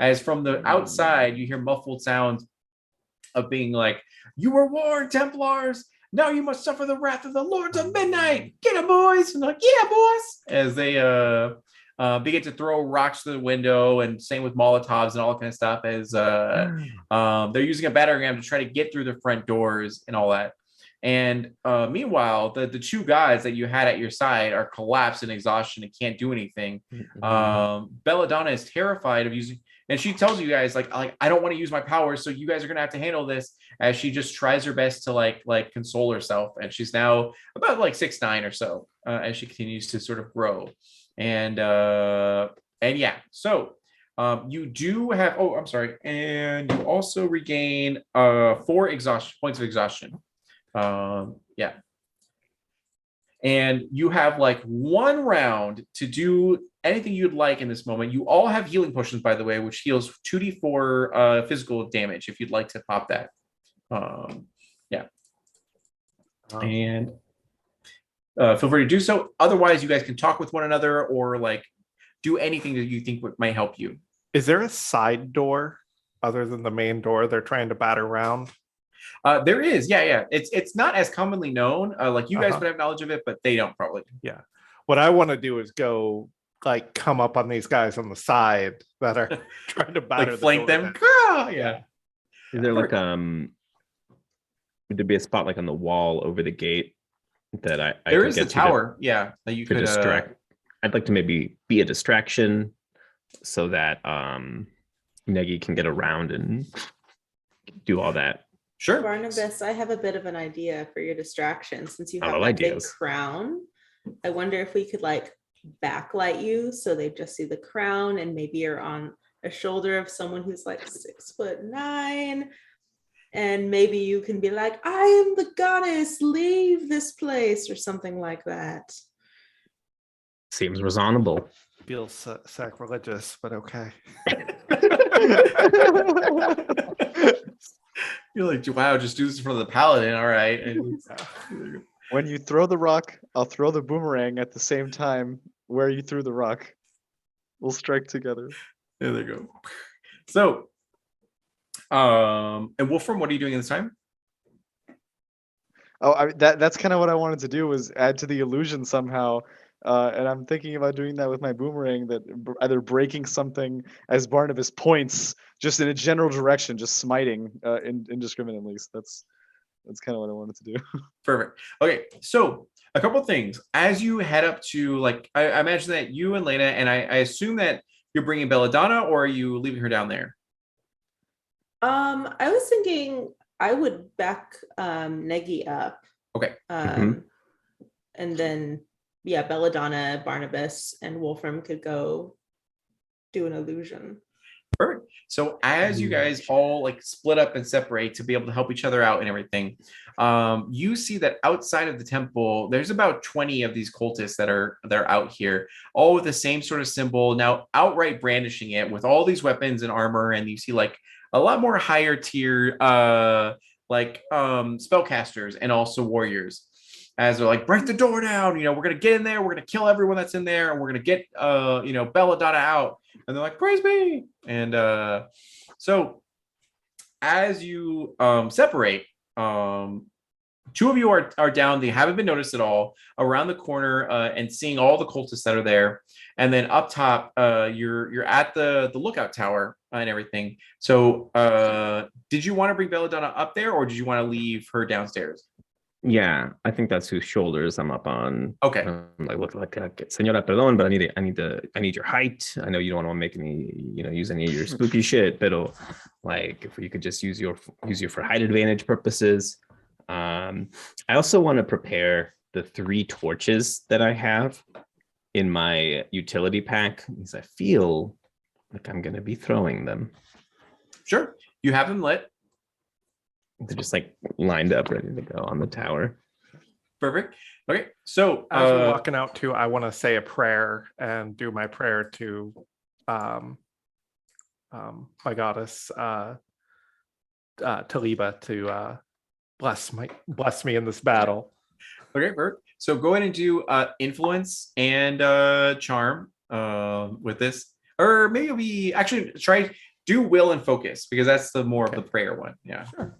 S1: as from the outside you hear muffled sounds of being like, you were warned, Templars. Now you must suffer the wrath of the Lords of Midnight. Get 'em, boys. And like, yeah, boys. As they begin to throw rocks through the window, and same with Molotovs and all that kind of stuff, as they're using a battering ram to try to get through the front doors and all that. And meanwhile, the two guys that you had at your side are collapsed in exhaustion and can't do anything. Belladonna is terrified of using, and she tells you guys like I don't want to use my powers, so you guys are gonna have to handle this. As she just tries her best to like console herself, and she's now about like 6'9" or so as she continues to sort of grow. And yeah, so you do have. Oh, I'm sorry, and you also regain 4 points of exhaustion. Yeah. And you have like 1 round to do anything you'd like in this moment. You all have healing potions, by the way, which heals 2d4 physical damage if you'd like to pop that. Yeah. And feel free to do so. Otherwise, you guys can talk with one another or like do anything that you think might help you.
S4: Is there a side door other than the main door they're trying to batter around?
S1: There is, yeah. It's not as commonly known. Like you guys would have knowledge of it, but they don't probably.
S4: Yeah. What I want to do is go like come up on these guys on the side that are trying to batter
S1: like flank
S4: the
S1: them. Yeah.
S3: Is there like would there be a spot like on the wall over the gate that I
S1: there
S3: could
S1: is
S3: get
S1: the tower, yeah, that you could
S3: distract? I'd like to maybe be a distraction so that Negi can get around and do all that.
S1: Sure.
S2: Barnabas, I have a bit of an idea for your distraction. Since you have
S3: love
S2: that big
S3: ideas.
S2: crown, I wonder if we could like backlight you so they just see the crown, and maybe you're on a shoulder of someone who's like 6'9", and maybe you can be like, I am the goddess, leave this place, or something like that.
S3: Seems reasonable.
S4: Feels sacrilegious, but okay.
S1: You're like, wow, just do this in front of the paladin. All right.
S5: When you throw the rock, I'll throw the boomerang at the same time where you threw the rock. We'll strike together.
S1: There they go. So, and Wolfram, what are you doing this time?
S5: Oh, that's kind of what I wanted to do, was add to the illusion somehow. And I'm thinking about doing that with my boomerang, that either breaking something as Barnabas points just in a general direction, just smiting indiscriminately. So that's kind of what I wanted to do.
S1: Perfect. Okay, so a couple of things. As you head up to, like, I imagine that you and Lena, and I assume that you're bringing Belladonna, or are you leaving her down there?
S2: I was thinking I would back Negi up.
S1: Okay.
S2: And then Belladonna, Barnabas, and Wolfram could go do an illusion.
S1: Perfect. So as you guys all like split up and separate to be able to help each other out and everything, you see that outside of the temple, there's about 20 of these cultists that are out here, all with the same sort of symbol, now outright brandishing it with all these weapons and armor. And you see like a lot more higher tier spellcasters and also warriors, as they're like, break the door down, we're gonna get in there, we're gonna kill everyone that's in there, and we're gonna get Belladonna out. And they're like, praise me. And so as you separate, two of you are down, they haven't been noticed at all, around the corner, and seeing all the cultists that are there. And then up top, you're at the lookout tower and everything. So did you want to bring Belladonna up there, or did you want to leave her downstairs?
S3: Yeah, I think that's whose shoulders I'm up on.
S1: Okay.
S3: I look like Señora, perdón, but I need your height. I know you don't want to make any, use any of your spooky shit, but like if you could just use you for height advantage purposes. I also want to prepare the 3 torches that I have in my utility pack, because I feel like I'm going to be throwing them.
S1: Sure. You have them lit.
S3: They're just like lined up, ready to go on the tower.
S1: Perfect. Okay. So
S4: as we're walking out too, I want to say a prayer and do my prayer to my goddess Taliba to bless me in this battle.
S1: Okay, perfect. So go ahead and do influence and charm with this, or maybe we actually try do will and focus, because that's the more of the prayer one. Yeah.
S4: Sure.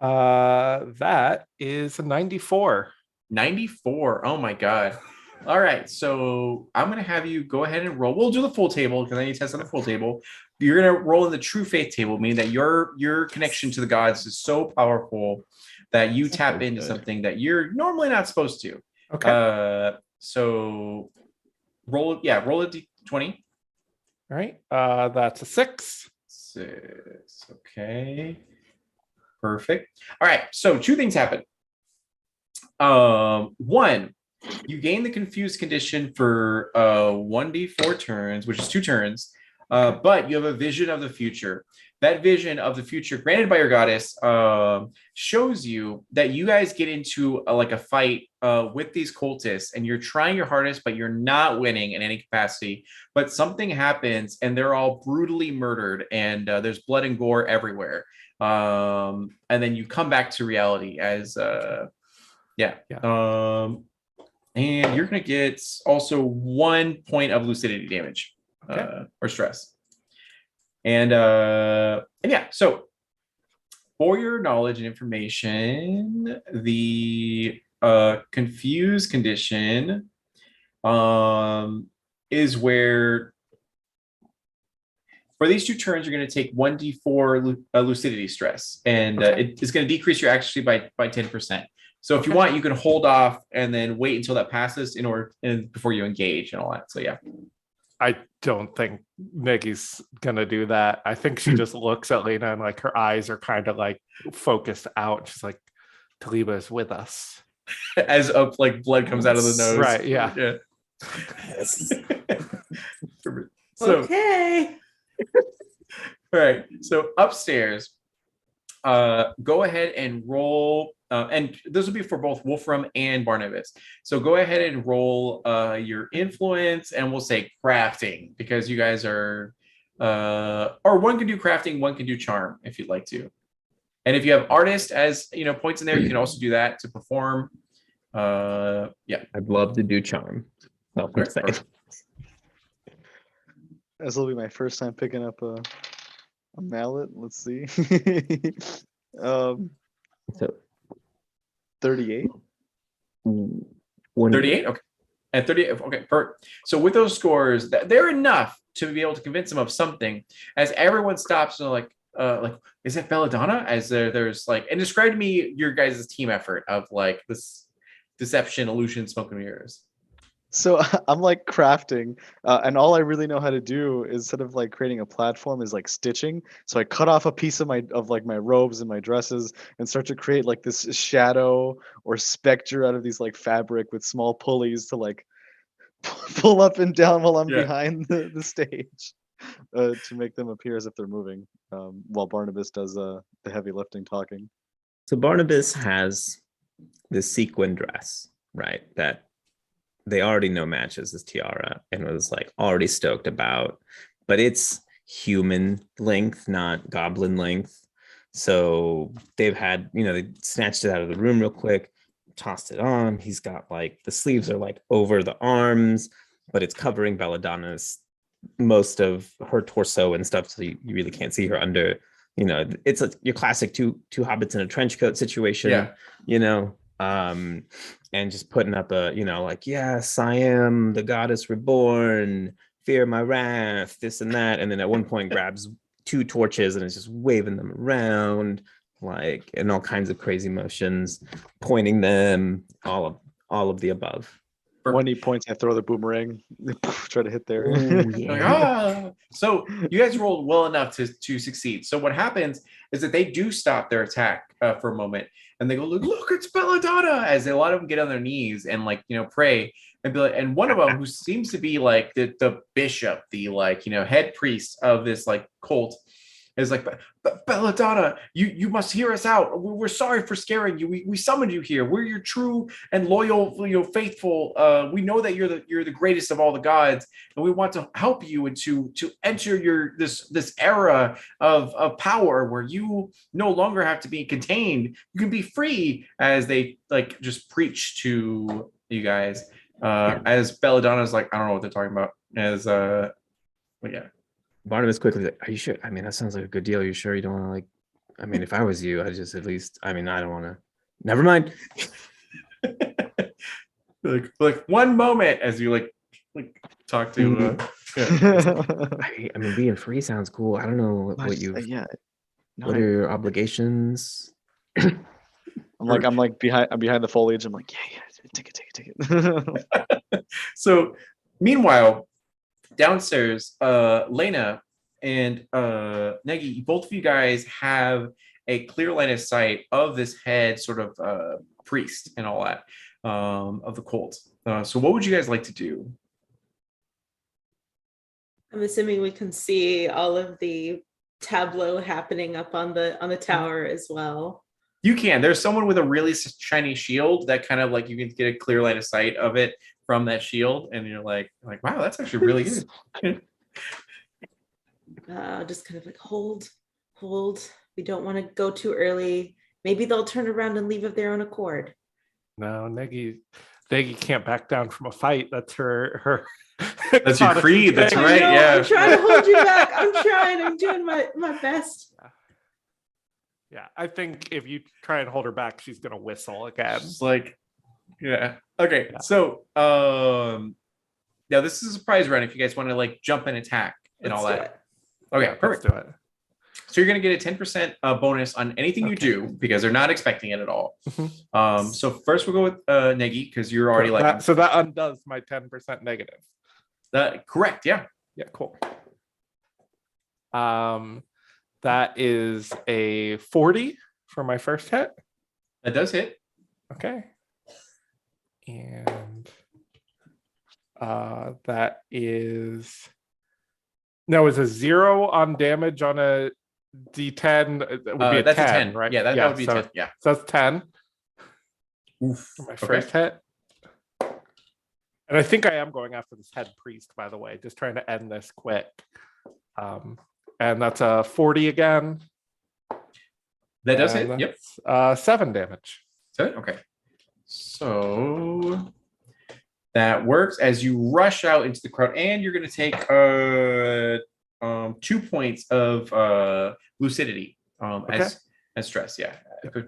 S4: That is a 94.
S1: 94. Oh my god. All right. So I'm gonna have you go ahead and roll. We'll do the full table because I need to test on the full table. You're gonna roll in the true faith table, meaning that your connection to the gods is so powerful that you tap into something that you're normally not supposed to.
S4: Okay.
S1: So roll a d20.
S4: All right. That's a 6.
S1: 6. Okay. Perfect. All right. So 2 things happen. 1, you gain the confused condition for 1d4 turns, which is 2 turns. But you have a vision of the future. That vision of the future, granted by your goddess, shows you that you guys get into a fight with these cultists, and you're trying your hardest, but you're not winning in any capacity. But something happens, and they're all brutally murdered, and there's blood and gore everywhere. And then you come back to reality as and you're gonna get also 1 point of lucidity damage, or stress. And yeah, so for your knowledge and information, the confused condition is where for these 2 turns, you're going to take 1d4 lucidity stress, and it's going to decrease your accuracy by 10%. So if you want, you can hold off and then wait until that passes before you engage and all that. So yeah.
S4: I don't think Negi's gonna do that. I think she just looks at Lena and her eyes are kind of focused out. She's like, Taliba is with us.
S1: As blood comes out of the nose.
S4: Right, yeah.
S1: So,
S2: okay.
S1: All right. So upstairs, go ahead and roll. And this will be for both Wolfram and Barnabas. So go ahead and roll your influence, and we'll say crafting, because you guys are, or one can do crafting, one can do charm if you'd like to. And if you have artist as points in there, you can also do that to perform. Yeah,
S3: I'd love to do charm.
S5: This will be my first time picking up a mallet. Let's see. 38.
S1: 38. Okay. And 38. Okay. So with those scores, they're enough to be able to convince them of something. As everyone stops and like, is it Belladonna? As there's like, and describe to me your guys' team effort of like this deception, illusion, smoke and mirrors.
S5: So I'm like crafting, and all I really know how to do instead of like creating a platform is like stitching. So I cut off a piece of my robes and my dresses and start to create like this shadow or specter out of these like fabric with small pulleys to like pull up and down while I'm behind the stage to make them appear as if they're moving, while Barnabas does the heavy lifting talking.
S3: So Barnabas has this sequin dress, right? That they already know matches his tiara and was like already stoked about, but it's human length, not goblin length. So they've had, they snatched it out of the room real quick, tossed it on. He's got like the sleeves are like over the arms, but it's covering Belladonna's most of her torso and stuff, so you really can't see her under. It's your classic two hobbits in a trench coat situation. And just putting up a, like, yes, I am the goddess reborn, fear my wrath, this and that. And then at one point grabs 2 torches and is just waving them around, like, in all kinds of crazy motions, pointing them, all of the above.
S5: When he points, I throw the boomerang, try to hit there.
S3: Ooh, yeah.
S1: Like, so you guys rolled well enough to succeed. So what happens is that they do stop their attack for a moment, and they go, look, it's Belladonna, as a lot of them get on their knees and like, pray and be like, and one of them who seems to be like the bishop, the like, head priest of this like cult, is like, Belladonna, you must hear us out. We're sorry for scaring you. We summoned you here. We're your true and loyal, faithful. We know that you're the greatest of all the gods, and we want to help you and to enter this era of power where you no longer have to be contained. You can be free, as they like just preach to you guys. As Belladonna's like, I don't know what they're talking about. As but yeah.
S3: Barnabas quickly like, are you sure? I mean, that sounds like a good deal. Are you sure you don't want to like, I mean, if I was you, I'd just at least, I mean, I don't want to, never mind.
S1: like one moment as you like talk to
S3: I mean, being free sounds cool. I don't know what you what are your obligations?
S5: I'm behind the foliage. I'm like, yeah, take it.
S1: So meanwhile, downstairs, Lena and Negi, both of you guys have a clear line of sight of this head sort of priest and all that of the cult. So what would you guys like to do?
S2: I'm assuming we can see all of the tableau happening up on the tower as well.
S1: You can. There's someone with a really shiny shield that kind of like you can get a clear line of sight of it from that shield, and you're like, wow, that's actually really good.
S2: Just kind of like hold. We don't want to go too early. Maybe they'll turn around and leave of their own accord.
S4: No, Negi can't back down from a fight. That's her.
S1: That's your creed. That's right.
S2: Yeah. I'm trying to hold you back. I'm doing my best.
S4: Yeah, I think if you try and hold her back, she's gonna whistle again.
S1: It's like, yeah. Okay. Yeah. So now this is a surprise round if you guys want to like jump and attack and all that. Okay, yeah, perfect.
S4: Let's do it.
S1: So you're gonna get a 10% bonus on anything you do because they're not expecting it at all. So first we'll go with Negi because you're already like
S4: so that undoes my 10% negative.
S1: Correct, yeah.
S4: Yeah, cool. That is a 40 for my first hit.
S1: That does hit.
S4: Okay. And that is it's a 0 on damage on a D10. It would be a 10, right?
S1: Yeah, that would be 10. Yeah.
S4: So that's 10.
S1: Oof.
S4: For my first hit. And I think I am going after this head priest, by the way, just trying to end this quick. And that's a 40 again.
S1: That does hit. Yep.
S4: 7 damage.
S1: 7? Okay. So That works as you rush out into the crowd, and you're going to take 2 points of lucidity
S4: Okay.
S1: as stress. Yeah,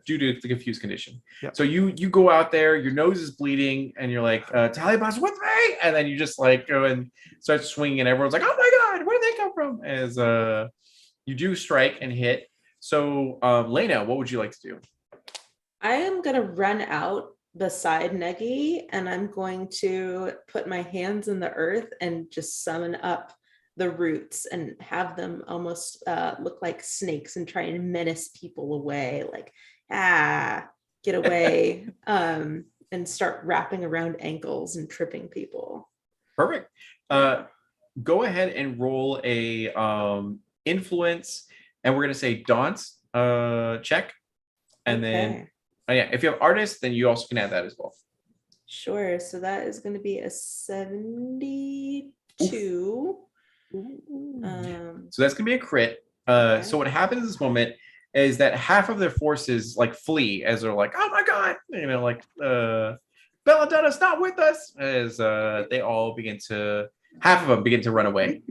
S1: due to the confused condition.
S4: Yep.
S1: So you go out there, your nose is bleeding, and you're like, "Taliban's with me!" And then you just like go and start swinging, and everyone's like, "Oh my god, where did they come from?" As you do strike and hit. So, Lena, what would you like to do?
S2: I am going to run out beside Negi, and I'm going to put my hands in the earth and just summon up the roots and have them almost look like snakes and try and menace people away, like, get away, and start wrapping around ankles and tripping people.
S1: Perfect. Go ahead and roll a influence, and we're going to say daunt check. And then, yeah, if you have artist, then you also can add that as well.
S2: Sure. So that is going to be a 72.
S1: So that's going to be a crit. So what happens in this moment is that half of their forces like flee as they're like, "Oh my god," like Belladonna's not with us, as they all half of them begin to run away,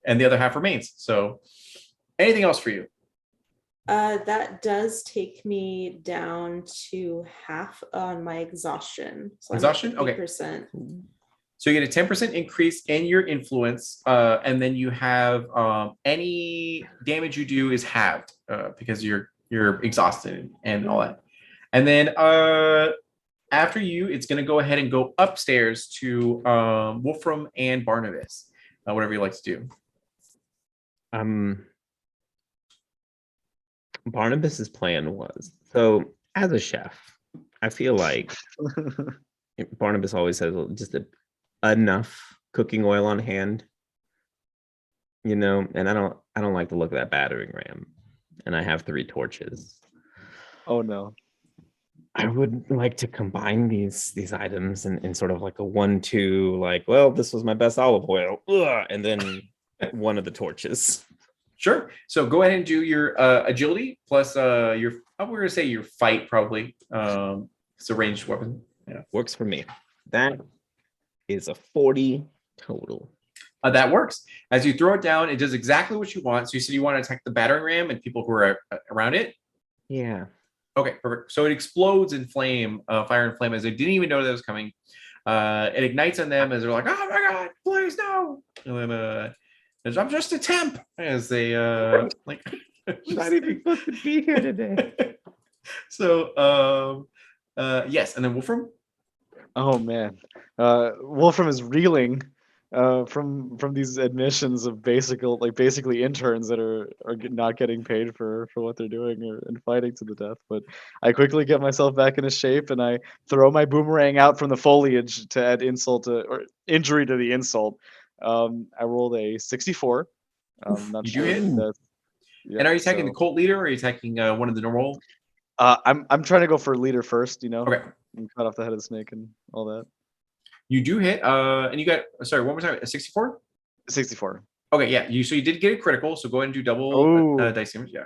S1: and the other half remains. So anything else for you?
S2: That does take me down to half on my exhaustion. So
S1: Exhaustion? Okay.
S2: 50%.
S1: So you get a 10% increase in your influence, and then you have any damage you do is halved because you're exhausted and all that. And then after you, it's going to go ahead and go upstairs to Wolfram and Barnabas, whatever you like to do.
S3: Barnabas's plan was, so as a chef, I feel like Barnabas always says just enough cooking oil on hand, and I don't like the look of that battering ram, and I have 3 torches.
S5: Oh no.
S3: I would like to combine these items in sort of like a 1-2, like, well, this was my best olive oil, and then one of the torches.
S1: Sure. So go ahead and do your agility plus we're gonna say your fight probably. It's a ranged weapon. Yeah,
S3: works for me. That is a 40 total.
S1: That works. As you throw it down, it does exactly what you want. So you said you want to attack the battering ram and people who are around it.
S3: Yeah.
S1: Okay, perfect. So it explodes in flame, fire and flame, as they didn't even know that was coming. It ignites on them as they're like, "Oh my god, please no!" And then I'm just a temp, as they like.
S3: Not even supposed to be here today.
S1: So yes, and then Wolfram.
S5: Oh man, Wolfram is reeling from these admissions of basically interns that are not getting paid for what they're doing and fighting to the death. But I quickly get myself back into shape and I throw my boomerang out from the foliage to add insult or injury to the insult. I rolled a 64. Not
S1: You
S5: sure.
S1: do hit?
S5: That's, yeah,
S1: And are you attacking the cult leader, or are you attacking one of the normal?
S5: I'm trying to go for leader first.
S1: Okay.
S5: And cut off the head of the snake and all that.
S1: You do hit, and you got one more time, a 64.
S5: 64.
S1: Okay, yeah. So you did get a critical. So go ahead and do double dice damage. Yeah.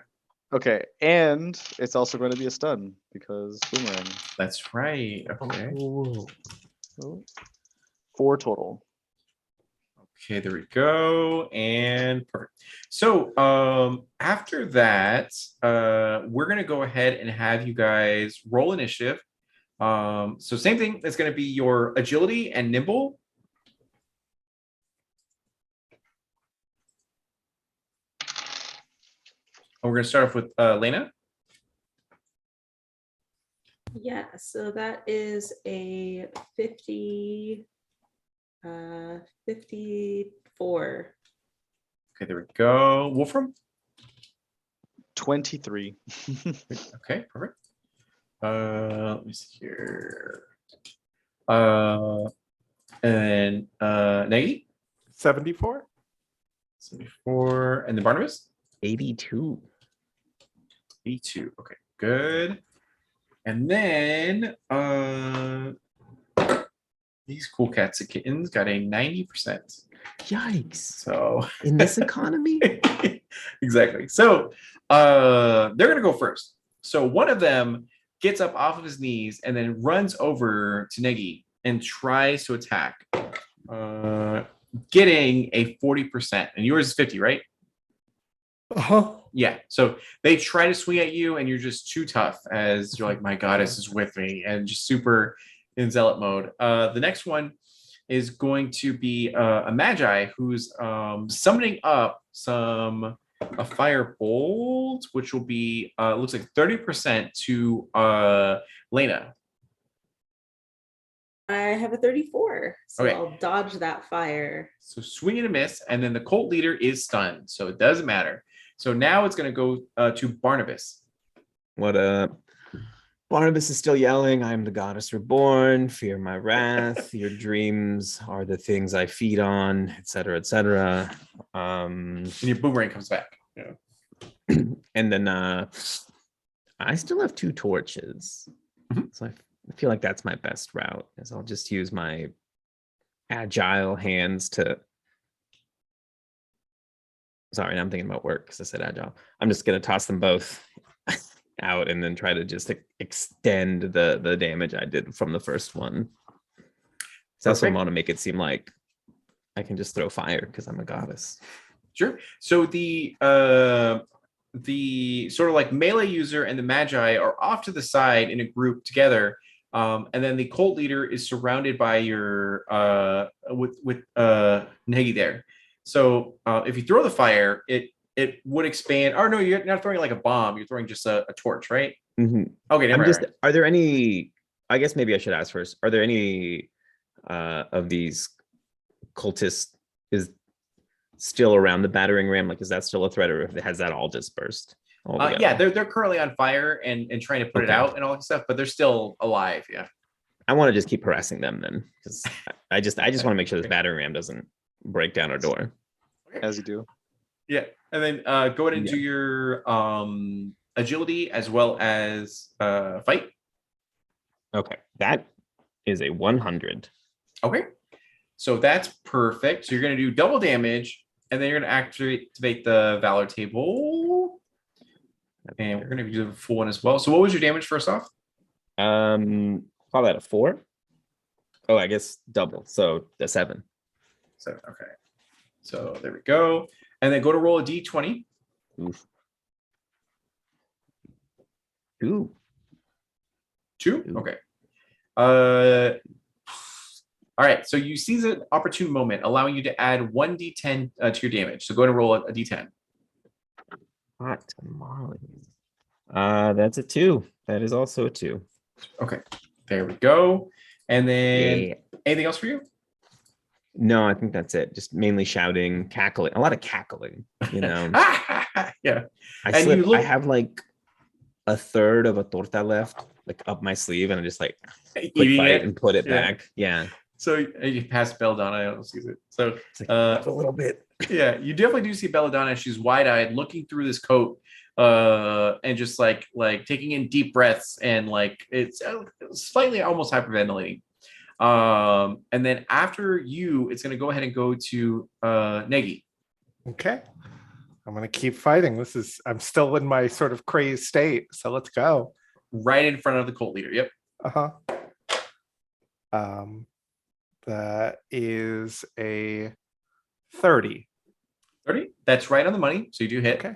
S5: Okay, and it's also going to be a stun because boomerang.
S1: That's right. Okay.
S5: So 4 total.
S1: Okay, there we go. And perfect. So after that, we're gonna go ahead and have you guys roll initiative. So same thing, it's gonna be your agility and nimble. And we're gonna start off with Lena.
S2: Yeah, so that is a 54.
S1: Okay, there we go. Wolfram.
S5: 23.
S1: Okay, perfect. Let me see here. And Negi.
S4: 74.
S1: 74. And then Barnabas.
S3: 82.
S1: 82. Okay, good. And then these cool cats and kittens got a 90%.
S3: Yikes.
S1: So
S3: in this economy?
S1: Exactly. So they're gonna go first. So one of them gets up off of his knees and then runs over to Negi and tries to attack, getting a 40%, and yours is 50, right? Yeah. So they try to swing at you, and you're just too tough. As you're like, my goddess is with me, and just super in zealot mode. The next one is going to be a magi who's summoning up a fire bolt, which will be looks like 30% to Lena.
S2: I have a 34, so
S1: Okay.
S2: I'll dodge that fire.
S1: So swing and a miss, and then the cult leader is stunned, so it doesn't matter. So now it's going to go to Barnabas.
S3: What up? Barnabas is still yelling, I am the goddess reborn, fear my wrath, your dreams are the things I feed on, etc., etc.
S1: And your boomerang comes back. Yeah.
S3: And then I still have 2 torches.
S1: Mhm.
S3: So I feel like that's my best route, is I'll just use my agile hands to... Sorry, now I'm thinking about work because I said agile. I'm just going to toss them both out and then try to just extend the damage I did from the first one. So that's what I want to make it seem like I can just throw fire because I'm a goddess.
S1: Sure. So the sort of like melee user and the magi are off to the side in a group together, and then the cult leader is surrounded by your with Negi there. So if you throw the fire, it would expand. Or no, you're not throwing like a bomb. You're throwing just a torch, right?
S3: Mm-hmm.
S1: Okay. Right.
S3: Are there any? I guess maybe I should ask first. Are there any of these cultists is still around the battering ram? Like, is that still a threat, or has that all dispersed?
S1: Yeah, they're currently on fire and trying to put it out and all that stuff, but they're still alive. Yeah.
S3: I want to just keep harassing them then, because I just want to make sure this battering ram doesn't break down our door.
S5: As you do.
S1: Yeah, and then go ahead and do your agility as well as fight.
S3: Okay, that is a 100.
S1: Okay, so that's perfect. So you're going to do double damage, and then you're going to activate the Valor table, and we're going to do the full one as well. So what was your damage first off?
S3: Call that a 4. Oh, I guess double. So a 7.
S1: 7. Okay. So there we go. And then go to roll a d20.
S3: Oof. 2.
S1: 2?
S3: Ooh.
S1: Okay. All right. So you seize an opportune moment, allowing you to add 1d10 to your damage. So go ahead and roll a d10.
S3: Hot tamales. That's a 2. That is also a 2.
S1: Okay. There we go. And then anything else for you?
S3: No, I think that's it. Just mainly shouting, cackling, a lot of cackling, you know.
S1: Yeah.
S3: I have like a third of a torta left, like up my sleeve, and I just like
S1: eating it
S3: and put it back. Yeah.
S1: So you pass Belladonna, I don't see it. So
S3: a little bit.
S1: Yeah, you definitely do see Belladonna. She's wide-eyed, looking through this coat, and just like taking in deep breaths, and like it's slightly almost hyperventilating. And then after you, it's going to go ahead and go to Negi.
S4: Okay. I'm going to keep fighting. I'm still in my sort of crazed state. So let's go.
S1: Right in front of the cult leader. Yep.
S4: That is a 30.
S1: 30? That's right on the money. So you do hit.
S4: Okay.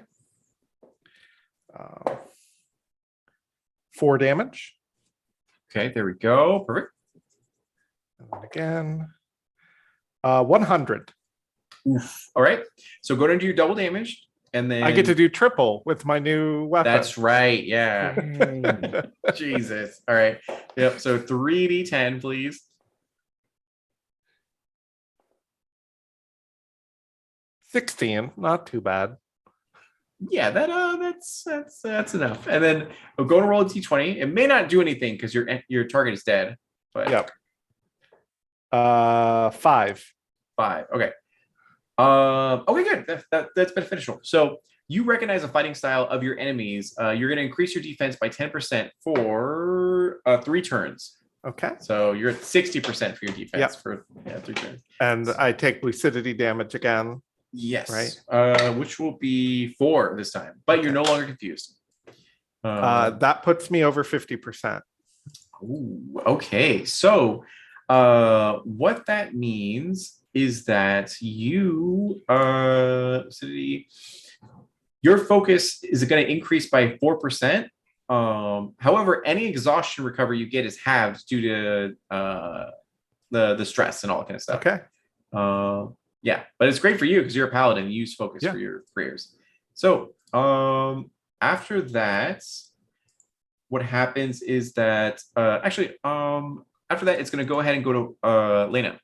S4: 4 damage.
S1: Okay, there we go. Perfect.
S4: And then again, 100.
S1: Oof. All right. So go ahead and do your double damage, and then
S4: I get to do triple with my new weapon.
S1: That's right. Yeah. Jesus. All right. Yep. So 3d10, please.
S4: 16. Not too bad.
S1: Yeah, that's enough. And then we'll go to roll a d20. It may not do anything because your target is dead. But
S4: yep. 5.
S1: 5. Okay. Okay, good. That's beneficial. So you recognize the fighting style of your enemies. You're going to increase your defense by 10% for 3 turns.
S4: Okay.
S1: So you're at 60% for your defense for 3 turns.
S4: And I take lucidity damage again.
S1: Yes.
S4: Right.
S1: Which will be 4 this time, but you're no longer confused.
S4: That puts me over 50%.
S1: Ooh, okay. So What that means is that you your focus is going to increase by 4%. However, any exhaustion recovery you get is halved due to the stress and all that kind of stuff.
S4: Okay.
S1: Yeah, but it's great for you because you're a paladin. You use focus for your prayers. So after that, what happens is that after that, it's going to go ahead and go to Lena.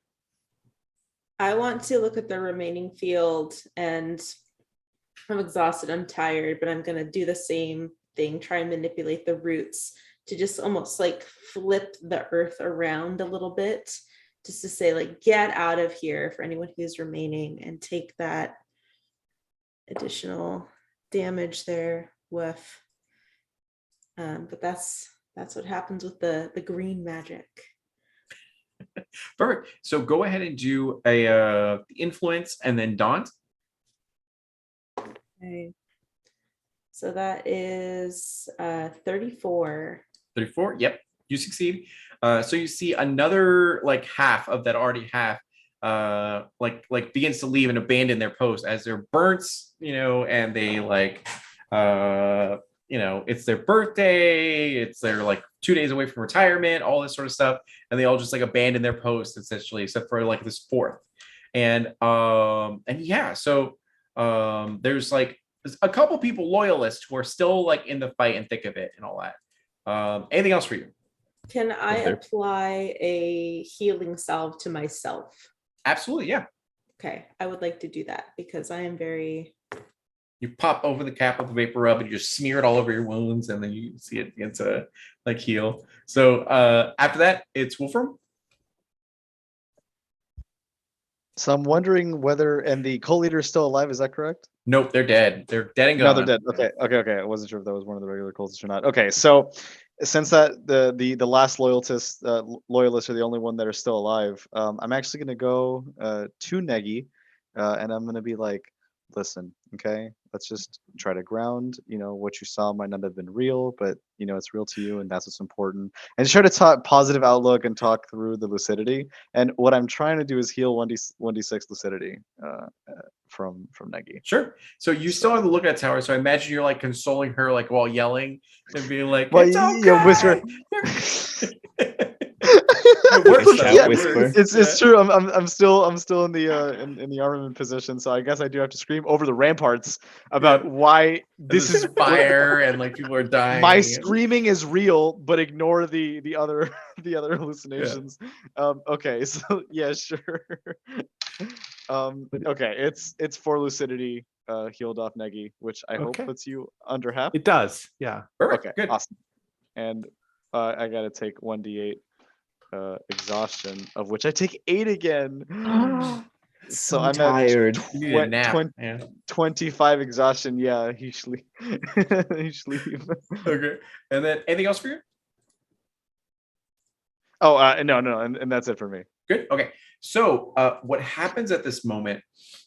S2: I want to look at the remaining field, and I'm exhausted, I'm tired, but I'm going to do the same thing, try and manipulate the roots to just almost like flip the earth around a little bit, just to say like, get out of here for anyone who's remaining and take that additional damage there. Woof. But that's what happens with the green magic.
S1: Perfect. So go ahead and do a influence and then daunt.
S2: Okay. So that is 34.
S1: 34. Yep, you succeed. So you see another like half of that already half like begins to leave and abandon their post as they're burnt, and they like it's their birthday, it's their like 2 days away from retirement, all this sort of stuff, and they all just like abandon their posts essentially, except for like this fourth. And yeah, so there's like a couple people loyalists who are still like in the fight and thick of it and all that. Anything else for you?
S2: Can I apply a healing salve to myself?
S1: Absolutely, yeah.
S2: Okay, I would like to do that because I am very...
S1: You pop over the cap with the vapor rub and you just smear it all over your wounds, and then you see it begin to like heal. So after that, it's Wolfram.
S5: So I'm wondering whether, and the co-leader is still alive, is that correct?
S1: Nope, they're dead. They're dead and gone.
S5: No, they're dead. Okay. I wasn't sure if that was one of the regular cultists or not. Okay, so since that the last loyalists are the only one that are still alive, I'm actually gonna go to Negi, and I'm gonna be like, listen, okay, let's just try to ground. What you saw might not have been real, but it's real to you, and that's what's important. And just try to talk positive outlook and talk through the lucidity. And what I'm trying to do is heal 1d6 lucidity from Negi.
S1: Sure. So you still have to look at Tower. So I imagine you're like consoling her, like while yelling and being like,
S5: well,
S1: "It's okay."
S5: Whisper.
S3: Whisper.
S5: It's true. I'm still in the in the armament position, so I guess I do have to scream over the ramparts about why this is
S1: fire and like people are dying.
S5: My screaming is real, but ignore the other hallucinations. Okay, so yeah, sure. Okay, it's for lucidity, healed off Negi, which I hope puts you under half.
S4: It does, yeah.
S1: Perfect.
S5: Okay,
S1: Good.
S5: awesome. And I gotta take 1d8 exhaustion, of which I take 8 again. So I'm
S3: tired.
S5: at 25 exhaustion. Yeah, usually.
S1: Okay. And then anything else for you?
S5: Oh, no, and that's it for me.
S1: Good. Okay. So what happens at this moment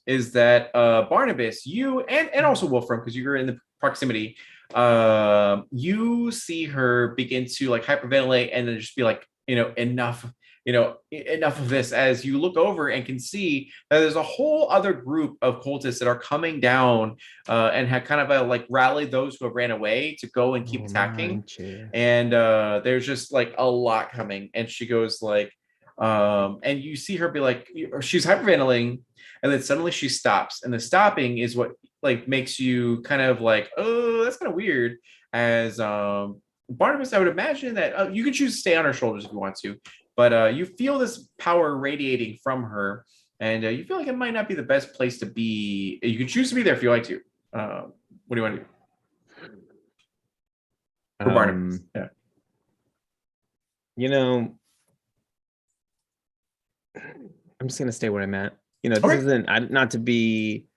S1: is that Barnabas, you and also Wolfram, because you're in the proximity, you see her begin to like hyperventilate and then just be like, enough of this, as you look over and can see that there's a whole other group of cultists that are coming down and have kind of like rallied those who have ran away to go and keep attacking. And there's just like a lot coming. And she goes like, and you see her be like, she's hyperventilating, and then suddenly she stops. And the stopping is what like makes you kind of like, oh, that's kind of weird. As Barnabas, I would imagine that you can choose to stay on her shoulders if you want to, but you feel this power radiating from her, and you feel like it might not be the best place to be. You can choose to be there if you like to. What do you want to do? For Barnabas, yeah.
S3: I'm just gonna stay where I'm at. This isn't not to be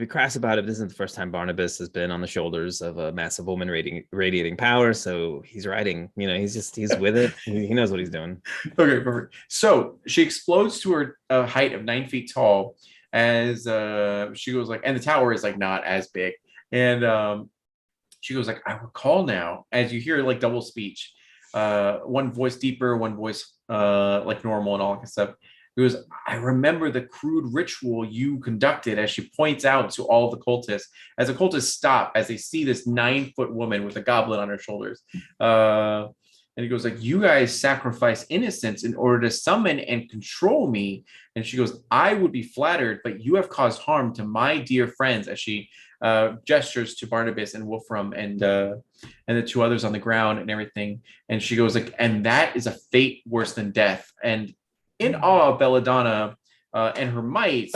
S3: crass about it. This isn't the first time Barnabas has been on the shoulders of a massive woman radiating power. So he's riding. He's with it. He knows what he's doing.
S1: Okay, perfect. So she explodes to her height of 9 feet tall, as she goes like, and the tower is like not as big, and she goes like, I recall now. As you hear like double speech, one voice deeper, one voice like normal and all that stuff. He goes, I remember the crude ritual you conducted, as she points out to all the cultists. As the cultists stop, as they see this 9-foot woman with a goblin on her shoulders. And he goes like, you guys sacrifice innocence in order to summon and control me. And she goes, I would be flattered, but you have caused harm to my dear friends, as she gestures to Barnabas and Wolfram and the two others on the ground and everything. And she goes like, and that is a fate worse than death. And in awe of Belladonna and her might,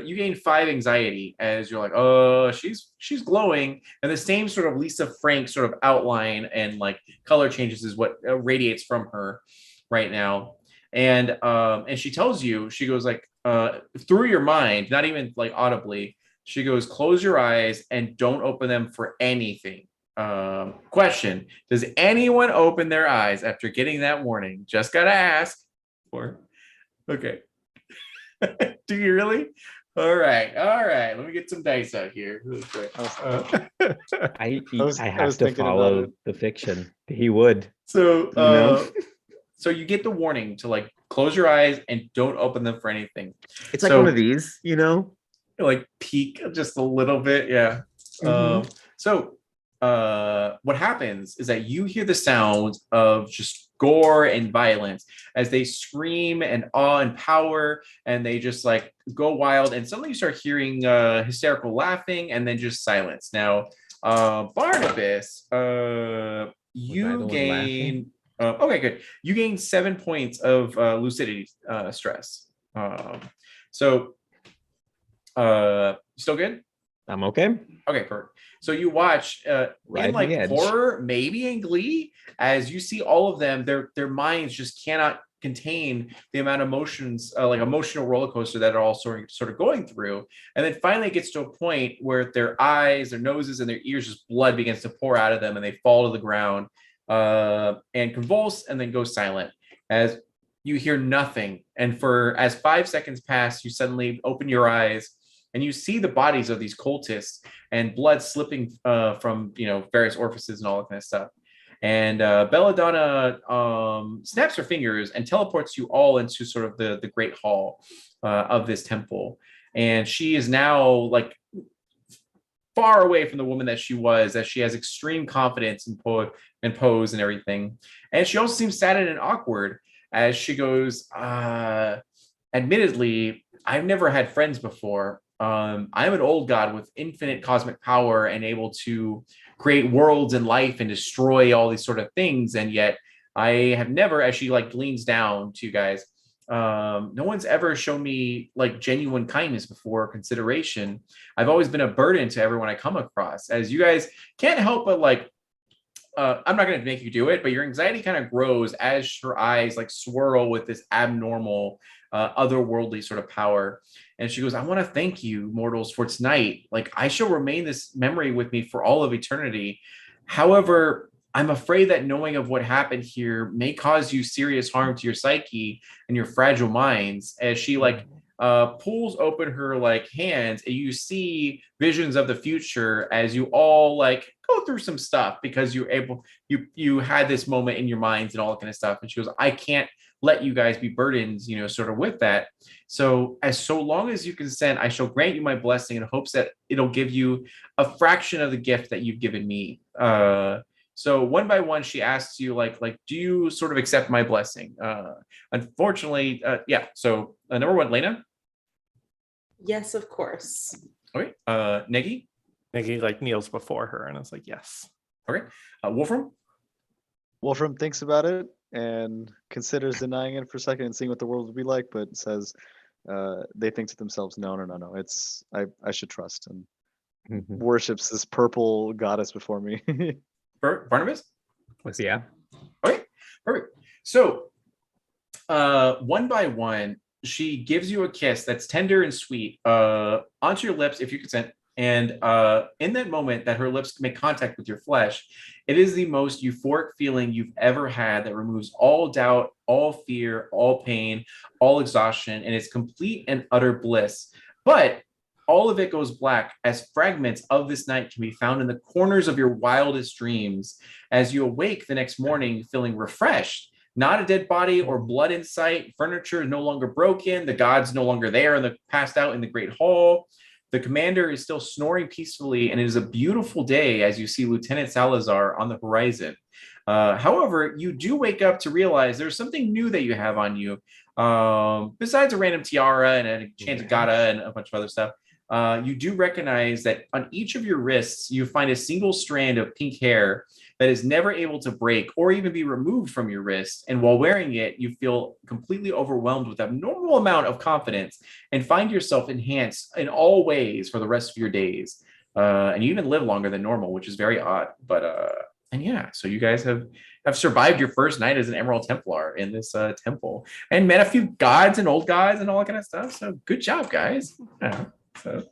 S1: you gain 5 anxiety as you're like, she's glowing. And the same sort of Lisa Frank sort of outline and like color changes is what radiates from her right now. And she tells you, she goes like, through your mind, not even like audibly, she goes, close your eyes and don't open them for anything. Question, does anyone open their eyes after getting that warning? Just gotta ask. Okay. Do you really? All right. Let me get some dice out here.
S3: I
S5: was
S3: have to
S5: thinking about
S3: follow
S5: it.
S3: the fiction. He would.
S1: So,
S3: know?
S1: So you get the warning to like close your eyes and don't open them for anything.
S3: It's like
S1: So-
S3: one of these, you know?
S1: Like peek just a little bit, yeah.
S3: Mhm.
S1: So what happens is that you hear the sound of just gore and violence as they scream and awe and power, and they just like go wild, and suddenly you start hearing hysterical laughing and then just silence. Now Barnabas,
S3: Was I the
S1: you
S3: one
S1: gain okay, good. You gain 7 points of lucidity stress. So still good?
S3: I'm okay.
S1: Okay, perfect. So you watch in
S3: Ride
S1: like
S3: the edge.
S1: horror, maybe in glee, as you see all of them, their minds just cannot contain the amount of emotions, like emotional roller coaster that are all sort of going through. And then finally it gets to a point where their eyes, their noses, and their ears, just blood begins to pour out of them, and they fall to the ground and convulse and then go silent as you hear nothing. And for as 5 seconds pass, you suddenly open your eyes and you see the bodies of these cultists and blood slipping from various orifices and all that kind of stuff. And Belladonna snaps her fingers and teleports you all into sort of the great hall of this temple. And she is now like far away from the woman that she was, as she has extreme confidence and pose and everything. And she also seems sad and awkward as she goes, admittedly, I've never had friends before. I'm an old god with infinite cosmic power and able to create worlds and life and destroy all these sort of things. And yet I have never, as she like leans down to you guys, no one's ever shown me like genuine kindness before or consideration. I've always been a burden to everyone I come across, as you guys can't help but like, I'm not going to make you do it, but your anxiety kind of grows as her eyes like swirl with this abnormal, otherworldly sort of power. And she goes, I want to thank you, mortals, for tonight. Like, I shall remain this memory with me for all of eternity. However, I'm afraid that knowing of what happened here may cause you serious harm to your psyche and your fragile minds. As she like pulls open her like hands, and you see visions of the future as you all like go through some stuff because you had this moment in your minds and all that kind of stuff. And she goes, I can't let you guys be burdened, sort of with that. So long as you consent, I shall grant you my blessing in hopes that it'll give you a fraction of the gift that you've given me. So one by one, she asks you like, do you sort of accept my blessing? Unfortunately, yeah. So number one, Lena.
S2: Yes, of course.
S1: Okay. Negi.
S4: Negi like kneels before her and is like, yes.
S1: Okay. Wolfram.
S5: Wolfram thinks about it and considers denying it for a second and seeing what the world would be like, but says they think to themselves, no. It's I should trust, and worships this purple goddess before me.
S1: Barnabas.
S3: Yeah.
S1: Okay. Perfect. So one by one, she gives you a kiss that's tender and sweet onto your lips if you consent. And in that moment that her lips make contact with your flesh, it is the most euphoric feeling you've ever had that removes all doubt, all fear, all pain, all exhaustion, and it's complete and utter bliss. But all of it goes black as fragments of this night can be found in the corners of your wildest dreams as you awake the next morning feeling refreshed, not a dead body or blood in sight. Furniture is no longer broken. The god's no longer there and the passed out in the great hall. The commander is still snoring peacefully, and it is a beautiful day as you see Lieutenant Salazar on the horizon. However, you do wake up to realize there's something new that you have on you. Besides a random tiara and a enchanted gata and a bunch of other stuff, you do recognize that on each of your wrists, you find a single strand of pink hair that is never able to break or even be removed from your wrist. And while wearing it, you feel completely overwhelmed with abnormal amount of confidence and find yourself enhanced in all ways for the rest of your days. And you even live longer than normal, which is very odd. And yeah, so you guys have survived your first night as an Emerald Templar in this temple and met a few gods and old gods and all that kind of stuff. So good job, guys. Yeah, so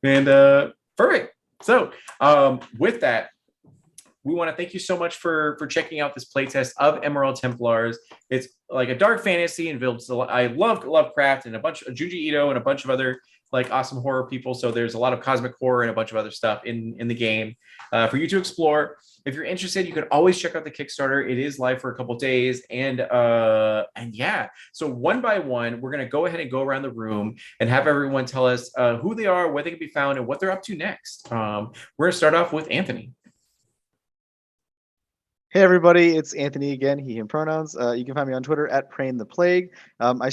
S1: and perfect. So with that, we want to thank you so much for checking out this playtest of Emerald Templars. It's like a dark fantasy and I love Lovecraft and a bunch of Junji Ito and a bunch of other like awesome horror people. So there's a lot of cosmic horror and a bunch of other stuff in the game for you to explore. If you're interested, you can always check out the Kickstarter. It is live for a couple days, and yeah. So one by one, we're gonna go ahead and go around the room and have everyone tell us who they are, where they can be found, and what they're up to next. We're gonna start off with Anthony.
S5: Hey everybody, it's Anthony again, he, him pronouns. You can find me on Twitter at Praying the Plague. I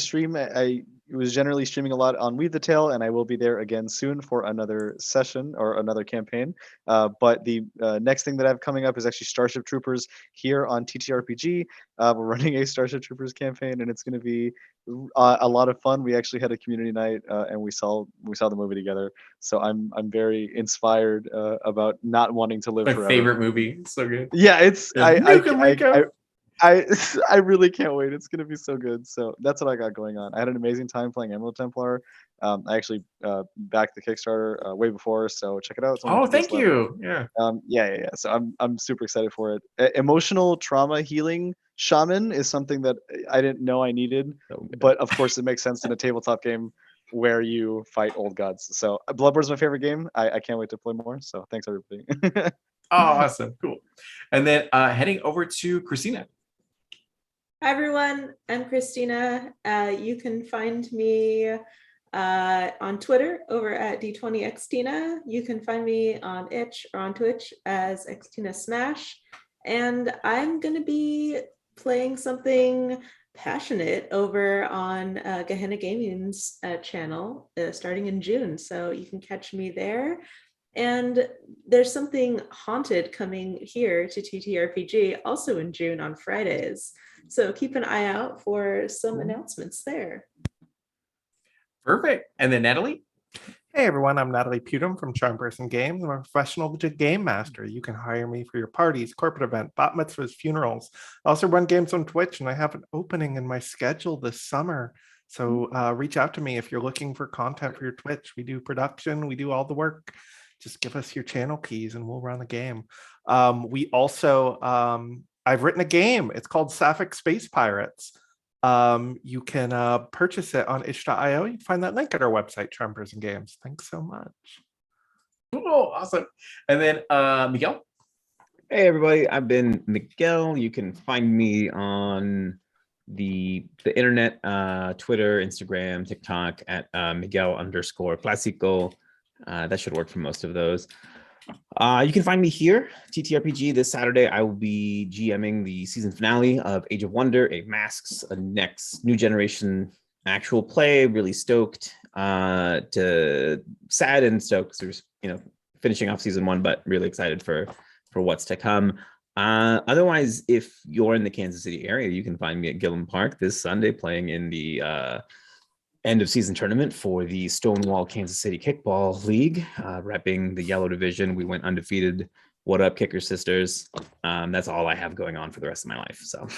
S5: was generally streaming a lot on Weave the Tale, and I will be there again soon for another session or another campaign. But the next thing that I have coming up is actually Starship Troopers here on TTRPG. We're running a Starship Troopers campaign, and it's going to be a lot of fun. We actually had a community night, and we saw the movie together. So I'm very inspired about not wanting to live
S1: My
S5: forever.
S1: favorite movie. It's so good.
S5: Yeah, it's
S1: Yeah.
S5: I really can't wait. It's gonna be so good. So that's what I got going on. I had an amazing time playing Emerald Templar. I actually backed the Kickstarter way before, so check it out. It's only
S1: Oh,
S5: 2 days
S1: thank
S5: left.
S1: you. Yeah.
S5: Yeah. So I'm super excited for it. Emotional trauma healing shaman is something that I didn't know I needed, but of course it makes sense in a tabletop game where you fight old gods. So Bloodborne's my favorite game. I can't wait to play more. So thanks everybody.
S1: Oh, awesome. Cool. And then heading over to Christina.
S2: Hi everyone, I'm Christina. You can find me on Twitter over at D20Xtina. You can find me on Itch or on Twitch as Xtina Smash. And I'm going to be playing something passionate over on Gehenna Gaming's channel starting in June. So you can catch me there. And there's something haunted coming here to TTRPG also in June on Fridays. So keep an eye out for some announcements there.
S1: Perfect. And then Natalie.
S4: Hey everyone, I'm Natalie Putum from Charm Person Games. I'm a professional game master. You can hire me for your parties, corporate event, bat mitzvahs, funerals. I also run games on Twitch, and I have an opening in my schedule this summer. So reach out to me if you're looking for content for your Twitch. We do production, we do all the work. Just give us your channel keys and we'll run the game. We also, I've written a game. It's called Sapphic Space Pirates. You can purchase it on itch.io. You can find that link at our website, Charm Person Games. Thanks so much.
S1: Oh, awesome. And then Miguel.
S3: Hey everybody, I've been Miguel. You can find me on the internet, Twitter, Instagram, TikTok at Miguel_Clasico. That should work for most of those. You can find me here, TTRPG. This Saturday, I will be GMing the season finale of Age of Wonder, a Masks, a next new generation actual play. Really stoked, sad and stoked. So there's, finishing off season 1, but really excited for what's to come. Otherwise, if you're in the Kansas City area, you can find me at Gillum Park this Sunday playing in the end of season tournament for the Stonewall Kansas City Kickball League, repping the yellow division. We went undefeated. What up, Kicker Sisters? That's all I have going on for the rest of my life. So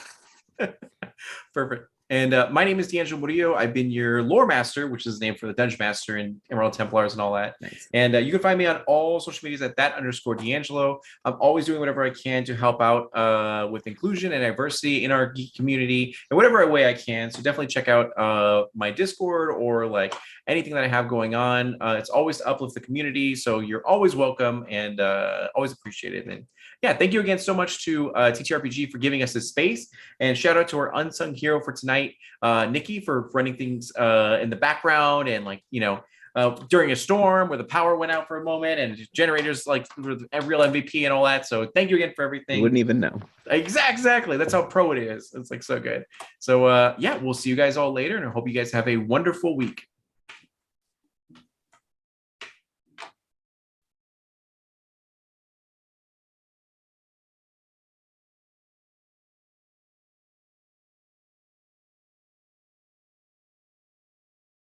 S1: Perfect. And my name is D'Angelo Murillo. I've been your lore master, which is the name for the Dungeon Master and Emerald Templars and all that.
S3: nice.
S1: And you can find me on all social medias at _D'Angelo. I'm always doing whatever I can to help out with inclusion and diversity in our geek community in whatever way I can. So definitely check out my Discord or like anything that I have going on. It's always to uplift the community. So you're always welcome and always appreciated. And yeah, thank you again so much to TTRPG for giving us this space, and shout out to our unsung hero for tonight, Nikki, for running things in the background and during a storm where the power went out for a moment and generators like a real MVP and all that. So thank you again for everything.
S3: You wouldn't even know.
S1: Exactly. That's how pro it is. It's like so good. So yeah, we'll see you guys all later, and I hope you guys have a wonderful week.